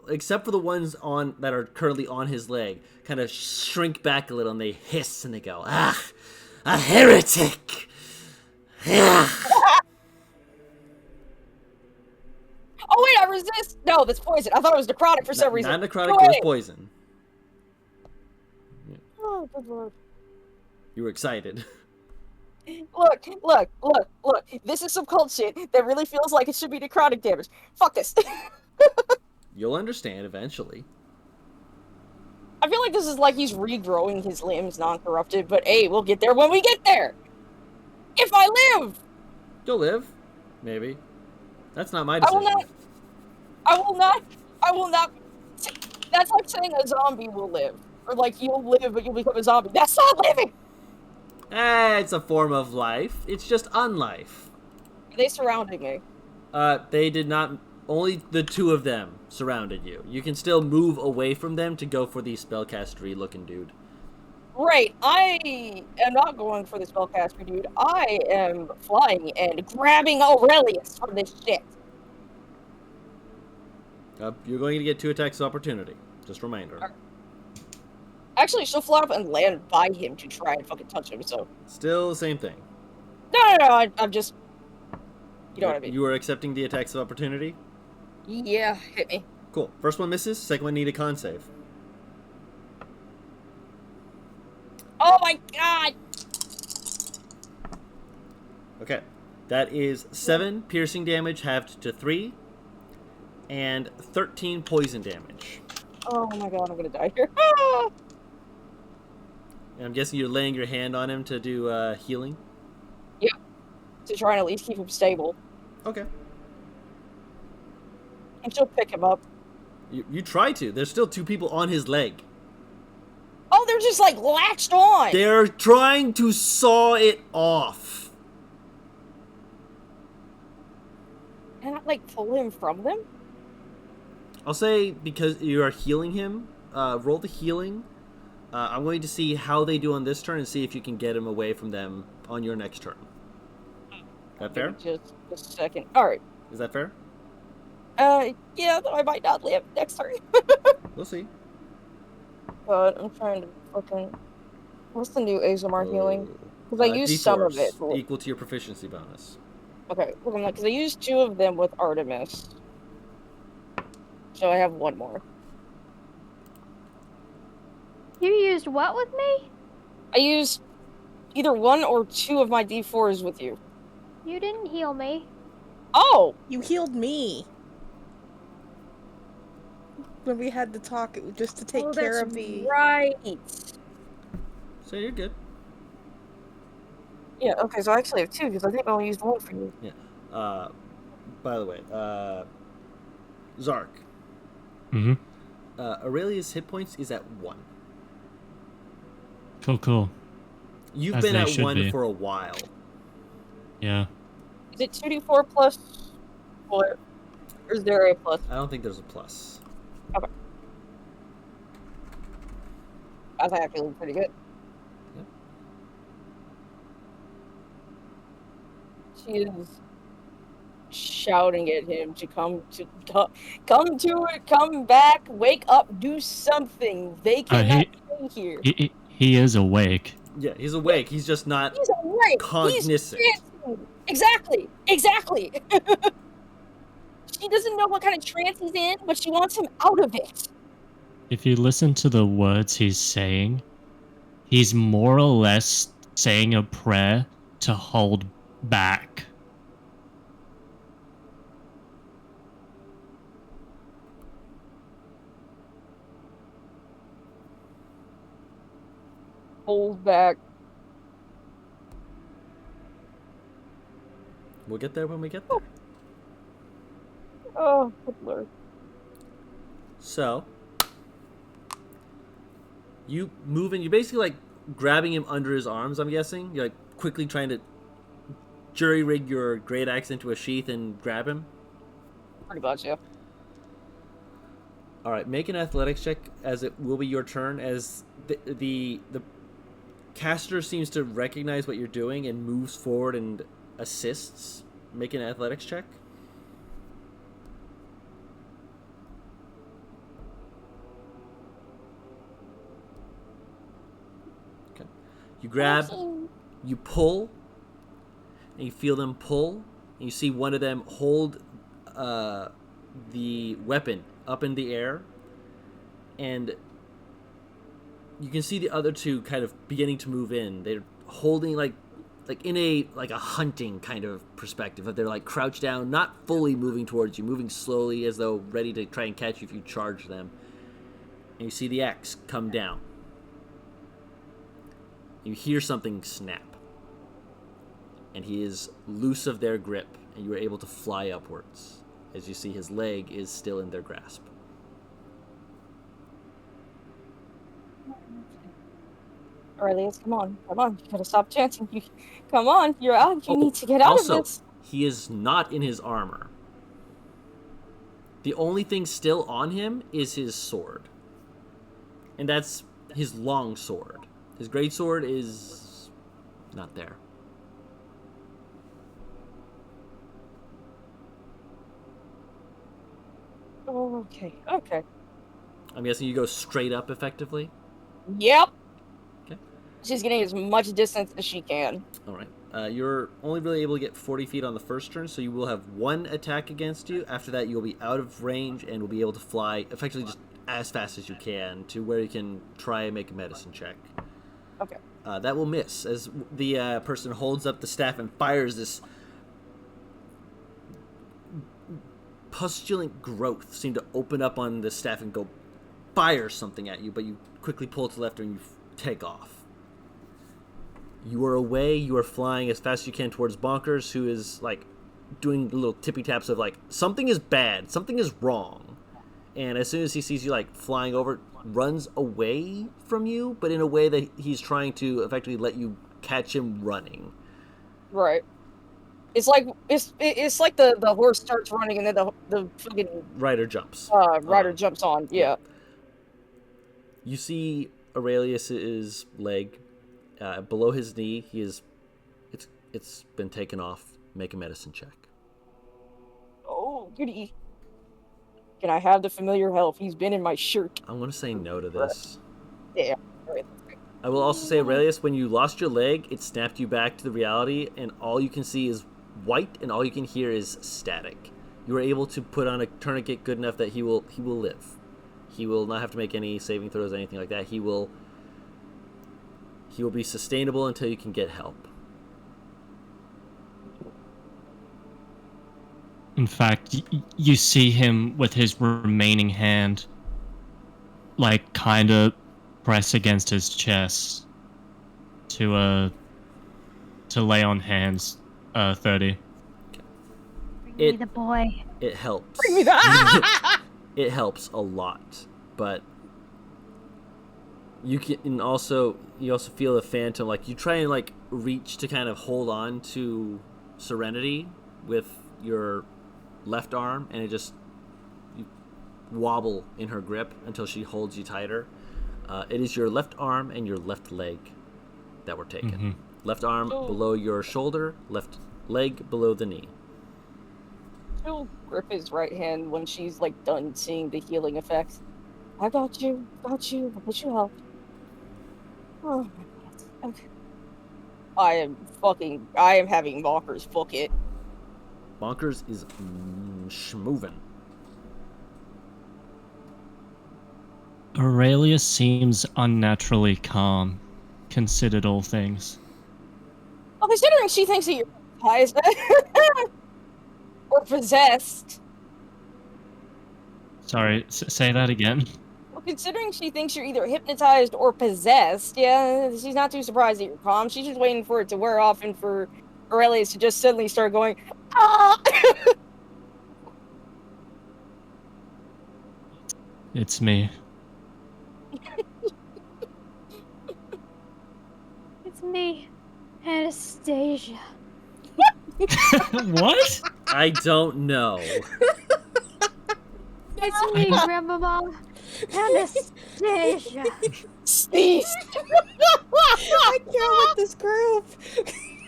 except for the ones on that are currently on his leg, kind of shrink back a little and they hiss and they go, "Ah, a heretic!" Oh wait, I resist! No, that's poison. I thought it was necrotic for some reason. Not necrotic, it was poison. Oh, good lord. You were excited. Look. This is some cult shit that really feels like it should be necrotic damage. Fuck this. You'll understand eventually. I feel like this is like he's regrowing his limbs non-corrupted, but hey, we'll get there when we get there! If I live! You'll live. Maybe. That's not my decision. I will not. That's like saying a zombie will live. Or like, you'll live, but you'll become a zombie. That's not living! It's a form of life. It's just unlife. Are they surrounding me? They did not... Only the two of them surrounded you. You can still move away from them to go for the spellcastery-looking dude. Right, I am not going for the spellcaster, dude. I am flying and grabbing Aurelius from this shit. You're going to get 2 attacks of opportunity. Just a reminder. Right. Actually, she'll fly up and land by him to try and fucking touch him, so... Still the same thing. No, I'm just... You know what I mean. You are accepting the attacks of opportunity? Yeah, hit me. Cool. First one misses, second one need a con save. Oh my god! Okay. That is 7 piercing damage halved to 3, and 13 poison damage. Oh my god, I'm gonna die here. And I'm guessing you're laying your hand on him to do healing? Yeah. To try and at least keep him stable. Okay. And she'll pick him up. You try to. There's still 2 people on his leg. Oh, they're just like latched on! They're trying to saw it off. Can I like pull him from them? I'll say because you are healing him, roll the healing. I'm going to see how they do on this turn and see if you can get him away from them on your next turn. That fair? Just a second. Alright. Is that fair? Yeah, though I might not live next turn. We'll see. But I'm trying to fucking... What's the new ASMR healing? Because I used some of it. D4s equal to your proficiency bonus. Okay, because I used 2 of them with Artemis. So I have 1 more. You used what with me? I used either 1 or 2 of my D4s with you. You didn't heal me. Oh! You healed me. When we had to talk, it was just to take care of the... right. So you're good. Yeah, okay, so I actually have 2, because I think I only used 1 for you. Yeah. By the way, Zark. Mm-hmm. Aurelia's hit points is at 1. Cool. You've As been they at should 1 be. for a while. Yeah. Is it 2d4 plus 4? Or is there a plus? I don't think there's a plus. Okay. That's actually pretty good. Yep. She is shouting at him to come to it, come back, wake up, do something. They cannot stay here. He is awake. Yeah, he's awake. He's just not He's awake. cognizant. He's trancing. Exactly. She doesn't know what kind of trance he's in, but she wants him out of it. If you listen to the words he's saying, he's more or less saying a prayer to hold back. Hold back. We'll get there when we get there. Oh, good lord. So, you move in. You're basically like grabbing him under his arms, I'm guessing. You're like quickly trying to jury rig your great axe into a sheath and grab him. Pretty much, yeah. All right, make an athletics check as it will be your turn as the caster seems to recognize what you're doing and moves forward and assists. Make an athletics check. Okay. You grab, you pull, and you feel them pull, and you see one of them hold the weapon up in the air, and you can see the other two kind of beginning to move in. They're holding like in a hunting kind of perspective. That they're like crouched down, not fully moving towards you, moving slowly as though ready to try and catch you if you charge them. And you see the axe come down. You hear something snap, and he is loose of their grip, and you are able to fly upwards as you see his leg is still in their grasp. Aurelius, come on. You gotta stop chanting. Come on, you're out. You need to get out Also, of this. he is not in his armor. The only thing still on him is his sword. And that's his long sword. His great sword is not there. Oh, okay. I'm guessing you go straight up effectively? Yep. Okay. She's getting as much distance as she can. All right. You're only really able to get 40 feet on the first turn, so you will have one attack against you. After that, you'll be out of range and will be able to fly effectively just as fast as you can to where you can try and make a medicine check. Okay. That will miss as the person holds up the staff and fires this pustulant growth seem to open up on the staff and go fire something at you, but you quickly pull it to the left and you take off. You are away. You are flying as fast as you can towards Bonkers, who is like doing little tippy taps of like something is bad, something is wrong. And as soon as he sees you like flying over, runs away from you, but in a way that he's trying to effectively let you catch him running. Right. It's like the horse starts running and then the fucking Rider jumps. rider jumps on. Yeah. You see Aurelius's leg below his knee. It's been taken off. Make a medicine check. Oh, goody. Can I have the familiar health? He's been in my shirt. I'm going to say no to this. Yeah. Right. I will also say, Aurelius, when you lost your leg, it snapped you back to the reality, and all you can see is white, and all you can hear is static. You were able to put on a tourniquet good enough that he will live. He will not have to make any saving throws or anything like that. He will be sustainable until you can get help. In fact, you see him with his remaining hand, like, kind of press against his chest to lay on hands, 30. Bring me the boy. It helps. Bring me that. It helps a lot, but you also feel the phantom. Like you try and like reach to kind of hold on to Serenity with your left arm, and you wobble in her grip until she holds you tighter. It is your left arm and your left leg that were taken. Mm-hmm. Left arm below your shoulder, left leg below the knee. She'll grip his right hand when she's like done seeing the healing effects. I got you. I'll get you help. Oh my god. Okay. I am having Bonkers book it. Bonkers is schmovin'. Aurelius seems unnaturally calm, considered all things. Well, considering she thinks that you're hypnotized or possessed. Sorry, say that again. Well, considering she thinks you're either hypnotized or possessed, yeah, she's not too surprised that you're calm. She's just waiting for it to wear off and for Aurelius to just suddenly start going, ah! It's me. It's me, Anastasia. What? I don't know. It's me, Grandmama. Anastasia. Sneeze! I can't with this group.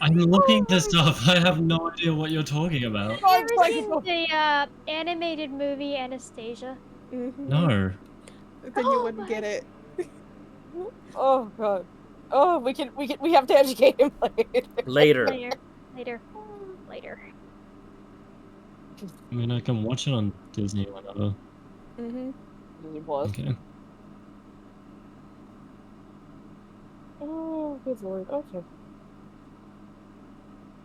I'm looking this up. I have no idea what you're talking about. Have you ever seen the animated movie Anastasia? Mm-hmm. No. Then you wouldn't get it. Oh god. Oh, we have to educate him later. Later. Later. I mean, I can watch it on Disney whenever. Mm-hmm. It was. Okay. Oh, good lord. Okay.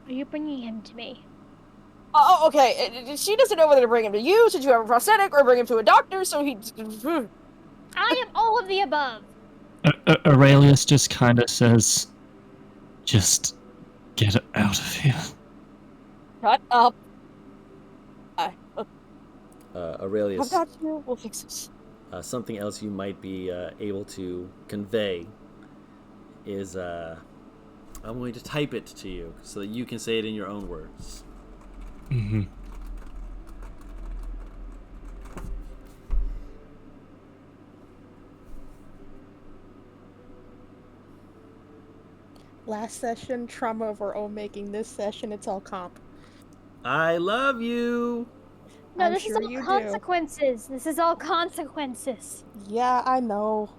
Are you bringing him to me? Oh, okay. She doesn't know whether to bring him to you, since you have a prosthetic, or bring him to a doctor, so he... I am all of the above. Aurelius just kind of says, just get out of here. Shut up. Aurelius. I've got you. We'll fix this. something else you might be able to convey is I'm going to type it to you so that you can say it in your own words. Mm-hmm. Last session, trauma of our own making. This session, it's all comp. I love you. No, I'm this sure is all you do. consequences. This is all consequences. Yeah, I know.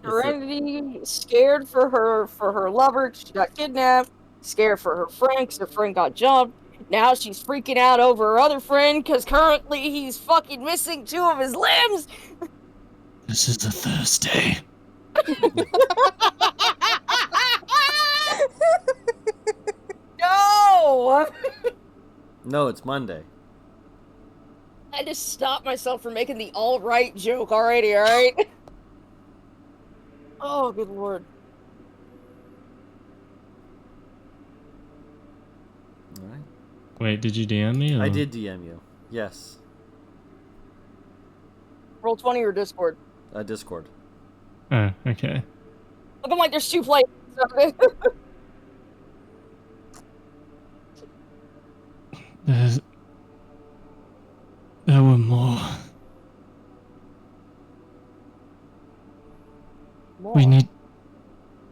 Serenity scared for her lover 'cause she got kidnapped. Scared for her friend because her friend got jumped. Now she's freaking out over her other friend because currently he's fucking missing 2 of his limbs. This is a Thursday. No! No, it's Monday. I just stopped myself from making the all-right joke already, alright? Oh, good lord. All right. Wait, did you DM me? Or? I did DM you. Yes. Roll 20 or Discord. Discord. Oh, okay. Looking like there's 2 players. There were more. We need...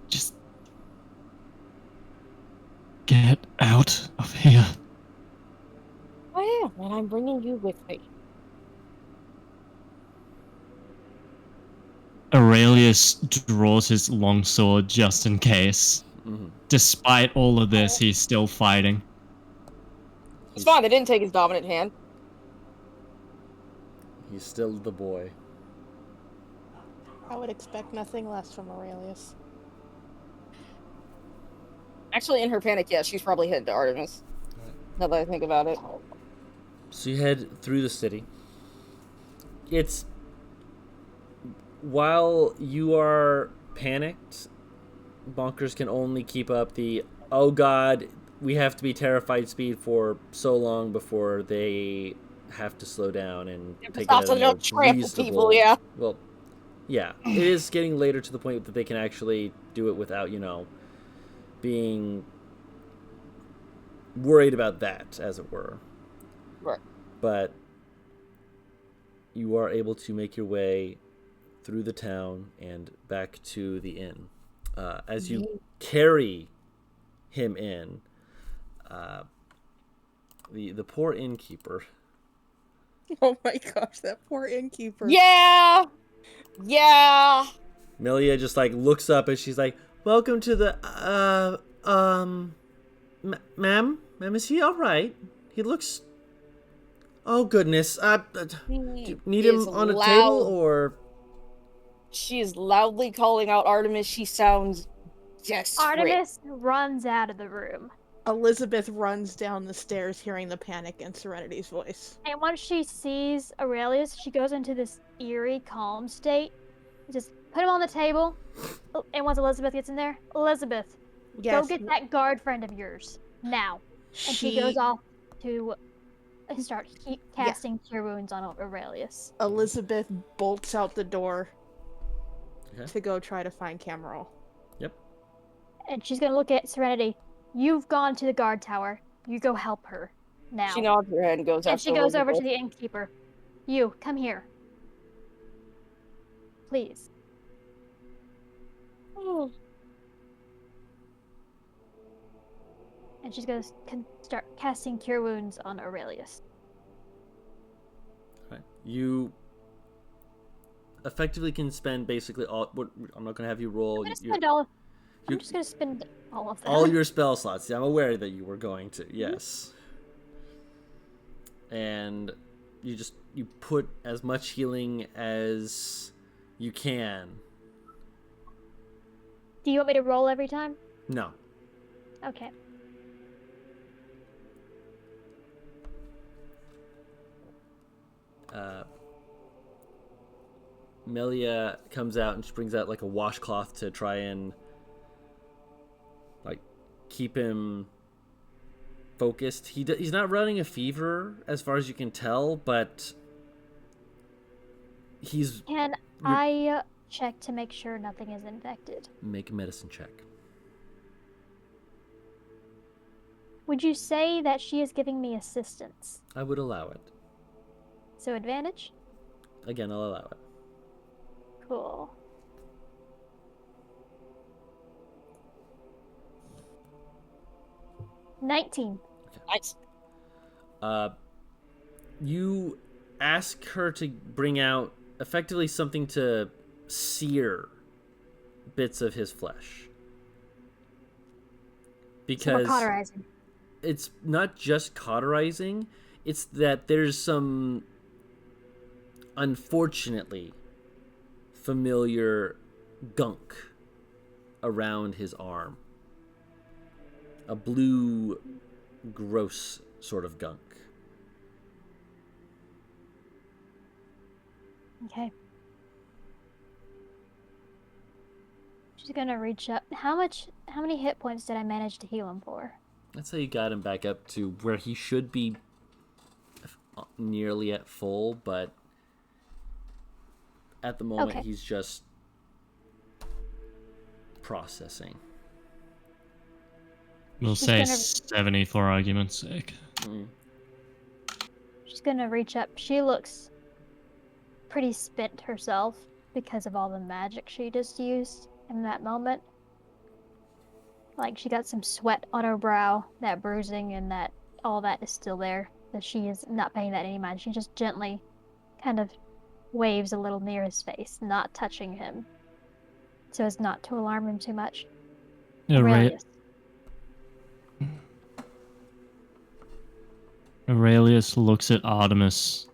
Just... Get out of here. Oh yeah, and I'm bringing you with me. Aurelius draws his longsword just in case. Mm-hmm. Despite all of this, he's still fighting. It's fine, they didn't take his dominant hand. He's still the boy. I would expect nothing less from Aurelius. Actually, in her panic, yeah, she's probably headed to Artemis. Now that I think about it. So you head through the city. It's... While you are panicked, Bonkers can only keep up the, oh god, we have to be terrified speed for so long before they have to slow down and take it at a more reasonable... people, yeah. Well, yeah. It is getting later to the point that they can actually do it without, being worried about that, as it were. Right. But you are able to make your way through the town and back to the inn. As you carry him in, the poor innkeeper. Oh my gosh, that poor innkeeper. Yeah! Yeah! Melia just looks up and she's like, "Welcome to the ma'am, is he all right? He looks... Oh goodness. Do you need him on a table or..." She is loudly calling out Artemis. She sounds desperate. Artemis runs out of the room. Elizabeth runs down the stairs hearing the panic in Serenity's voice. And once she sees Aurelius, she goes into this eerie, calm state. Just put him on the table. And once Elizabeth gets in there, Elizabeth, Yes. go get that guard friend of yours. Now. And she goes off to start casting Cure Wounds on Aurelius. Elizabeth bolts out the door Okay. to go try to find Cameron. Yep. And she's going to look at Serenity. You've gone to the guard tower. You go help her. Now. She nods her head and goes And she goes over to the innkeeper. You, come here. Please. And she's going to start casting Cure Wounds on Aurelius. Right. You effectively can spend basically all... I'm not going to have you roll... I'm just going to spend all of them. All your spell slots. Yeah, I'm aware that you were going to. Yes. And you put as much healing as you can. Do you want me to roll every time? No. Okay. Melia comes out and she brings out a washcloth to try and keep him focused. He's not running a fever as far as you can tell, but he's Can I check to make sure nothing is infected? make a medicine check. Would you say that she is giving me assistance? I would allow it. So advantage? Again, I'll allow it. Cool. $19. Nice. You ask her to bring out effectively something to sear bits of his flesh. So we're Because cauterizing. it's not just cauterizing, it's that there's some unfortunately familiar gunk around his arm. A blue, gross sort of gunk. Okay. She's gonna reach up. How many hit points did I manage to heal him for? That's how you got him back up to where he should be nearly at full, but at the moment Okay. he's just processing. We'll She's say gonna- 70 for argument's sake. She's gonna reach up. She looks pretty spent herself because of all the magic she just used in that moment. Like, she got some sweat on her brow, that bruising and that all that is still there. That she is not paying that any mind. She just gently kind of waves a little near his face, not touching him, so as not to alarm him too much. Aurelius. Aurelius looks at Artemis.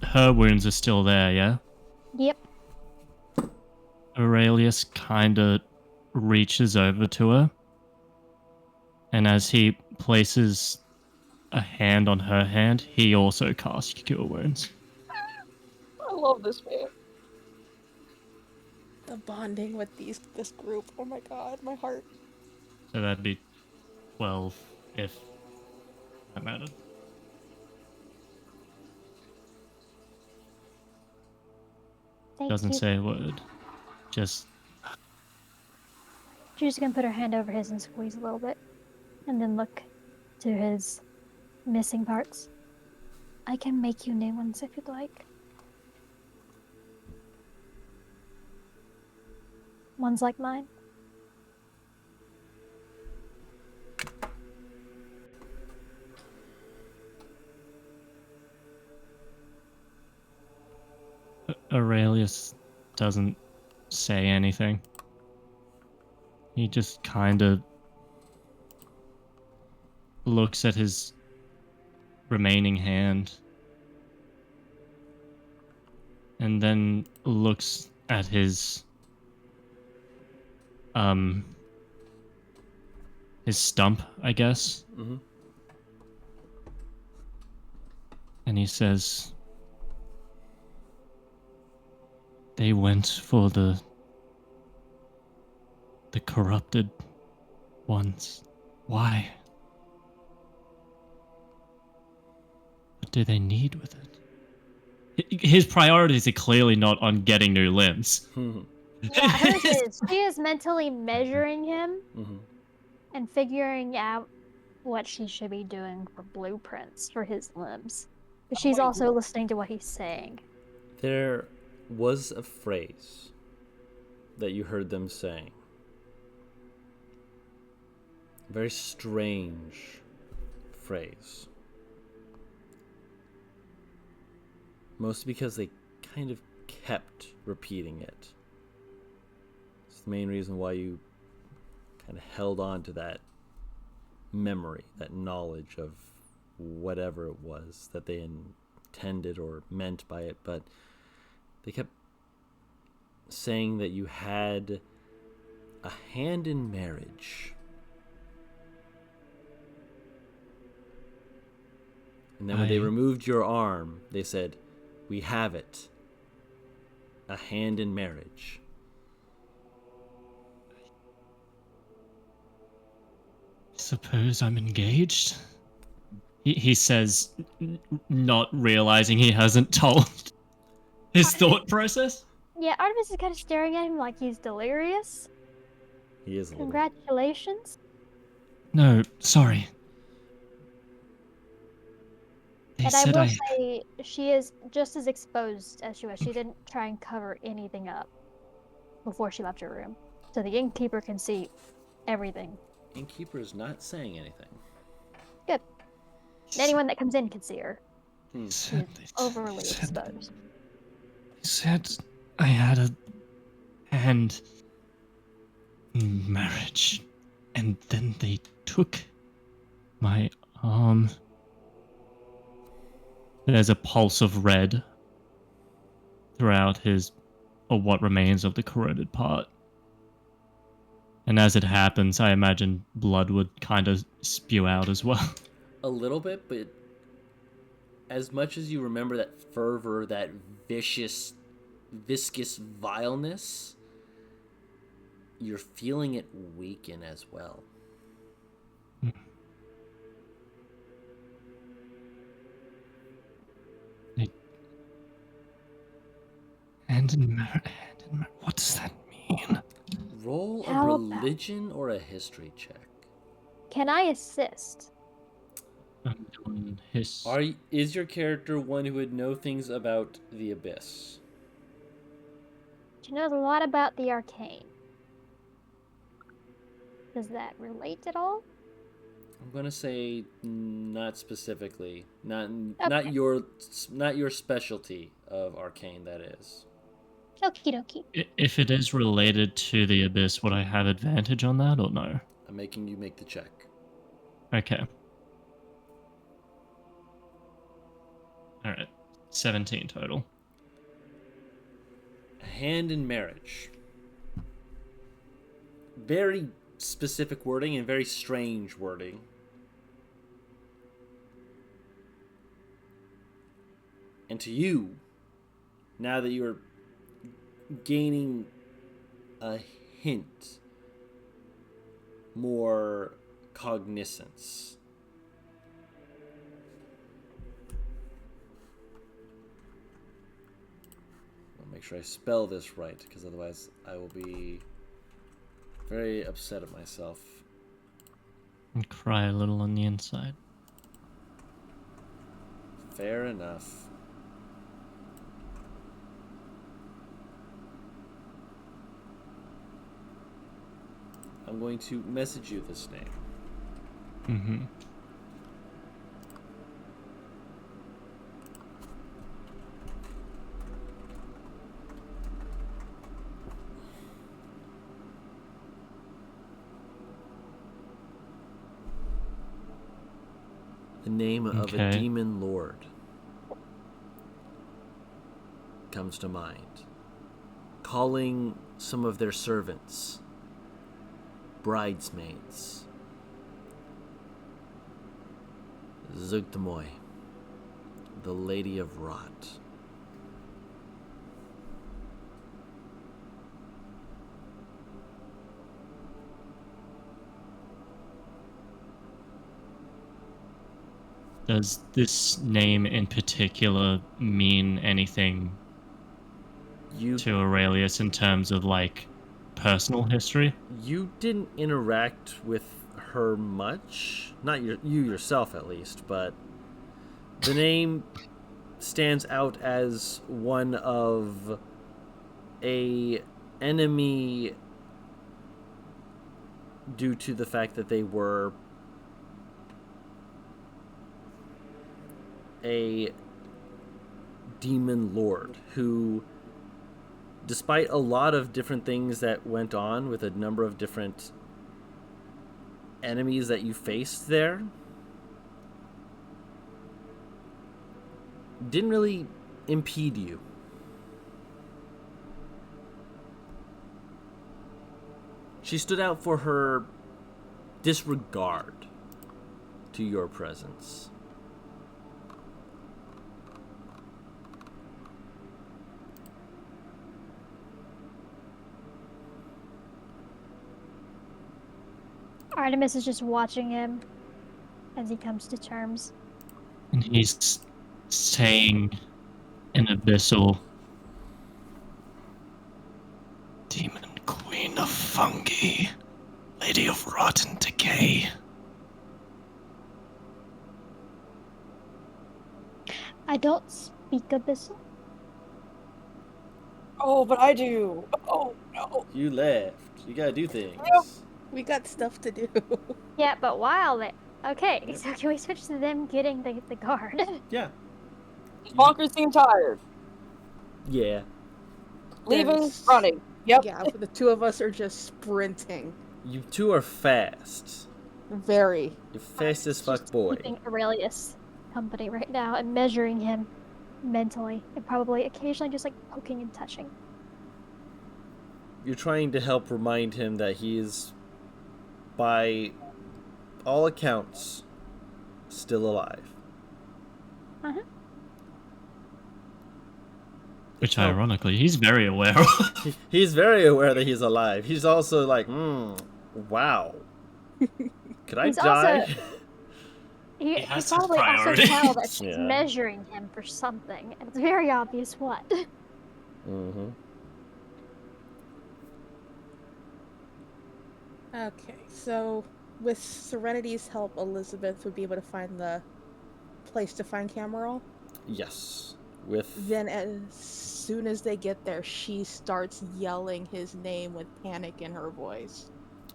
Her wounds are still there, yeah? Yep. Aurelius kinda reaches over to her, and as he places a hand on her hand, he also casts Cure Wounds. I love this man. The bonding with this group. Oh my god, my heart. So that'd be 12 if that mattered. Thank Doesn't you. say a word. Just She's gonna put her hand over his and squeeze a little bit, and then look to his missing parts. I can make you new ones if you'd like. Ones like mine. Aurelius doesn't say anything. He just kind of looks at his remaining hand and then looks at his stump, I guess. Mm-hmm. And he says, they went for the corrupted ones. Why? What do they need with it? His priorities are clearly not on getting new limbs. Yeah, hers is. She is mentally measuring him Mm-hmm. and figuring out what she should be doing for blueprints for his limbs. But she's also listening to what he's saying. There was a phrase that you heard them saying. A very strange phrase. Mostly because they kind of kept repeating it. It's the main reason why you kind of held on to that memory, that knowledge of whatever it was that they intended or meant by it, but they kept saying that you had a hand in marriage. And then when they removed your arm, they said, we have it. A hand in marriage. Suppose I'm engaged? he says, not realizing he hasn't told his thought process. Yeah, Artemis is kind of staring at him like he's delirious. He is a little. Congratulations. No, sorry. They And I said will say, she is just as exposed as she was. She didn't try and cover anything up before she left her room. So the innkeeper can see everything. Innkeeper is not saying anything. Good. And anyone that comes in can see her. Hmm. She's overly exposed. They said I had a hand in marriage, and then they took my arm. There's a pulse of red throughout what remains of the corroded part. And as it happens, I imagine blood would kind of spew out as well. A little bit, but as much as you remember that fervor, that vicious, viscous vileness, you're feeling it weaken as well. Hand in marriage. What does that mean? Roll a How about- religion or a history check. Can I assist? I'm doing his. Is your character one who would know things about the abyss? She knows a lot about the arcane. Does that relate at all? I'm gonna say not specifically, not Okay. not your specialty of arcane. That is. Okie dokie. If it is related to the abyss, would I have advantage on that or no? I'm making you make the check. Okay. Alright. 17 total. Hand in marriage. Very specific wording and very strange wording. And to you, now that you're gaining a hint more cognizance, I'll make sure I spell this right, because otherwise I will be very upset at myself. And cry a little on the inside. Fair enough. I'm going to message you this name. Mm-hmm. The name of a Okay. demon lord comes to mind. Calling some of their servants bridesmaids. Zugtamoy, the Lady of Rot. Does this name in particular mean anything You to Aurelius in terms of, like, personal history? you didn't interact with her much, not you yourself at least, but the name stands out as one of a enemy due to the fact that they were a demon lord who, despite a lot of different things that went on with a number of different enemies that you faced there, didn't really impede you. She stood out for her disregard to your presence. Artemis is just watching him as he comes to terms. And he's saying in abyssal, Demon Queen of Fungi, Lady of Rotten Decay. I don't speak abyssal. Oh, but I do. Oh no. You left. You gotta do things. We got stuff to do. Yeah, but while they. Okay, Yep. so can we switch to them getting the guard? Yeah. Bonkers seem tired. Yeah. Leaving, There's- running. Yep. Yeah, the two of us are just sprinting. You two are fast. Very. You're fast as fuck, Just boy. keeping Aurelius company right now and measuring him mentally and probably occasionally just like poking and touching. You're trying to help remind him that he is, by all accounts, still alive. Uh-huh. Which, ironically, he's very aware of. He's very aware that he's alive. He's also like, wow. Could I He's die? also- He has his probably also priorities. tell that she's Yeah. measuring him for something, and it's very obvious what. Mm-hmm. Okay, so with Serenity's help, Elizabeth would be able to find the place to find Cameron. Yes. With Then as soon as they get there, she starts yelling his name with panic in her voice.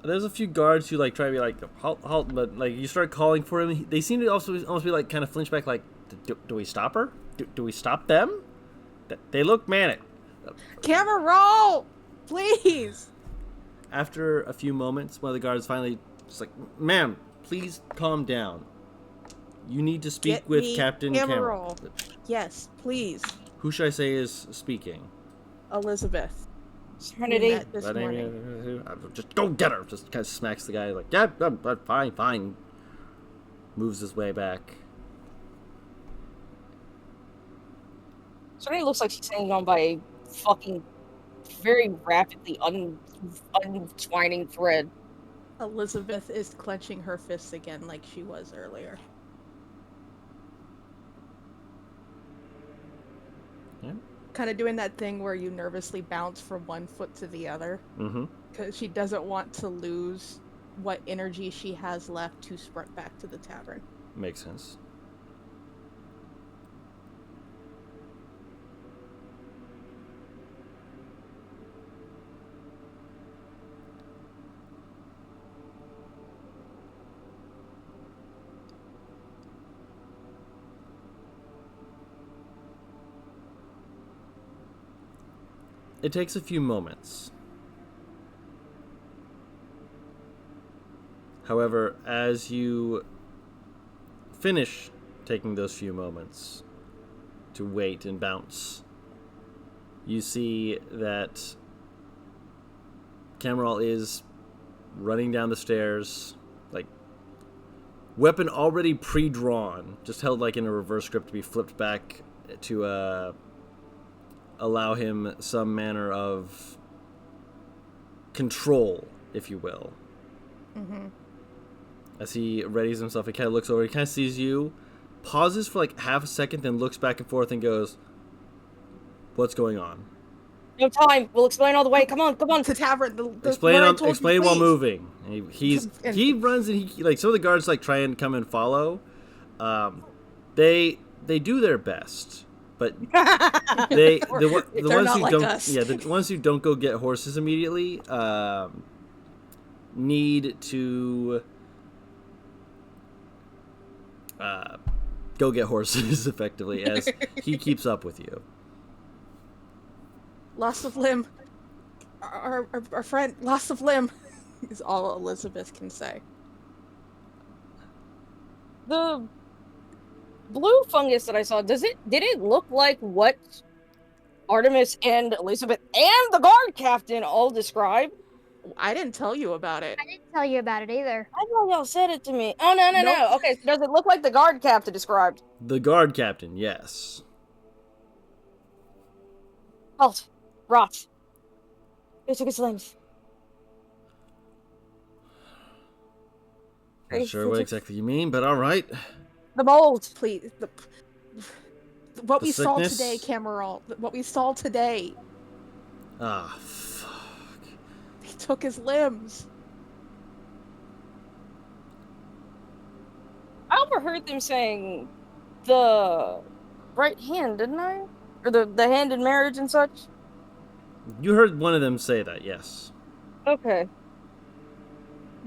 there's a few guards who like try to be like halt, halt, but like you start calling for him. They seem to also almost be like kind of flinch back, like, do we stop her? Do we stop them? They look manic. Cameron, please. After a few moments, one of the guards finally just like, ma'am, please calm down. You need to speak Get with me Captain Cameron. Cameron. Yes, please. Who should I say is speaking? Elizabeth. Serenity. Met this morning. Just go get her. Just kind of smacks the guy like, yeah, fine. Moves his way back. Serenity looks like she's hanging on by a fucking very rapidly untwining thread. Elizabeth is clenching her fists again like she was earlier. Yeah. Kind of doing that thing where you nervously bounce from one foot to the other. Mm-hmm. Because she doesn't want to lose what energy she has left to sprint back to the tavern. Makes sense. It takes a few moments. However, as you finish taking those few moments to wait and bounce, you see that Cameron is running down the stairs, like weapon already pre-drawn, just held like in a reverse grip to be flipped back to allow him some manner of control, if you will. Mm-hmm. As he readies himself, he kind of looks over, he kind of sees you, pauses for like half a second, then looks back and forth and goes, "What's going on?" No time. We'll explain all the way. Come on. The tavern. Explain while moving. And he runs and he like some of the guards like try and come and follow. They do their best, but the ones who like don't us. the ones who don't go get horses immediately need to go get horses effectively as he keeps up with you. Loss of limb. Our friend, loss of limb, is all Elizabeth can say. The blue fungus that I saw, did it look like what Artemis and Elizabeth and the guard captain all described? I didn't tell you about it. I didn't tell you about it either. I know y'all said it to me. Oh, no. Nope. Okay, so does it look like the guard captain described? The guard captain, yes. Halt. Rot. Who took his limbs? Not sure what exactly you mean, but all right. The mold. Please. What The we saw sickness? today, Cameron. What we saw today. Ah, fuck. They took his limbs. I overheard them saying the right hand, didn't I? Or the hand in marriage and such? You heard one of them say that, yes. Okay.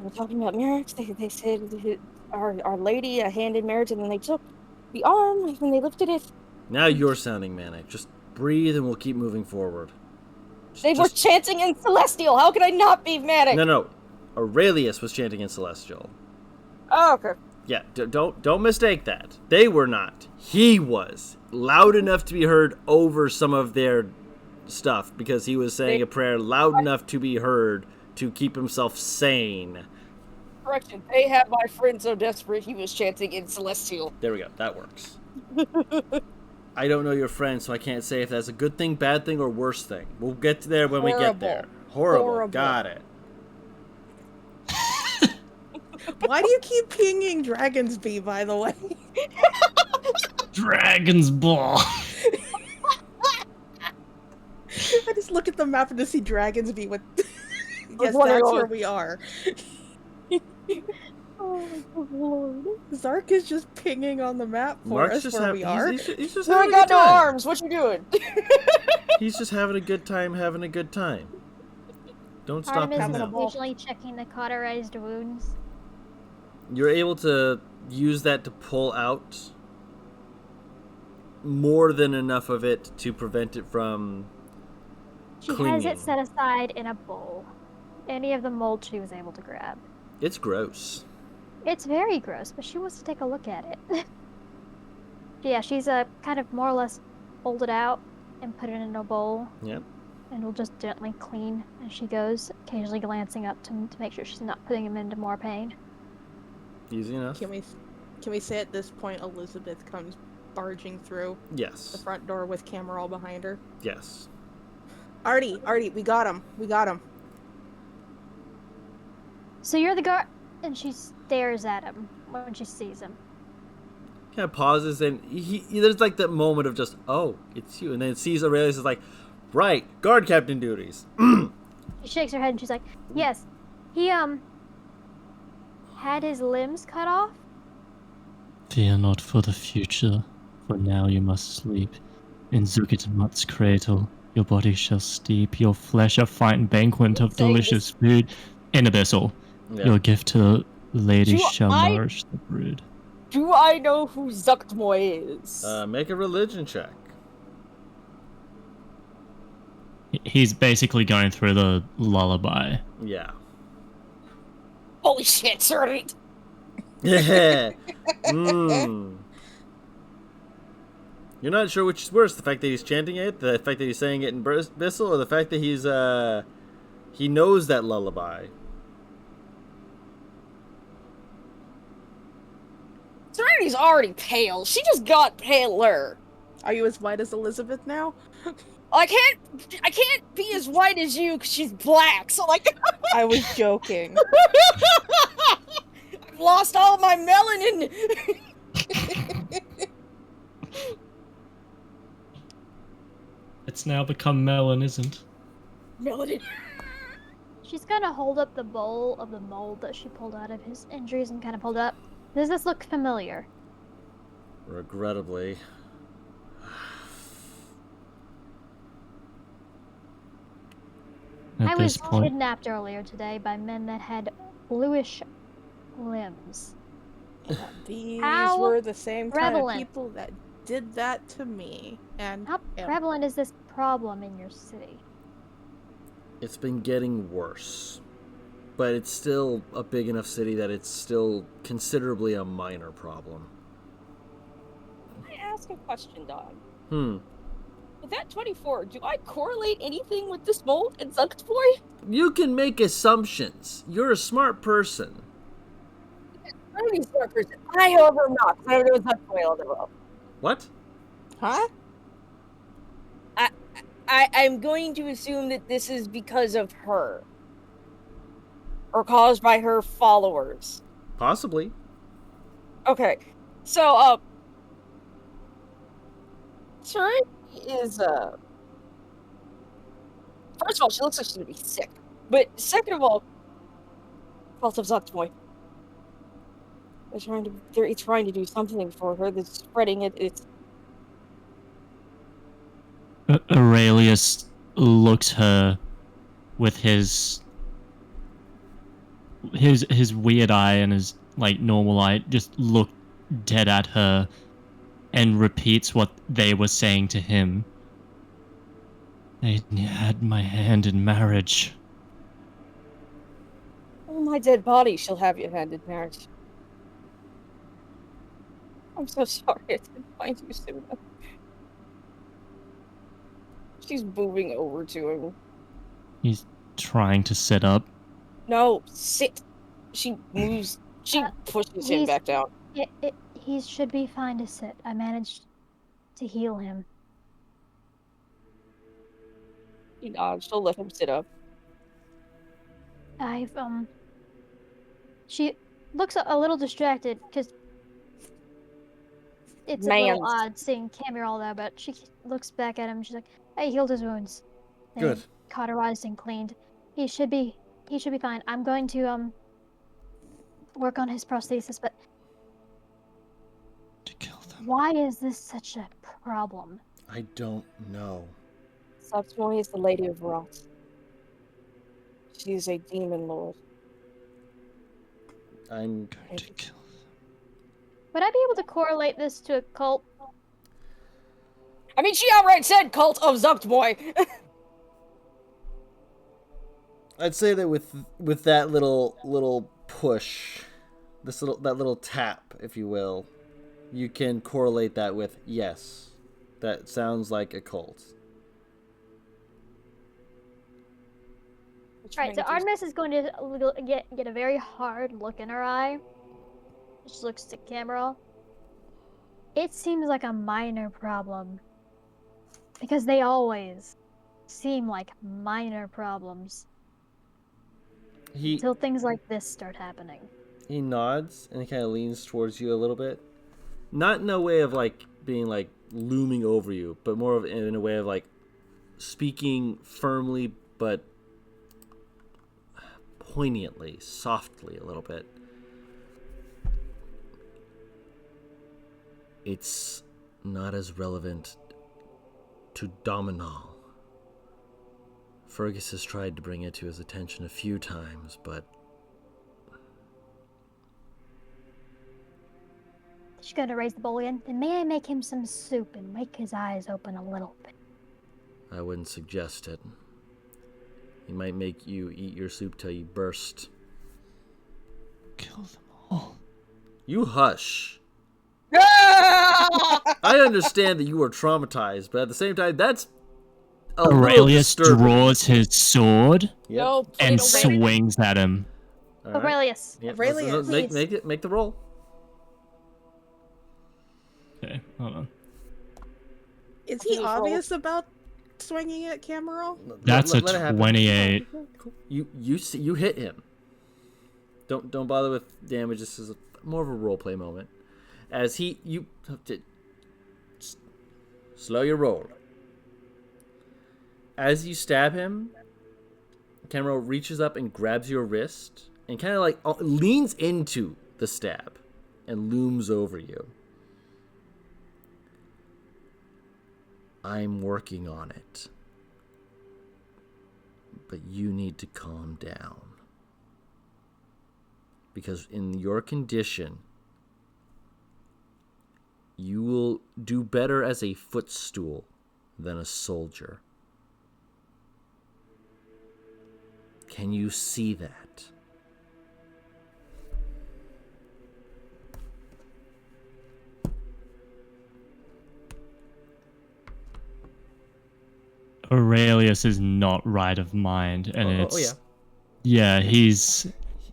We're talking about marriage. They said our lady a hand in marriage, and then they took the arm and they lifted it. Now you're sounding manic. Just breathe and we'll keep moving forward. They were chanting in Celestial. How could I not be manic? No. Aurelius was chanting in Celestial. Oh, okay. Yeah, don't mistake that. They were not. He was. Loud enough to be heard over some of their stuff because he was saying a prayer loud enough to be heard to keep himself sane. Correction. They had my friend so desperate he was chanting in Celestial. There we go. That works. I don't know your friend, so I can't say if that's a good thing, bad thing, or worse thing. We'll get there when we get there. Horrible. Got it. Why do you keep pinging Dragonsby, by the way? Dragon's Ball. I just look at the map and just see Dragonsby with... Yes, What that's are where we are. Oh my lord. Zark is just pinging on the map for Mark's us where we are. He's just You having ain't a got good no time. arms. What you doing? He's just having a good time, having a good time. Don't stop Artemis him is now. usually checking the cauterized wounds. You're able to use that to pull out more than enough of it to prevent it from She clinging. has it set aside in a bowl. Any of the mold she was able to grab. It's gross. It's very gross, but she wants to take a look at it. Yeah, she's kind of more or less fold it out and put it in a bowl. Yep. And will just gently clean as she goes, occasionally glancing up to make sure she's not putting him into more pain. Easy enough. Can we say at this point Elizabeth comes barging through the Yes. front door with Cameron behind her? Yes. Artie, we got him. We got him. So you're the guard, and she stares at him when she sees him. Kind of pauses and he there's like that moment of just, oh, it's you, and then sees Aurelius is like, right, guard captain duties. She shakes her head and she's like, yes, he had his limbs cut off. Fear not for the future, for now you must sleep. In Zukitmut's cradle, your body shall steep, your flesh a fine banquet of delicious food. In abyssal, your gift to the lady shall nourish the brood. Do I know who Zuktmoy is? Make a religion check. He's basically going through the lullaby. Yeah. Holy shit, sorry. Yeah. You're not sure which is worse, the fact that he's chanting it, the fact that he's saying it in Abyssal, or the fact that he knows that lullaby. Serenity's already pale. She just got paler. Are you as white as Elizabeth now? I can't be as white as you because she's black. So like, I was joking. I've lost all my melanin. It's now become melon, isn't? Melanin. She's gonna hold up the bowl of the mold that she pulled out of his injuries and kind of pulled up. Does this look familiar? Regrettably. I was kidnapped earlier today by men that had bluish limbs. These How were the same kind of prevalent? people that did that to me. And How prevalent is this problem in your city? It's been getting worse. But it's still a big enough city that it's still considerably a minor problem. Can I ask a question, Dog? With that 24, do I correlate anything with this mold and Zuktmoy? You can make assumptions. You're a smart person. I'm a smart person. I, however, am not, because I don't know Zuktmoy all that well. What? Huh? I'm going to assume that this is because of her. Or caused by her followers. Possibly. Okay. So, Sherry is, first of all, she looks like she's gonna be sick. But second of all, fault of Zuckboy. They're trying to do something for her that's spreading it. It's Aurelius looks her with his weird eye and his like normal eye, just look dead at her and repeats what they were saying to him. They had my hand in marriage. oh, my dead body. She'll have you handed marriage. I'm so sorry I didn't find you sooner. She's moving over to him. He's trying to sit up. No, sit. She moves. She pushes him he's- back down. He should be fine to sit. I managed to heal him. He nods. She'll let him sit up. She looks a little distracted because it's a little odd seeing Cammy all that, but she looks back at him and she's like, I healed his wounds. They Good. cauterized and cleaned. He should be fine. I'm going to work on his prosthesis, but To kill them. why is this such a problem? I don't know. Subsmoy is the Lady of Rot. She is a demon lord. I'm Going to kill them. Would I be able to correlate this to a cult? I mean, she outright said cult of Zuckboy. I'd say that with that little push, that little tap, if you will, you can correlate that with yes. That sounds like a cult. Right, so Artemis is going to get a very hard look in her eye. She looks to camera. It seems like a minor problem. Because they always seem like minor problems. Until things like this start happening. He nods and he kind of leans towards you a little bit. Not in a way of like being like looming over you, but more of in a way of like speaking firmly but poignantly, softly a little bit. It's not as relevant to Dominal. Fergus has tried to bring it to his attention a few times, but She's going to raise the bowl again. Then may I make him some soup and wake his eyes open a little bit? I wouldn't suggest it. He might make you eat your soup till you burst. Kill them all. You hush. I understand that you are traumatized, but at the same time, that's a Aurelius little disturbing. draws his sword Yep. No, and please don't. swings at him. All right. Aurelius. Yep. Aurelius. Make the roll. Okay, hold on. Is he Please roll. obvious about swinging at Cameron? That's Let it a happen. 28. Cool. You hit him. Don't bother with damage. This is more of a role play moment. As you slow your roll. As you stab him, Cameron reaches up and grabs your wrist and kind of like leans into the stab and looms over you. I'm working on it. But you need to calm down. Because in your condition, you will do better as a footstool than a soldier. Can you see that? Aurelius is not right of mind, and yeah, he's.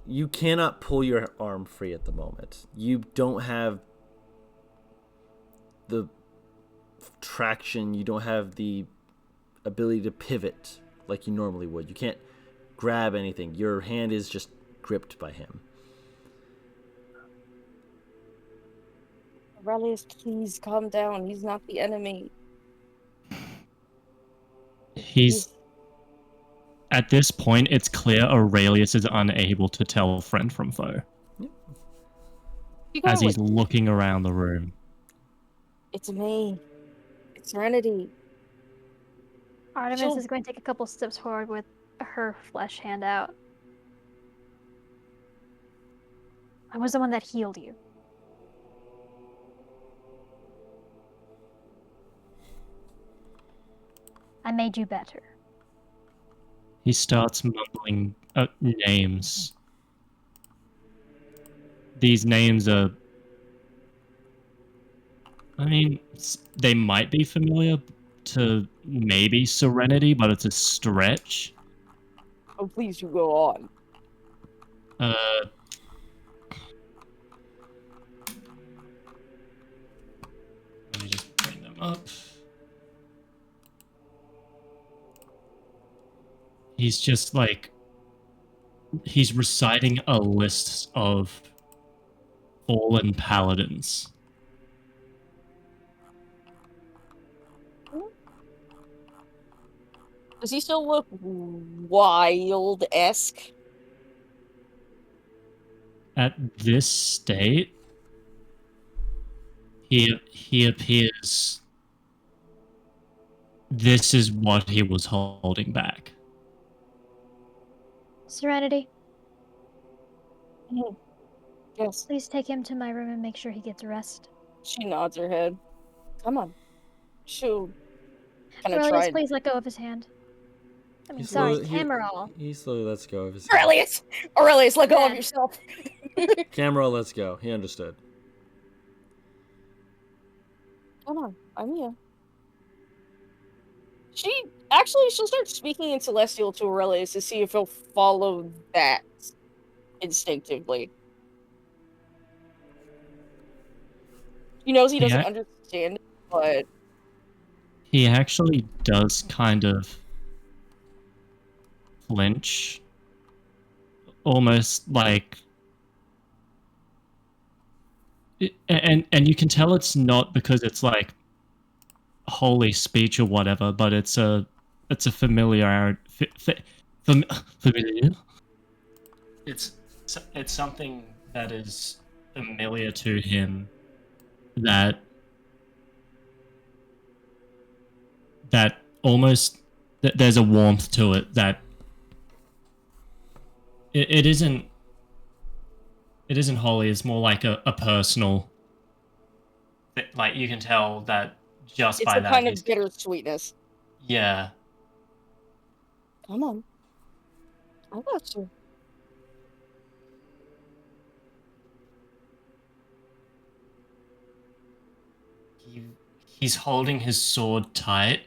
You cannot pull your arm free at the moment. You don't have the traction. You don't have the ability to pivot like you normally would. You can't grab anything. Your hand is just gripped by him. Aurelius, please calm down. He's not the enemy. He's at this point, it's clear Aurelius is unable to tell friend from foe You as going he's with? looking around the room. It's me. It's Serenity. Artemis She'll- is going to take a couple steps forward with her flesh hand out. I was the one that healed you. I made you better. He starts mumbling names. These names are... I mean, they might be familiar to maybe Serenity, but it's a stretch. Oh, please, you go on. Uh... Let me just bring them up. He's just like... He's reciting a list of fallen paladins. Does he still look wild-esque? At this state, he appears... This is what he was holding back. Serenity, Yes. please take him to my room and make sure he gets rest. She nods her head. Come on. She'll kind of Aurelius, try. please let go of his hand. I mean, He's sorry, slowly- Cameron. He slowly lets go of his. Aurelius! Aurelius, let go of Man. yourself. Camera lets go. He understood. Come on, I'm here. She'll start speaking in Celestial to Aurelius to see if he'll follow that instinctively. He knows he doesn't Yeah. understand it, but He actually does kind of flinch. Almost like... And you can tell it's not because it's like holy speech or whatever, but it's a familiar familiar. It's something that is familiar to him that almost there's a warmth to it that it isn't holy. It's more like a personal, like you can tell that just it's by a that kind he's... of bittersweetness. Yeah. Come on. I got you. He's holding his sword tight,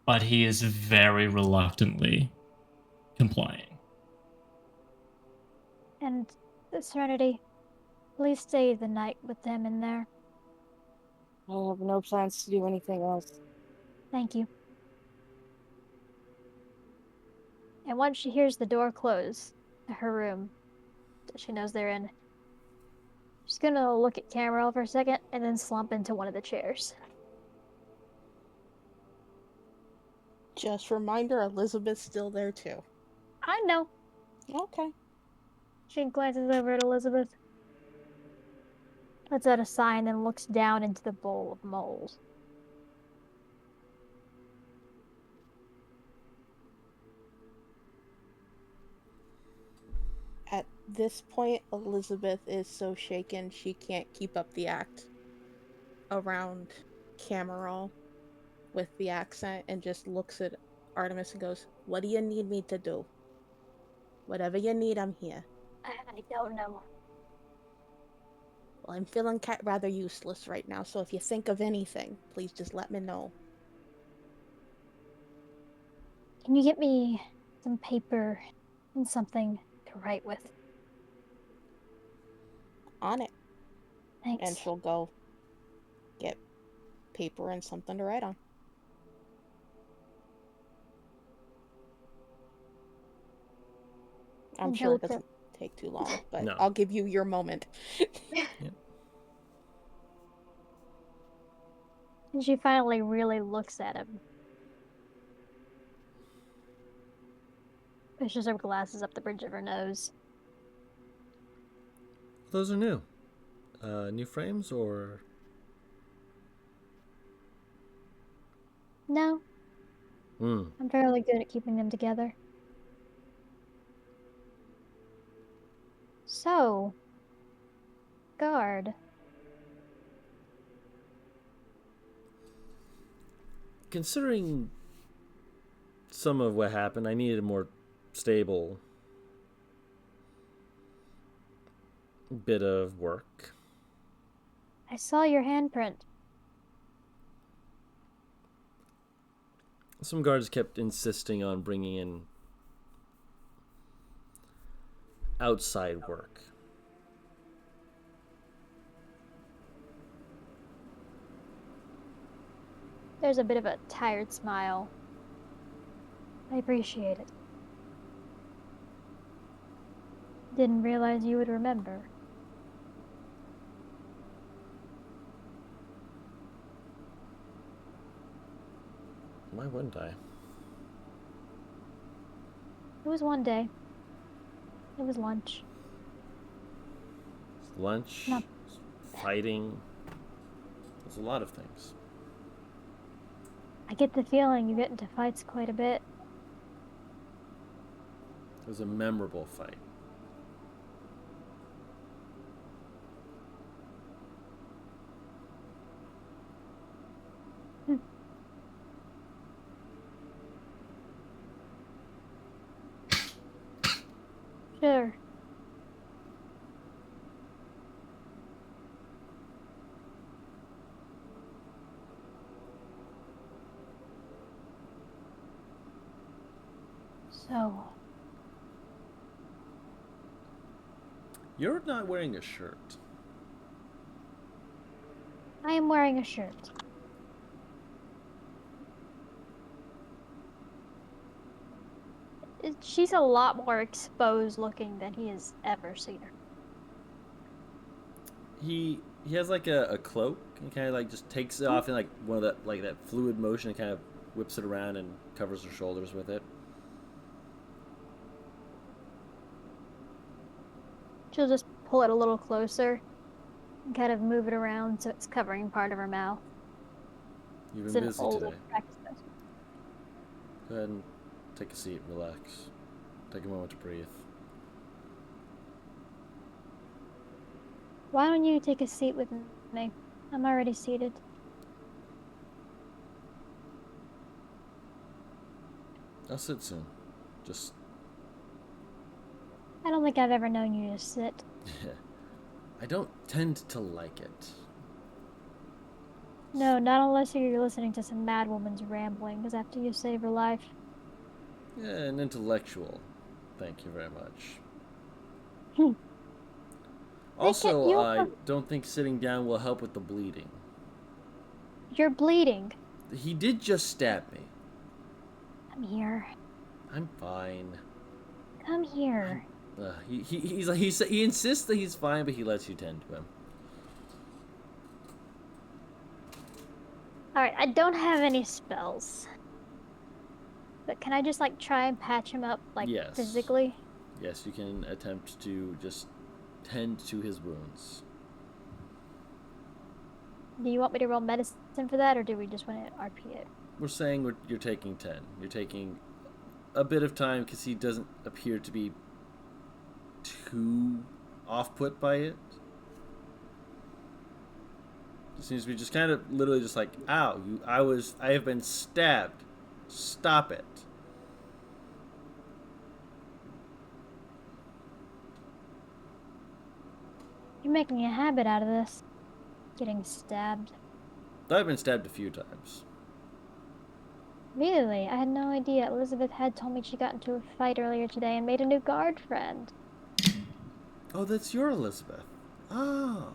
but he is very reluctantly complying. And Serenity, please stay the night with them in there. I have no plans to do anything else. Thank you. And once she hears the door close to her room that she knows they're in, she's gonna look at Cameron for a second and then slump into one of the chairs. Just reminder, Elizabeth's still there too. I know. Okay. She glances over at Elizabeth, lets out a sigh, and then looks down into the bowl of mold. At this point, Elizabeth is so shaken she can't keep up the act around Cameron with the accent and just looks at Artemis and goes, "What do you need me to do? Whatever you need, I'm here." I don't know. Well, I'm feeling rather useless right now, so if you think of anything, please just let me know. Can you get me some paper and something to write with? On it. Thanks. And she'll go get paper and something to write on. I'm And sure it he'll doesn't take too long, but No. I'll give you your moment. And she finally really looks at him. Pushes her glasses up the bridge of her nose. Those are new. New frames or... No, I'm fairly good at keeping them together. So, guard. Considering some of what happened, I needed a more stable bit of work. I saw your handprint. Some guards kept insisting on bringing in outside work. There's a bit of a tired smile. I appreciate it. Didn't realize you would remember. Why wouldn't I? It was one day. It was lunch. Lunch, No. fighting. There's a lot of things. I get the feeling you get into fights quite a bit. It was a memorable fight. Sure. So, You're not wearing a shirt. I am wearing a shirt. She's a lot more exposed looking than he has ever seen her. He has like a cloak and kind of like just takes it off in like one of that like that fluid motion and kind of whips it around and covers her shoulders with it. She'll just pull it a little closer and kind of move it around so it's covering part of her mouth. You've It's been an busy old today. practice. Go ahead and take a seat, relax. Take a moment to breathe. Why don't you take a seat with me? I'm already seated. I'll sit soon. Just I don't think I've ever known you to sit. I don't tend to like it. No, not unless you're listening to some mad woman's ramblings after you save her life. Yeah, an intellectual. Thank you very much. Hmm. Also, you I are- don't think sitting down will help with the bleeding. You're bleeding. He did just stab me. Come here. I'm fine. Come here. He insists that he's fine, but he lets you tend to him. Alright, I don't have any spells. But can I just, like, try and patch him up, like, Yes. physically? Yes, you can attempt to just tend to his wounds. Do you want me to roll medicine for that, or do we just want to RP it? We're saying you're taking 10. You're taking a bit of time because he doesn't appear to be too off-put by it. It seems to be just kind of literally just like, ow, I have been stabbed. Stop it. You're making a habit out of this. Getting stabbed. I've been stabbed a few times. Really? I had no idea. Elizabeth had told me she got into a fight earlier today and made a new guard friend. Oh, that's your Elizabeth. Oh,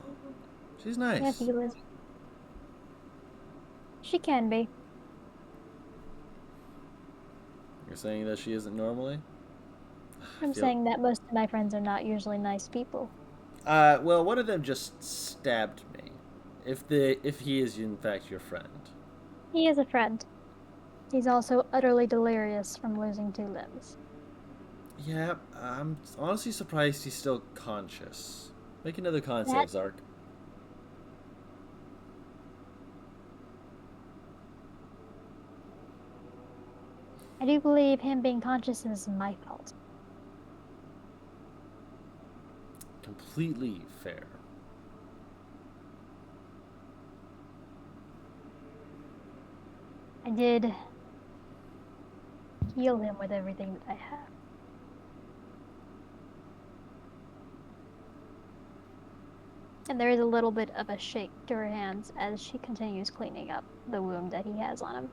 she's nice. Yes, Elizabeth. She can be. You're saying that she isn't normally? I'm saying that most of my friends are not usually nice people. Well, one of them just stabbed me. If he is in fact your friend. He is a friend. He's also utterly delirious from losing 2 limbs. Yeah, I'm honestly surprised he's still conscious. Make another con save, Zark. I do believe him being conscious is my fault. Completely fair. I did heal him with everything that I have. And there is a little bit of a shake to her hands as she continues cleaning up the wound that he has on him.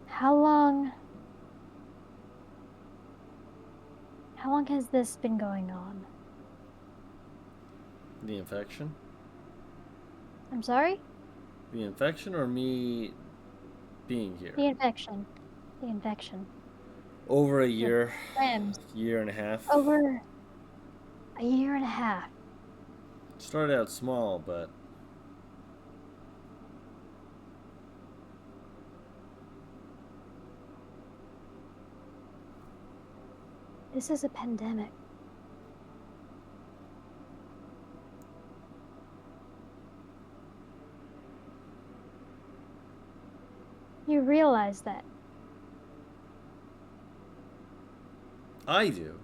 How long has this been going on? The infection? I'm sorry? The infection or me being here? The infection. The infection. Over a year. Limbs. Year and a half. Over a year and a half. Started out small, but This is a pandemic. You realize that. I do.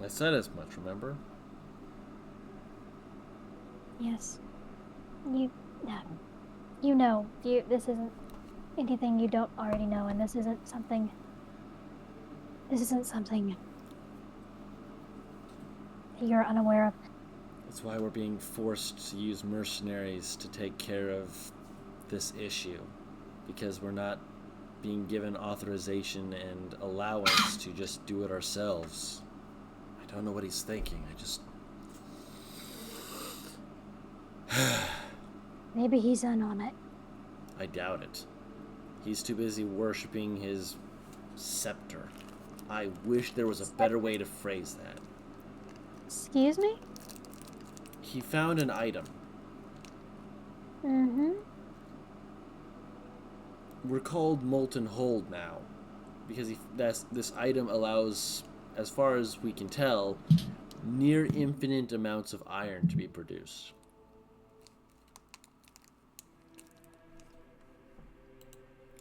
I said as much, remember? Yes. You know, this isn't anything you don't already know, and this isn't something you're unaware of. That's why we're being forced to use mercenaries to take care of this issue. Because we're not being given authorization and allowance to just do it ourselves. I don't know what he's thinking. Maybe he's in on it. I doubt it. He's too busy worshipping his scepter. I wish there was a better way to phrase that. Excuse me? He found an item. Mm-hmm. We're called Molten Hold now. Because this item allows, as far as we can tell, near infinite amounts of iron to be produced.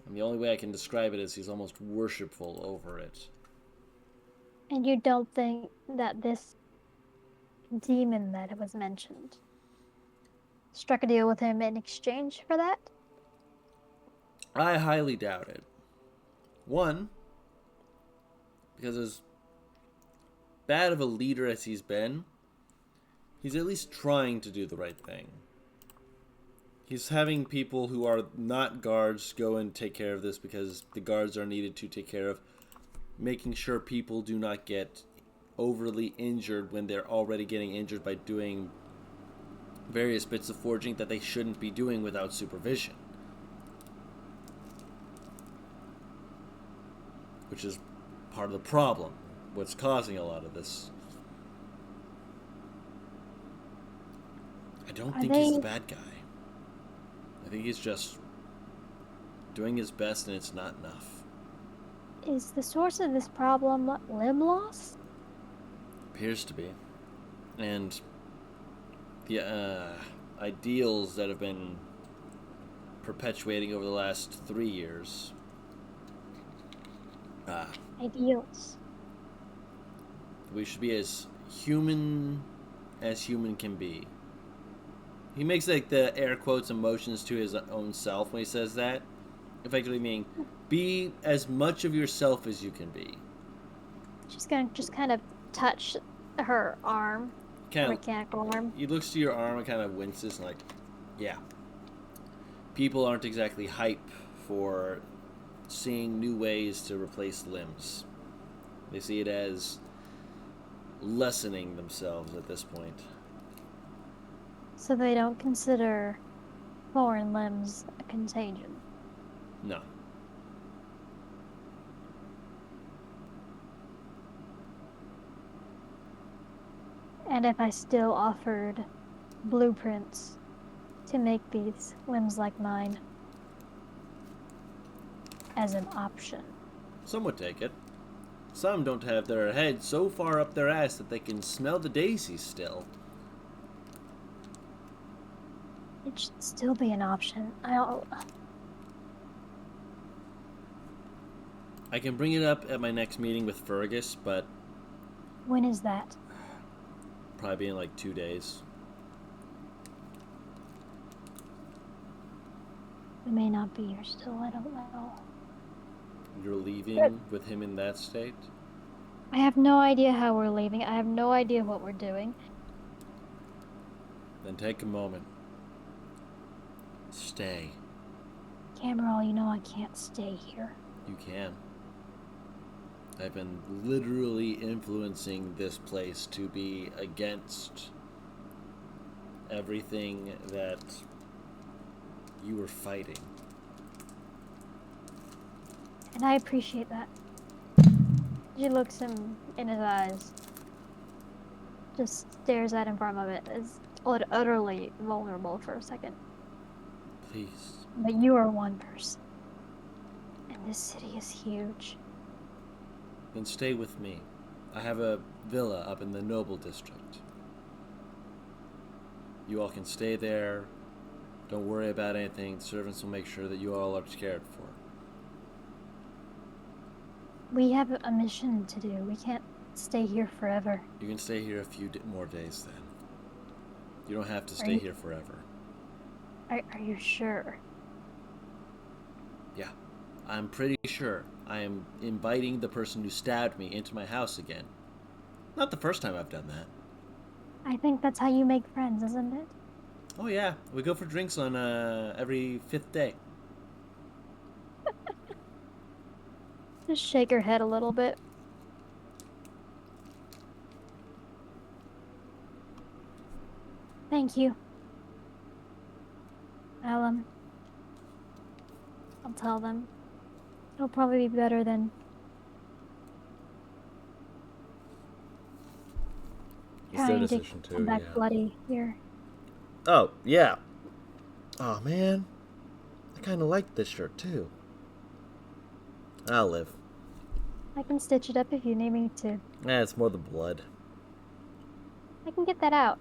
And the only way I can describe it is he's almost worshipful over it. And you don't think that this demon that was mentioned struck a deal with him in exchange for that? I highly doubt it. One, because as bad of a leader as he's been, he's at least trying to do the right thing. He's having people who are not guards go and take care of this because the guards are needed to take care of making sure people do not get overly injured when they're already getting injured by doing various bits of forging that they shouldn't be doing without supervision. Which is part of the problem, what's causing a lot of this. I don't think he's the bad guy. I think he's just doing his best and it's not enough. Is the source of this problem limb loss? Appears to be. And the ideals that have been perpetuating over the last 3 years. Ideals. We should be as human can be. He makes like the air quotes and motions to his own self when he says that. Effectively meaning, be as much of yourself as you can be. She's gonna just kind of touch her arm, Kind mechanical arm. He looks to your arm and kind of winces and like, yeah. People aren't exactly hype for seeing new ways to replace limbs. They see it as lessening themselves at this point. So they don't consider foreign limbs a contagion. No. And if I still offered blueprints to make these limbs like mine as an option. Some would take it. Some don't have their heads so far up their ass that they can smell the daisies still. It should still be an option. I can bring it up at my next meeting with Fergus, but When is that? probably be in like 2 days. We may not be here still, I don't know. You're leaving with him in that state? I have no idea how we're leaving. I have no idea what we're doing. Then take a moment. Stay. Cameron, you know I can't stay here. You can. I've been literally influencing this place to be against everything that you were fighting. And I appreciate that. She looks him in his eyes. Just stares at him for a moment. Is utterly vulnerable for a second. Please. But you are one person. And this city is huge. Then stay with me. I have a villa up in the Noble District. You all can stay there. Don't worry about anything. Servants will make sure that you all are cared for. We have a mission to do. We can't stay here forever. You can stay here a few more days then. You don't have to stay here forever. Are you sure? Yeah, I'm pretty sure. I am inviting the person who stabbed me into my house again. Not the first time I've done that. I think that's how you make friends, isn't it? Oh yeah, we go for drinks on every 5th day. Just shake her head a little bit. Thank you. I'll tell them. It'll probably be better than It's their trying to decision too, come back yeah. bloody here. Oh, yeah. Oh man, I kind of like this shirt too. I'll live. I can stitch it up if you need me to. It's more the blood. I can get that out.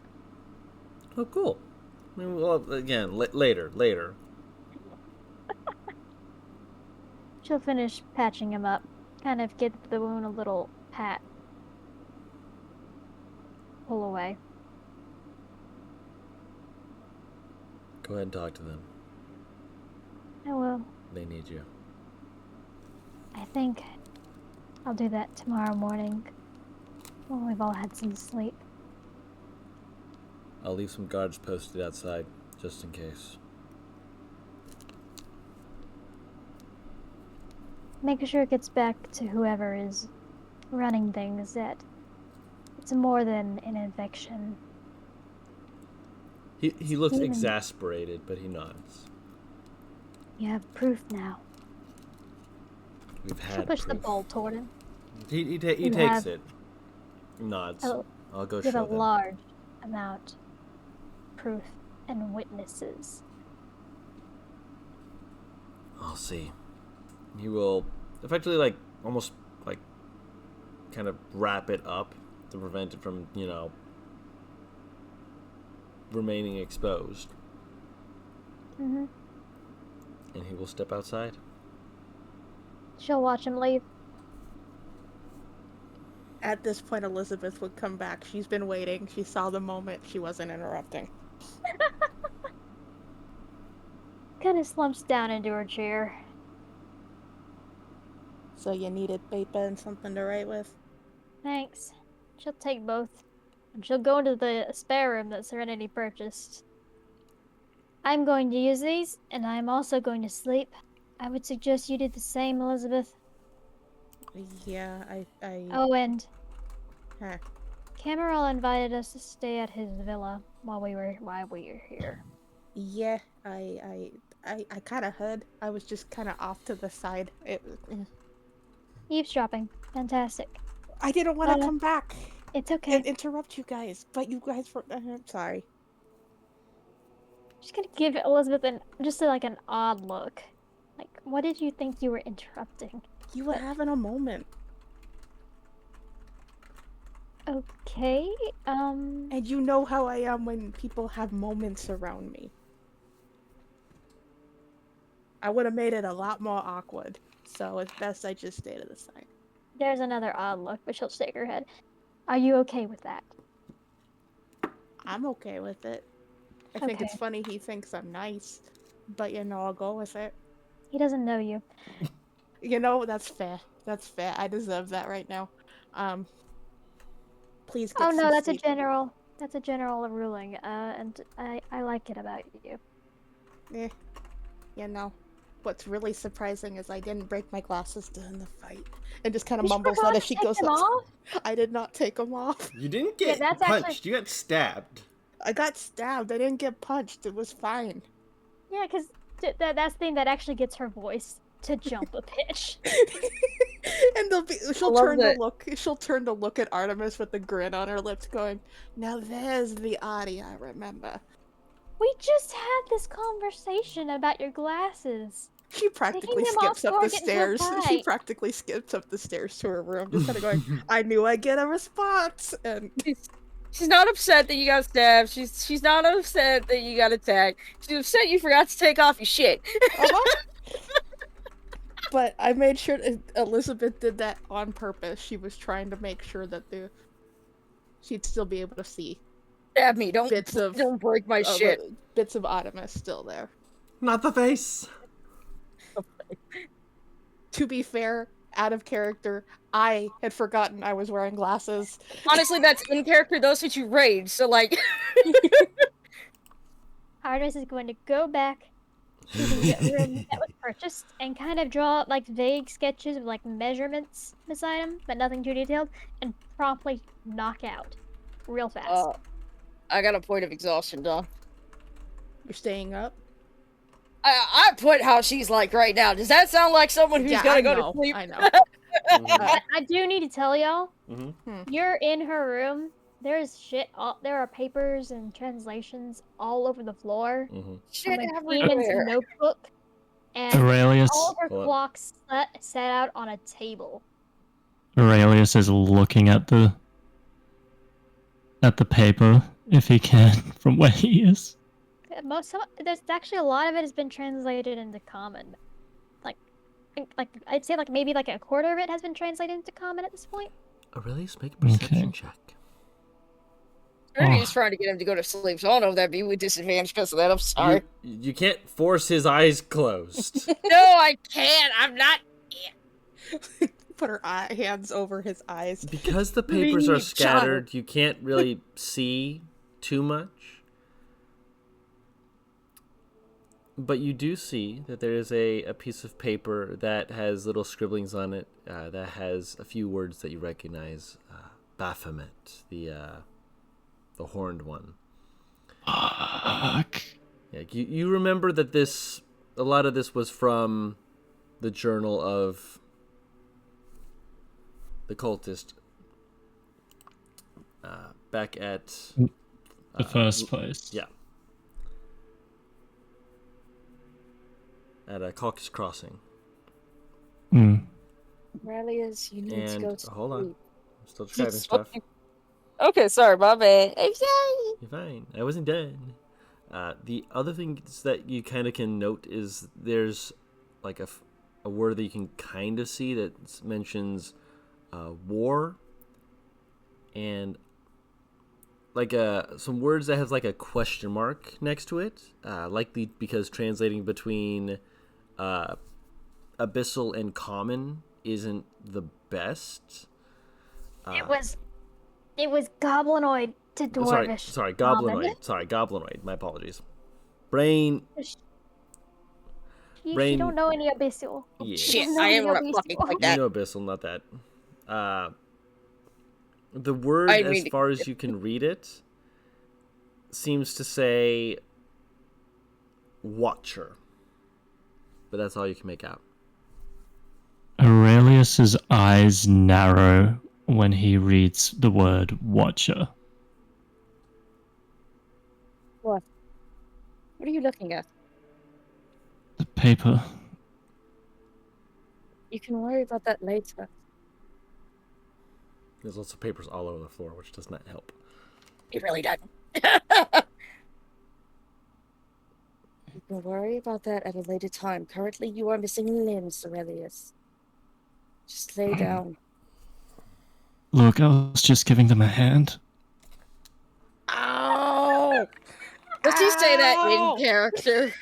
Oh, cool. I mean, well, again, later. She'll finish patching him up. Kind of give the wound a little pat. Pull away. Go ahead and talk to them. I will. They need you. I think I'll do that tomorrow morning when we've all had some sleep. I'll leave some guards posted outside, just in case. Make sure it gets back to whoever is running things that it's more than an infection. He looks Steven. exasperated, but he nods. You have proof now. We've She'll had push the proof. bowl toward him. He You takes have- it. Nods. Oh, I'll go You have show a them. large amount of proof and witnesses. I'll see. He will effectively, like, almost, like, kind of wrap it up to prevent it from, remaining exposed. Mm-hmm. And he will step outside. She'll watch him leave. At this point, Elizabeth would come back. She's been waiting. She saw the moment. She wasn't interrupting. Kind of slumps down into her chair. So you needed paper and something to write with? Thanks. She'll take both. And she'll go into the spare room that Serenity purchased. I'm going to use these, and I'm also going to sleep. I would suggest you do the same, Elizabeth. Yeah, I... Oh, and Huh. Cameron invited us to stay at his villa while we were here. Yeah, I I kind of heard. I was just kind of off to the side. Eavesdropping. Fantastic. I didn't want to come back It's okay. and interrupt you guys, but you guys were. I'm sorry. Just gonna give Elizabeth an odd look. Like, what did you think you were interrupting? You were having a moment. Okay, And you know how I am when people have moments around me. I would have made it a lot more awkward. So it's best I just stay to the side. there's another odd look, but she'll shake her head. Are you okay with that? I'm okay with it. I think it's Okay. funny he thinks I'm nice, but I'll go with it. He doesn't know you. That's fair. That's fair. I deserve that right now. Please get Oh no, some that's sleep. that's a general ruling, and I like it about you. What's really surprising is I didn't break my glasses during the fight. And just kind of You mumbles forgot that as to she take goes them up. off? I did not take them off. You didn't Yeah, get that's punched. actually- You got stabbed. I got stabbed. I didn't get punched. It was fine. Yeah, because that's the thing that actually gets her voice to jump a pitch. And she'll love turn to that. she'll turn to look at Artemis with a grin on her lips going, now there's the Audie I remember. We just had this conversation about your glasses. She practically Taking them off skips up the before getting stairs. into a She fight. practically skips up the stairs to her room, just kind of going, I knew I'd get a response. And She's not upset that you got stabbed. She's not upset that you got attacked. She's upset you forgot to take off your shit. But I made sure Elizabeth did that on purpose. She was trying to make sure that she'd still be able to see Stab me. Don't break my shit. Bits of Artemis still there. Not the face. To be fair, out of character, I had forgotten I was wearing glasses. Honestly, that's in character. Those hit you rage. So like, Artemis is going to go back to the room that was purchased and kind of draw like vague sketches of like measurements beside him, but nothing too detailed, and promptly knock out real fast. I got a point of exhaustion, Don. You're staying up? I put how she's like right now. Does that sound like someone who's gonna go to sleep? I know. But I do need to tell y'all, Mm-hmm. you're in her room. There's shit. There are papers and translations all over the floor. Mm-hmm. Shit From a everywhere. demon's notebook, and Aurelius, all of her Hold on. clocks set out on a table. Aurelius is looking at the paper if he can from where he is. There's actually a lot of it has been translated into common. Like I'd say like maybe like a quarter of it has been translated into common at this point. Aurelius, make a perception check. Rudy's trying to get him to go to sleep, so I don't know if that'd be with disadvantage because of that. I'm sorry. You can't force his eyes closed. No, I can't. I'm not. Put her hands over his eyes. Because the papers are Child. scattered, you can't really see too much. But you do see that there is a piece of paper that has little scribblings on it that has a few words that you recognize. Baphomet, the horned one. Fuck. Yeah, you remember that a lot of this was from the journal of the cultist back at The first place. yeah, at a Caucasus Crossing. Aurelius, you need to go And to hold on, sleep. I'm still describing stuff. Okay, sorry, my bad. I'm sorry. You're fine. I wasn't done. The other thing that you kind of can note is there's like a word that you can kind of see that mentions war and like some words that have like a question mark next to it, likely because translating between abyssal and common isn't the best. It was goblinoid to dwarvish. Sorry, common. goblinoid. My apologies. Brain. You don't know any abyssal. Yeah. Shit, No, I am no, gonna fucking like You that. know abyssal, not that. The word, I didn't as mean to- far as you can read it, seems to say watcher. but that's all you can make out. Aurelius's eyes narrow when he reads the word Watcher. What? What are you looking at? The paper. You can worry about that later. There's lots of papers all over the floor, which does not help. It really doesn't. You can worry about that at a later time. Currently, you are missing limbs, Aurelius. Just lay down. Look, I was just giving them a hand. Ow! Does he say that in character?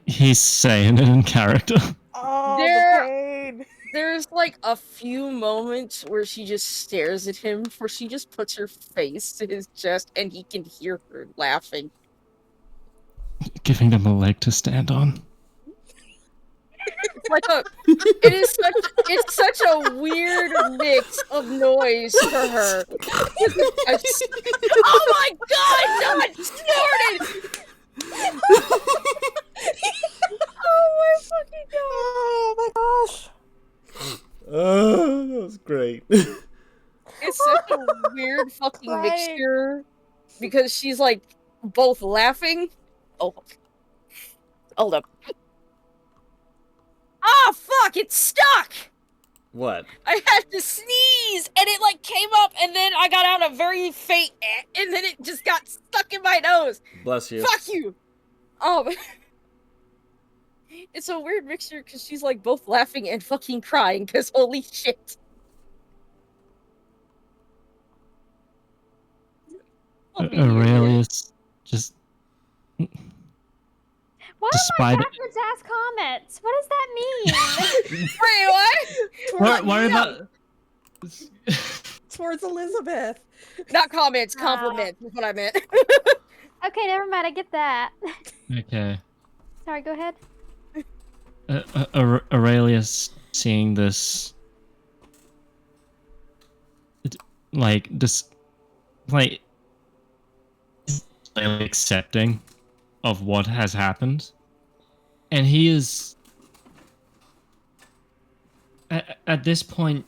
He's saying it in character. Oh, There- the pain. There's like a few moments where she just stares at him, where she just puts her face to his chest and he can hear her laughing. Giving them a leg to stand on. It's such a weird mix of noise for her. Oh my god, not snorted! Oh my fucking god! Oh my gosh. Oh, that was great. It's such a weird fucking Right. mixture because she's like both laughing. Oh, hold up. Ah, fuck! It's stuck. What? I had to sneeze, and it like came up, and then I got out a very faint, and then it just got stuck in my nose. Bless you. Fuck you. It's a weird mixture because she's like both laughing and fucking crying. Because holy shit. Aurelius just... What Despite are it- my backwards ass comments? What does that mean? Wait, what? Worry about... Towards Elizabeth. Not comments, compliments. Is what I meant. Okay, never mind. I get that. Okay. Sorry, go ahead. Aurelius seeing this... accepting of what has happened. And he is... At this point,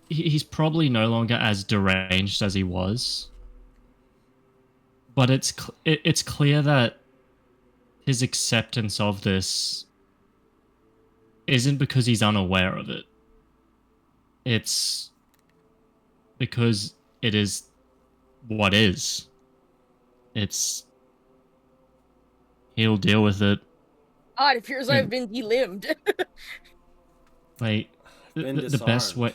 he's probably no longer as deranged as he was. But it's clear that his acceptance of this isn't because he's unaware of it. It's because it is what is. He'll deal with it. God, it appears I've been delimbed. Like, Been the best way...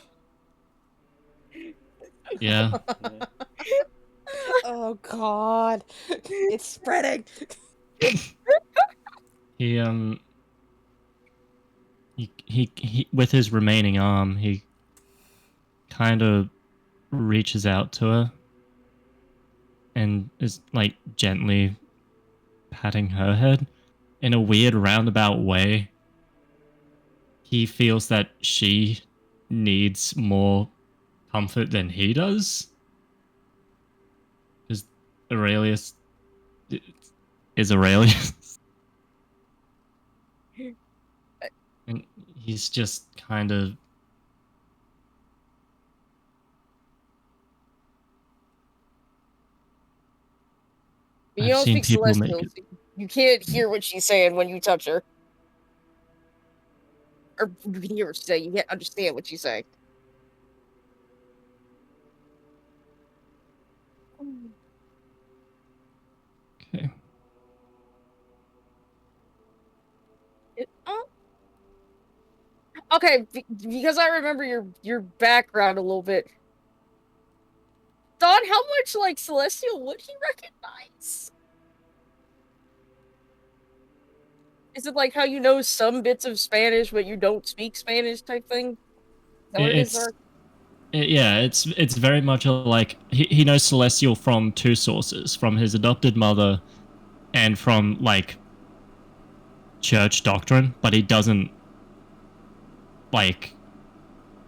Yeah. Oh god. It's spreading. He with his remaining arm, he kind of reaches out to her and is like gently patting her head in a weird roundabout way. He feels that she needs more comfort than he does. Because Aurelius is Aurelius. And he's just kind of... You I've don't seen speak people Celestial. make it. You can't hear what she's saying when you touch her. Or you can hear what she's saying. You can't understand what she's saying. Okay. Okay, because I remember your background a little bit. Don, how much like Celestial would he recognize? Is it like how you know some bits of Spanish but you don't speak Spanish type thing? Is that what it is, Zark? Yeah, it's very much like he knows Celestial from two sources, from his adopted mother and from like church doctrine, but he doesn't like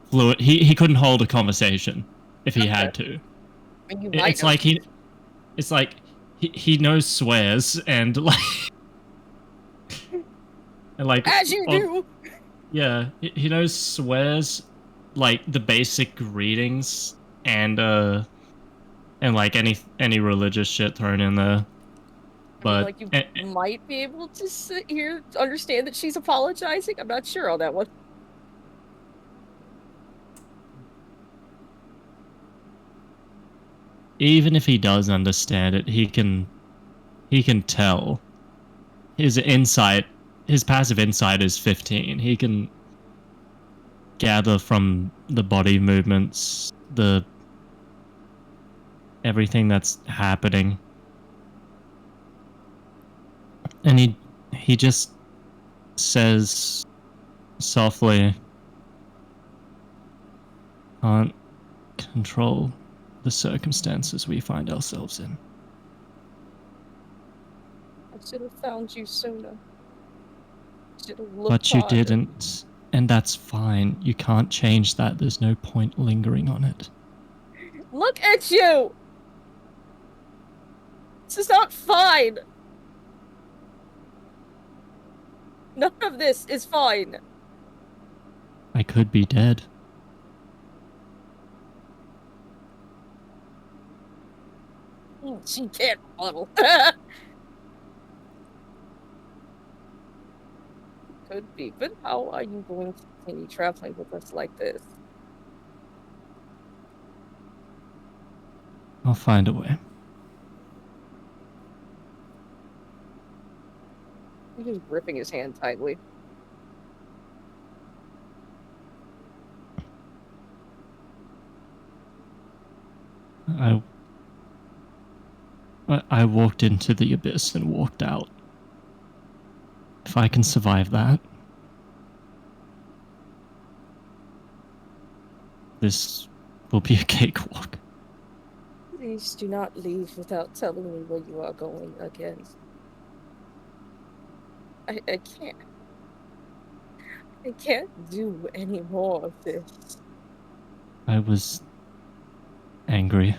fluent. He couldn't hold a conversation if he had to. And you might It's know. like he knows swears and like And like, As you do. yeah, he knows swears, like the basic greetings, and like any religious shit thrown in there. I mean, But like, you might be able to sit here to understand that she's apologizing. I'm not sure on that one. even if he does understand it, he can tell. His passive insight is 15. He can gather from the body movements, everything that's happening. And he just says softly, "Can't control the circumstances we find ourselves in." I should have found you sooner. Should have looked But you harder. didn't, and that's fine. You can't change that. There's no point lingering on it. Look at you! This is not fine! None of this is fine. I could be dead. She can't bottle. Could be, but how are you going to continue traveling with us like this? I'll find a way. He's just gripping his hand tightly. I walked into the abyss and walked out. If I can survive that, this will be a cakewalk. Please do not leave without telling me where you are going again. I can't. I can't do any more of this. I was angry,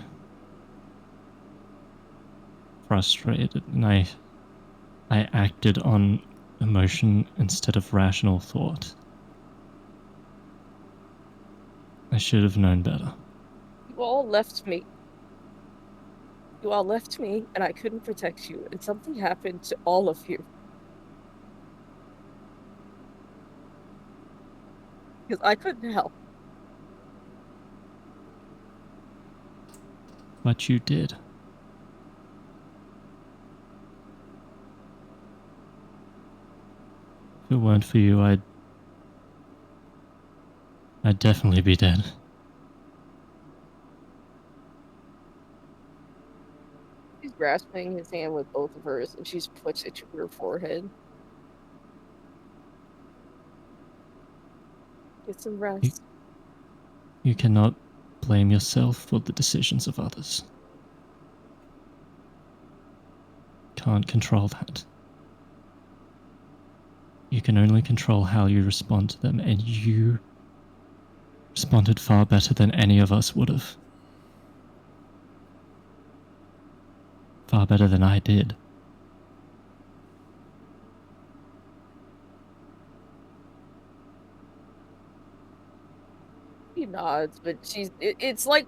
frustrated, and I acted on emotion instead of rational thought. I should have known better. You all left me. You all left me, and I couldn't protect you, and something happened to all of you. Because I couldn't help. But you did. If it weren't for you, I'd definitely be dead. She's grasping his hand with both of hers, and she's puts it to her forehead. Get some rest. You cannot blame yourself for the decisions of others. Can't control that. You can only control how you respond to them, and you responded far better than any of us would have. Far better than I did. She nods, but it's like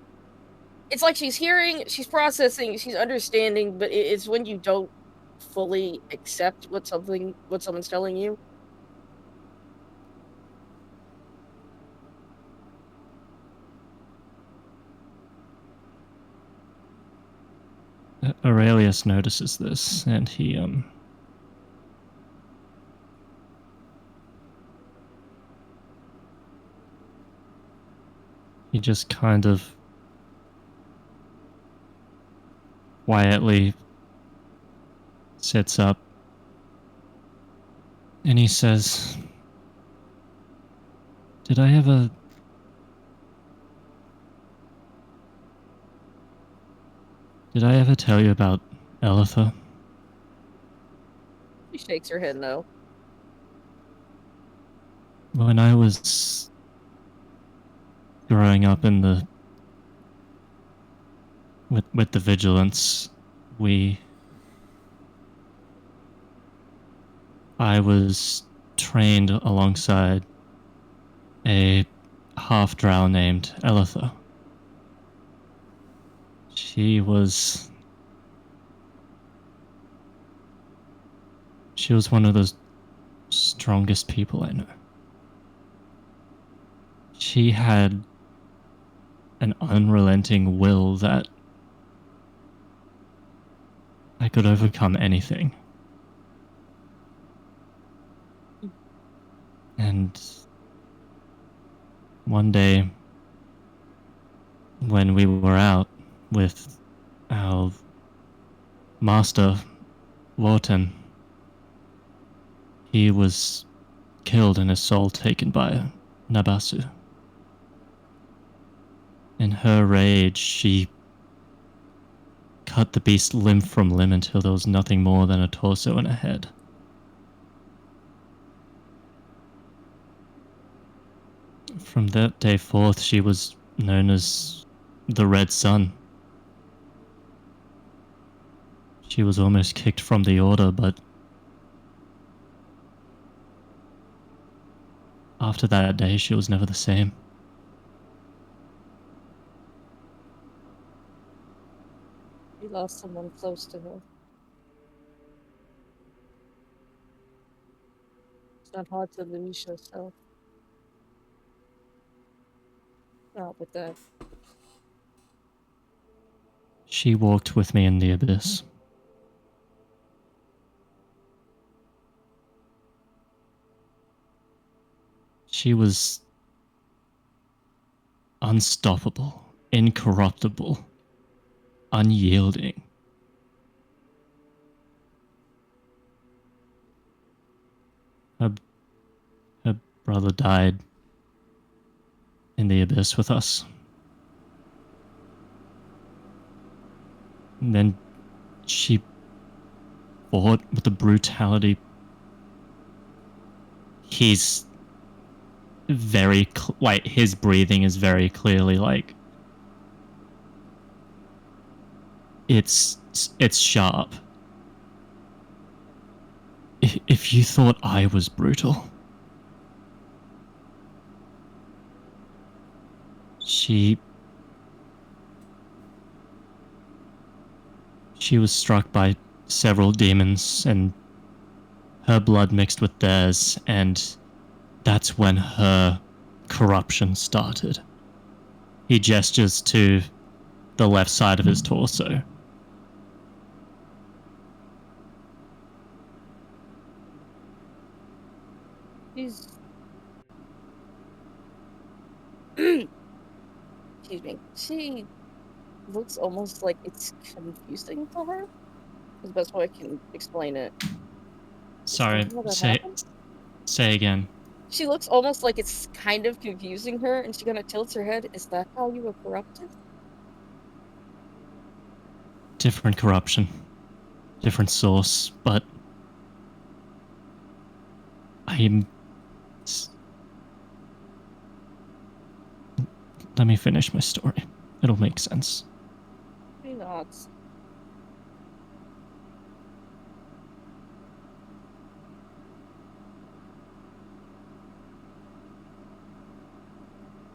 she's hearing, she's processing, she's understanding, but it's when you don't fully accept what someone's telling you. Aurelius notices this, and he just kind of quietly sits up and he says, Did I ever tell you about Elitha? She shakes her head no. When I was growing up in the with the vigilance, I was trained alongside a half-drow named Elitha. She was one of the strongest people I know. She had an unrelenting will that I could overcome anything. And one day, when we were out with our master, Wharton, he was killed and his soul taken by Nabasu. In her rage, she cut the beast limb from limb until there was nothing more than a torso and a head. From that day forth, she was known as the Red Sun. She was almost kicked from the order, but after that day, she was never the same. We lost someone close to her. It's not hard to lose yourself. Not with that. She walked with me in the abyss. She was unstoppable, incorruptible, unyielding. Her brother died in the abyss with us. And then she fought with the brutality. He's very like his breathing is very clearly like it's sharp. If you thought I was brutal, she was struck by several demons and her blood mixed with theirs, and that's when her corruption started. He gestures to the left side of his torso. She's... Excuse me. She looks almost like it's confusing to her. Is the best way I can explain it. Sorry, say again. She looks almost like it's kind of confusing her, and she kind of tilts her head. Is that how you were corrupted? Different corruption. Different source, but let me finish my story. It'll make sense. Why not?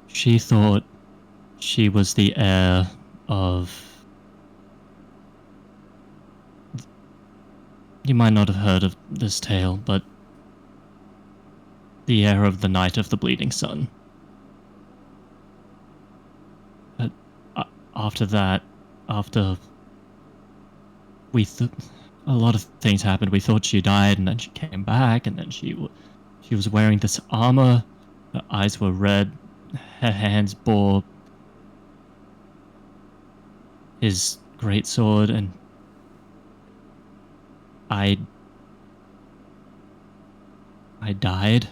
She thought she was the heir of... You might not have heard of this tale, but the heir of the Knight of the Bleeding Sun. But after that, after a lot of things happened. We thought she died, and then she came back, and then she was wearing this armor. Her eyes were red. Her hands bore his greatsword, and I died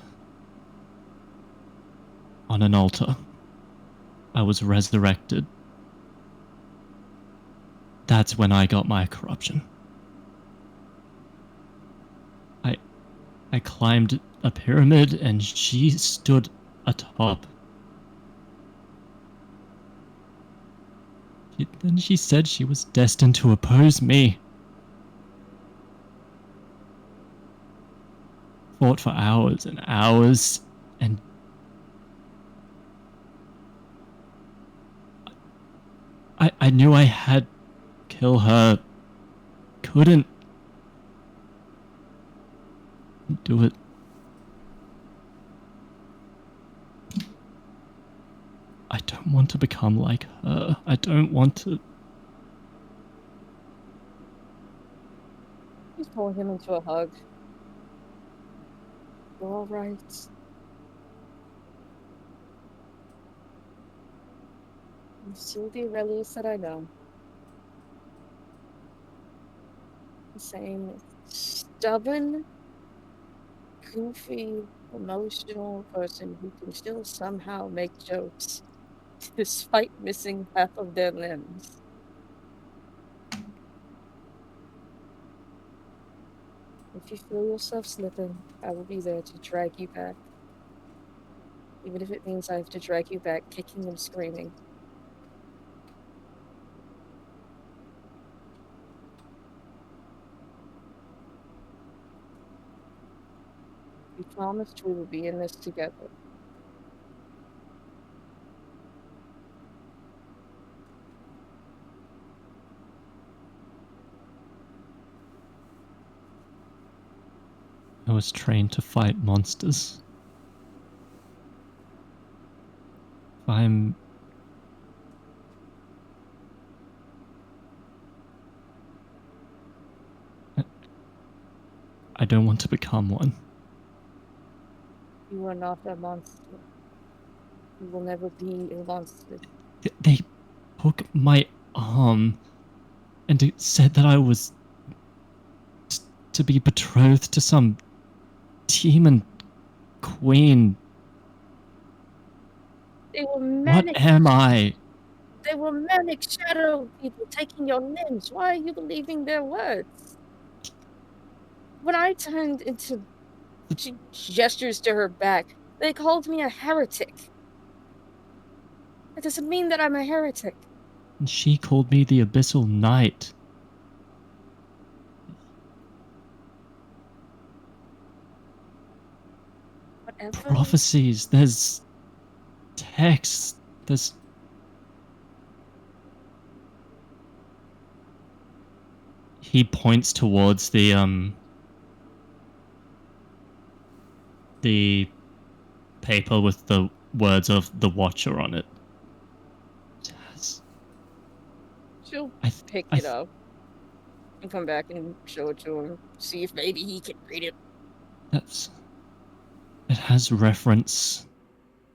on an altar. I was resurrected. That's when I got my corruption. I climbed a pyramid, and she stood atop. Then she said she was destined to oppose me. fought for hours and hours, and I knew I had to kill her. Couldn't do it. I don't want to become like her. I don't want to. He's pulling him into a hug. You're all right. I'm still the Aurelius that I know. The same stubborn, goofy, emotional person who can still somehow make jokes despite missing half of their limbs. If you feel yourself slipping, I will be there to drag you back. Even if it means I have to drag you back, kicking and screaming. We promised we would be in this together. I was trained to fight monsters. I'm. I don't want to become one. You are not a monster. You will never be a monster. They took my arm and it said that I was to be betrothed to some demon queen. They were What manic. am I? They were manic shadow people taking your limbs. Why are you believing their words? When I turned into... She gestures to her back. They called me a heretic. It doesn't mean that I'm a heretic. And she called me the Abyssal Knight. Whatever. Prophecies, there's texts, there's... He points towards the paper with the words of the Watcher on it. She'll I th- pick I it th- up and come back and show it to him. See if maybe he can read it. That's... It has reference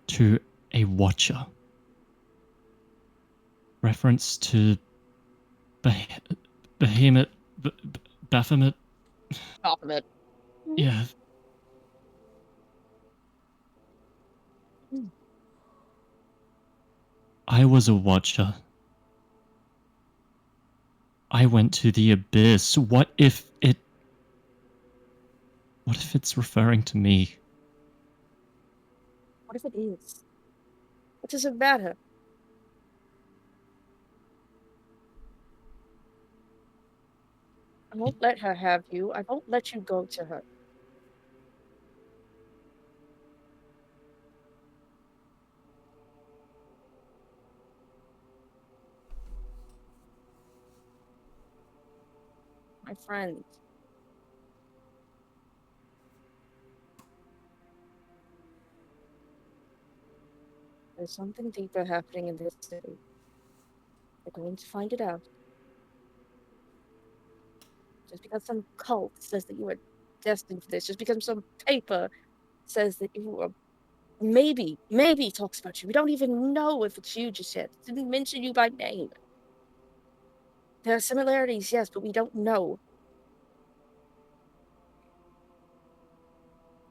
to a Watcher. Reference to Behemoth, Baphomet. Compliment. Yeah. I was a Watcher. I went to the abyss. What if it's referring to me? What if it is? What does it matter? I won't let her have you. I won't let you go to her. My friend. There's something deeper happening in this city. We're going to find it out. Just because some cult says that you are destined for this, just because some paper says that you are maybe talks about you. We don't even know if it's you just yet. It didn't mention you by name. There are similarities, yes, but we don't know.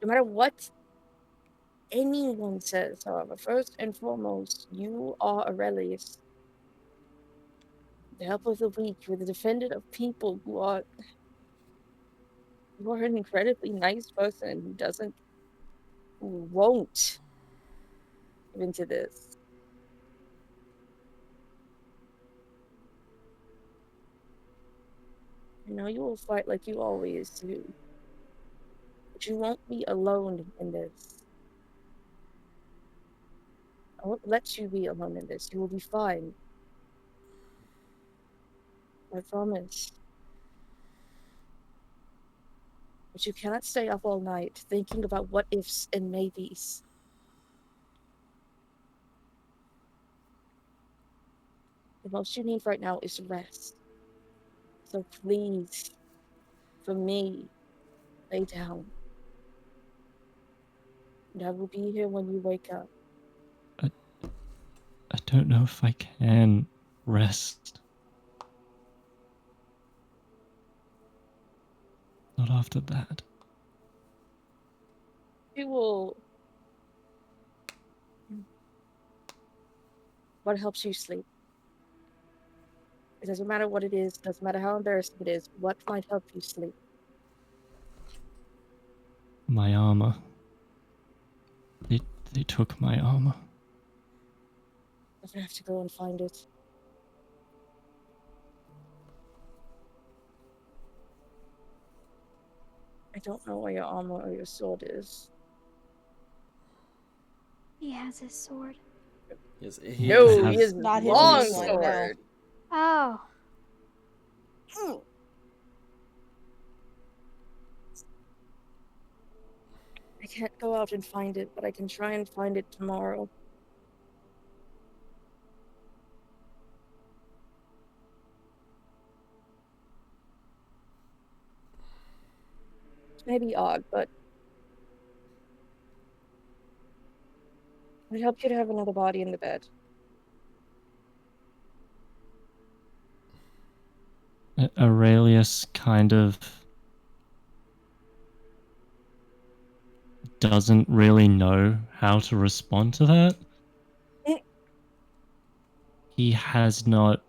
No matter what anyone says, however, first and foremost, you are Aurelius. The help of the weak, you're the defendant of people who are... You are an incredibly nice person who won't give into this. You know, you will fight like you always do. But you won't be alone in this. I won't let you be alone in this. You will be fine. I promise. But you cannot stay up all night thinking about what ifs and maybes. The most you need right now is rest. So please, for me, lay down. And I will be here when you wake up. I don't know if I can rest. Not after that. You will. What helps you sleep? It doesn't matter what it is, doesn't matter how embarrassing it is. What might help you sleep? My armor. They took my armor. I'm gonna have to go and find it. I don't know where your armor or your sword is. He has his sword. Yes, No, has- he is Not his long main one, no. sword. Oh. I can't go out and find it, but I can try and find it tomorrow. It may be odd, but I'd help you to have another body in the bed. Aurelius kind of doesn't really know how to respond to that. He has not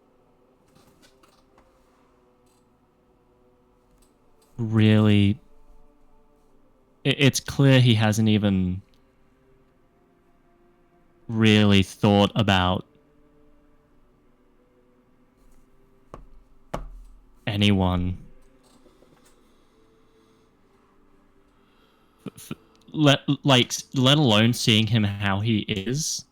really. It's clear he hasn't even really thought about anyone. Let alone seeing him how he is,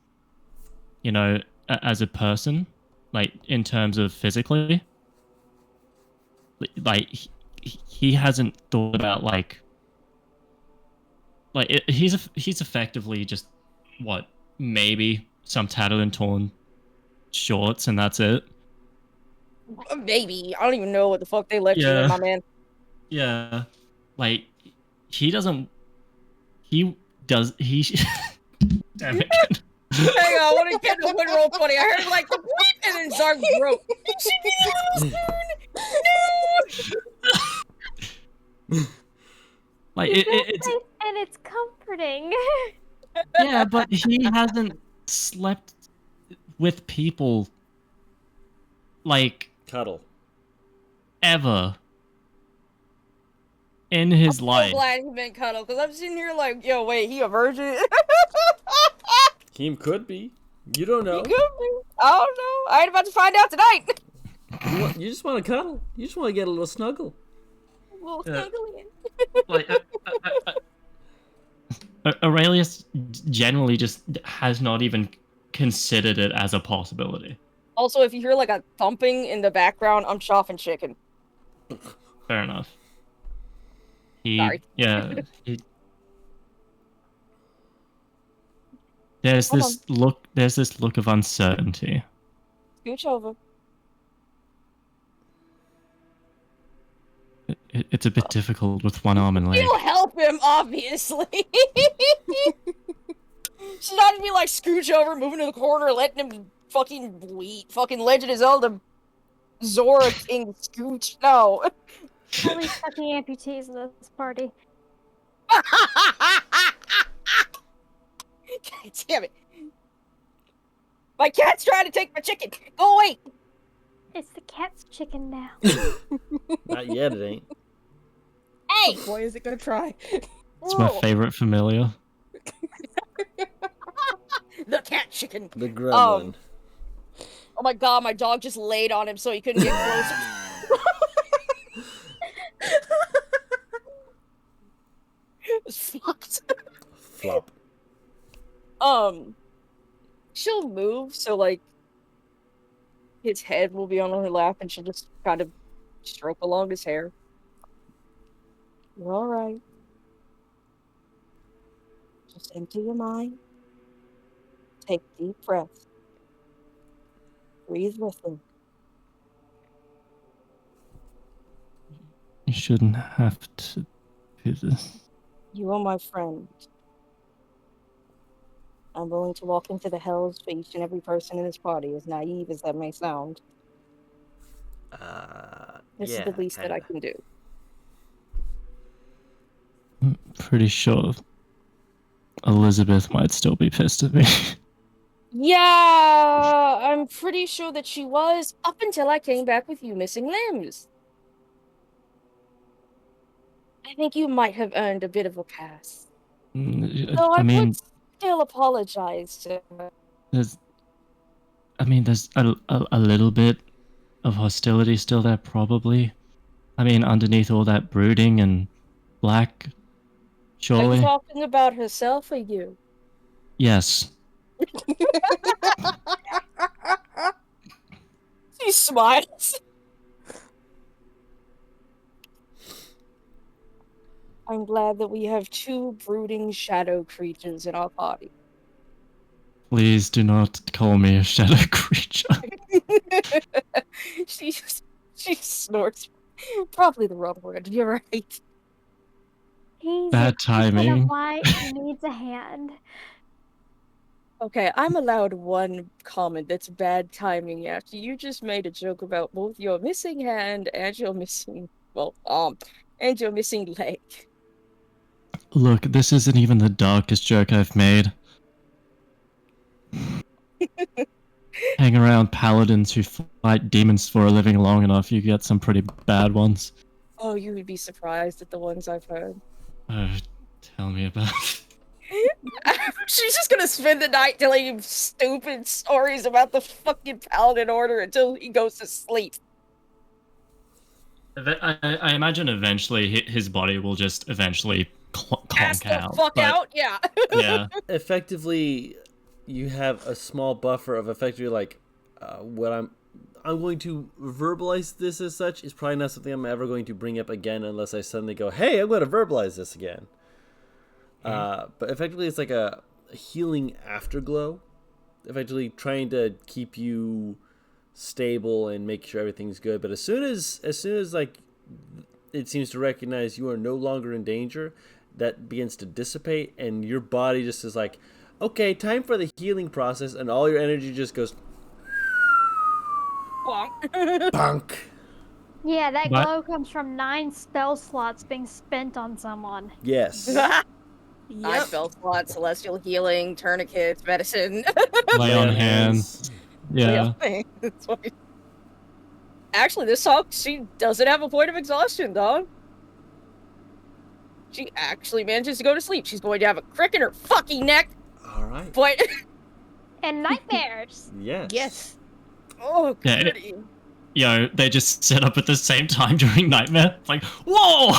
you know, as a person, like in terms of physically, like he hasn't thought about he's effectively just what, maybe some tattered and torn shorts and that's it. Maybe. I don't even know what the fuck they left you in, Yeah. my man. Yeah, like he does. Damn it. Hang on, I want to get the one roll funny. I heard like the bleep and then Zark broke. She need a little spoon. No. Like it's Nice and it's comforting. yeah, but he hasn't slept with people like Cuddle. ever in his I'm life. so glad he meant cuddle, because I'm sitting here like, yo, wait, he a virgin? He could be. You don't know. He could be. I don't know. I ain't about to find out tonight. You just want to cuddle. You just want to get a little snuggle. We'll Yeah. snuggle in. Like Aurelius generally just has not even considered it as a possibility. Also, if you hear like a thumping in the background, I'm chopping chicken. Fair enough. Sorry. There's Hold this look of uncertainty. Scooch over. It's a bit difficult with one arm and leg. You'll help him, obviously. She's not to be like scooch over, moving to the corner, letting him fucking bleed. Fucking Legend of Zelda Zora King scooch. No. Only fucking amputees in this party. God damn it. My cat's trying to take my chicken. Go away. It's the cat's chicken now. Not yet, it ain't. Hey. Boy, is it gonna try. It's my favorite familiar. The cat chicken. The gremlin. Oh my god, my dog just laid on him so he couldn't get closer. she'll move, so like his head will be on her lap, and she'll just kind of stroke along his hair. You're all right. Just empty your mind. Take deep breaths. Breathe with him. You shouldn't have to do this. You are my friend. I'm willing to walk into the hells for each and every person in this party, as naive as that may sound. This is the least that I can do. I'm pretty sure Elizabeth might still be pissed at me. Yeah, I'm pretty sure that she was, up until I came back with you missing limbs. I think you might have earned a bit of a pass. Though I mean, would still apologize to her. there's a little bit of hostility still there, probably. I mean, underneath all that brooding and black, Are surely. you talking about herself or you? Yes. She smiles. I'm glad that we have two brooding shadow creatures in our party. Please do not call me a shadow creature. she snorts. Probably the wrong word. You're right. He's Bad a creature timing. of light. He needs a hand. Okay, I'm allowed one comment that's bad timing after you just made a joke about both your missing hand and your missing, and your missing leg. Look, this isn't even the darkest joke I've made. Hang around paladins who fight demons for a living long enough, you get some pretty bad ones. Oh, you would be surprised at the ones I've heard. Tell me about it. She's just gonna spend the night telling him stupid stories about the fucking Paladin Order until he goes to sleep. I imagine eventually his body will just eventually Pass conk the out. fuck out, yeah. Yeah. Effectively, you have a small buffer of effectively like what I'm going to verbalize this as such is probably not something I'm ever going to bring up again unless I suddenly go, hey, I'm going to verbalize this again. But effectively, it's like a healing afterglow. Effectively, trying to keep you stable and make sure everything's good. But as soon as like it seems to recognize you are no longer in danger, that begins to dissipate, and your body just is like, okay, time for the healing process, and all your energy just goes bonk. Yeah, that What? glow comes from 9 spell slots being spent on someone. Yes. I spell slot, celestial healing, tourniquets, medicine. Lay on hands. Yeah. That's why. Actually, this song, she doesn't have a point of exhaustion, dog. She actually manages to go to sleep. She's going to have a crick in her fucking neck. All right. But And nightmares. Yes. Yes. oh, Yeah, goody. Yo, they just set up at the same time during Nightmare. It's like, whoa!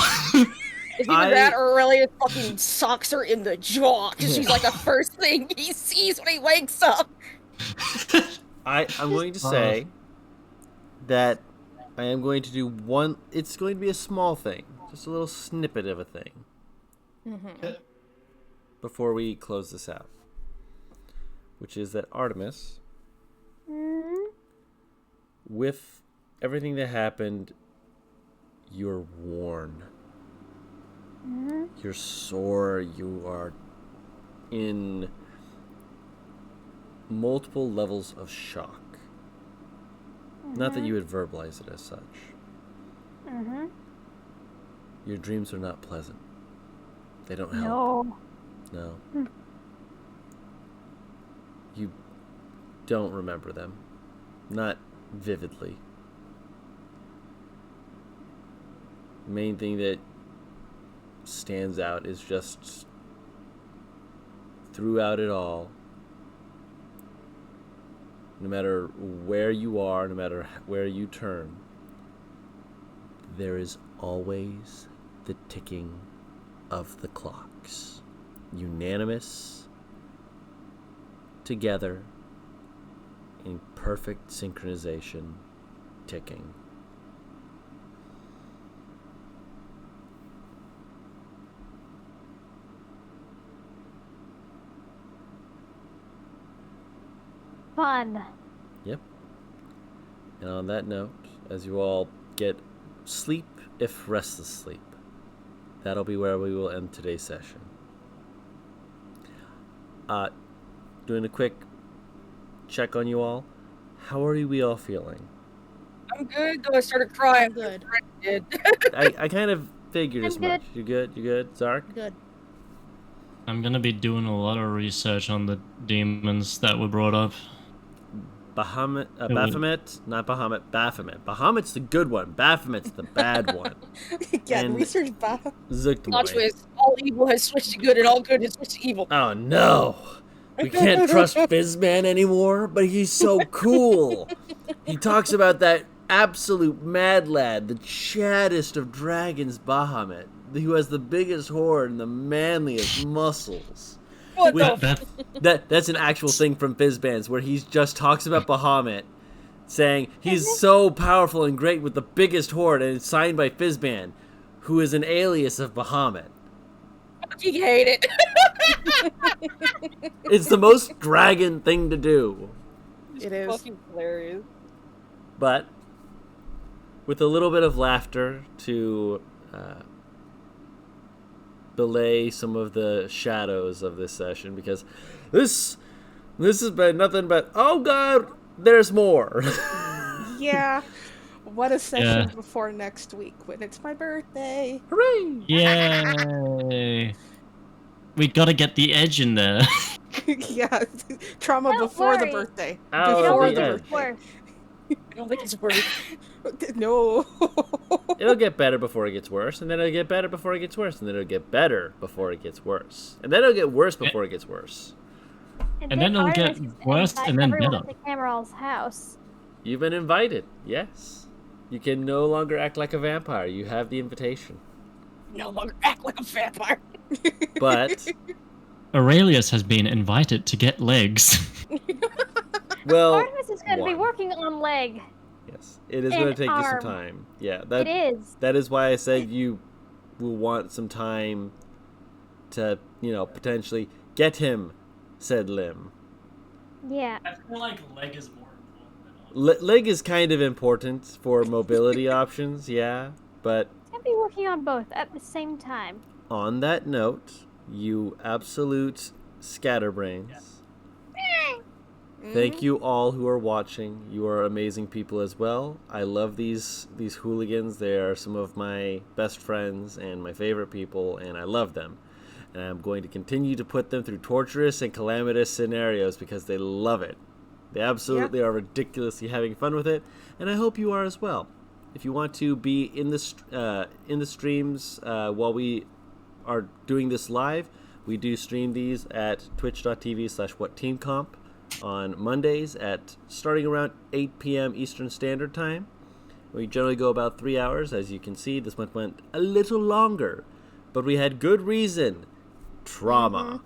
It's either that or really it fucking socks her in the jaw because she's like the first thing he sees when he wakes up. I'm going to say that I am going to do one. It's going to be a small thing, just a little snippet of a thing. Before we close this out, which is that Artemis, with everything that happened, you're worn. You're sore. You are in multiple levels of shock. Not that you would verbalize it as such. Your dreams are not pleasant. They don't help. No. You don't remember them. Not vividly. The main thing that stands out is just throughout it all, no matter where you are, no matter where you turn, there is always the ticking of the clocks. Unanimous, together in perfect synchronization, ticking. Fun. Yep. And on that note, as you all get sleep, if restless sleep, that'll be where we will end today's session. Doing a quick check on you all. How are we all feeling? I'm good, though I started crying. I'm good. Did. I kind of figured I'm as much. You good? You good, Zark? Good. I'm gonna be doing a lot of research on the demons that were brought up. Baphomet, would- Baphomet, not Bahamut, Baphomet. Bahamut's the good one. Baphomet's the bad one. Yeah, And- research back. Plot Zuktmoy. twist. All evil has switched to good, and all good has switched to evil. Oh no! We can't trust Fizzman anymore, but he's so cool. He talks about that absolute mad lad, the chattest of dragons, Bahamut, who has the biggest horde and the manliest muscles. What With- the That's an actual thing from Fizzbands, where he just talks about Bahamut, saying he's so powerful and great with the biggest horde, and it's signed by Fizzband, who is an alias of Bahamut. fucking hate it. It's the most dragon thing to do. It is. Fucking hilarious. But with a little bit of laughter to belay some of the shadows of this session, because this has been nothing but, oh god, there's more. Yeah. What a session Yeah. before next week when it's my birthday. Hooray! Yay! We gotta get the edge in there. Yeah. Trauma Don't before the worry. birthday. Oh, Before the the edge. birthday. Worse. I don't think it's worth. No. It'll get better before it gets worse, and then it'll get better before it gets worse, and then it'll get better before it gets worse, and then it'll get worse before it gets worse. And then it'll get Artemis is gonna worse invite and then everyone better. to Cameral's house. You've been invited, yes. You can no longer act like a vampire. You have the invitation. No longer act like a vampire. But, Aurelius has been invited to get legs. well, Artemis is going to be one. working on leg. Yes, it is going to An take you some arm. time. Yeah, It is. that is why I said you will want some time to, potentially get him said limb. Yeah. I feel like leg is more important than Leg is kind of important for mobility options, yeah, but He's going to be working on both at the same time. on that note, you absolute scatterbrains. Thank you all who are watching. You are amazing people as well. I love these hooligans. They are some of my best friends and my favorite people, and I love them. And I'm going to continue to put them through torturous and calamitous scenarios because they love it. They absolutely are ridiculously having fun with it, and I hope you are as well. If you want to be in the streams while we are doing this live, we do stream these at twitch.tv/WhatTeamComp on Mondays at starting around 8 p.m. Eastern Standard Time. We generally go about 3 hours. As you can see, this one went a little longer, but we had good reason. Trauma.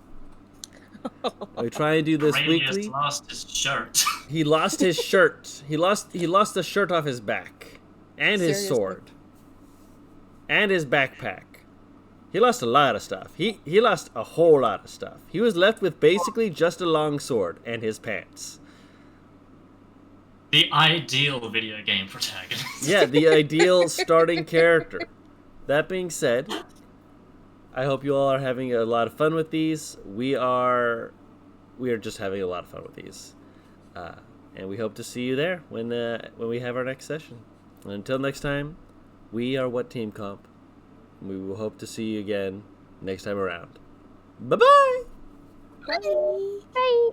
We try and do this Aurelius weekly. lost his shirt. He lost his shirt. He lost the shirt off his back, and his Seriously. sword, and his backpack. He lost a lot of stuff. He lost a whole lot of stuff. He was left with basically just a long sword and his pants. The ideal video game protagonist. Yeah, the ideal starting character. That being said, I hope you all are having a lot of fun with these. We are just having a lot of fun with these, and we hope to see you there when we have our next session. And until next time, we are WhatTeamComp. We will hope to see you again next time around. Bye-bye! Bye. Bye.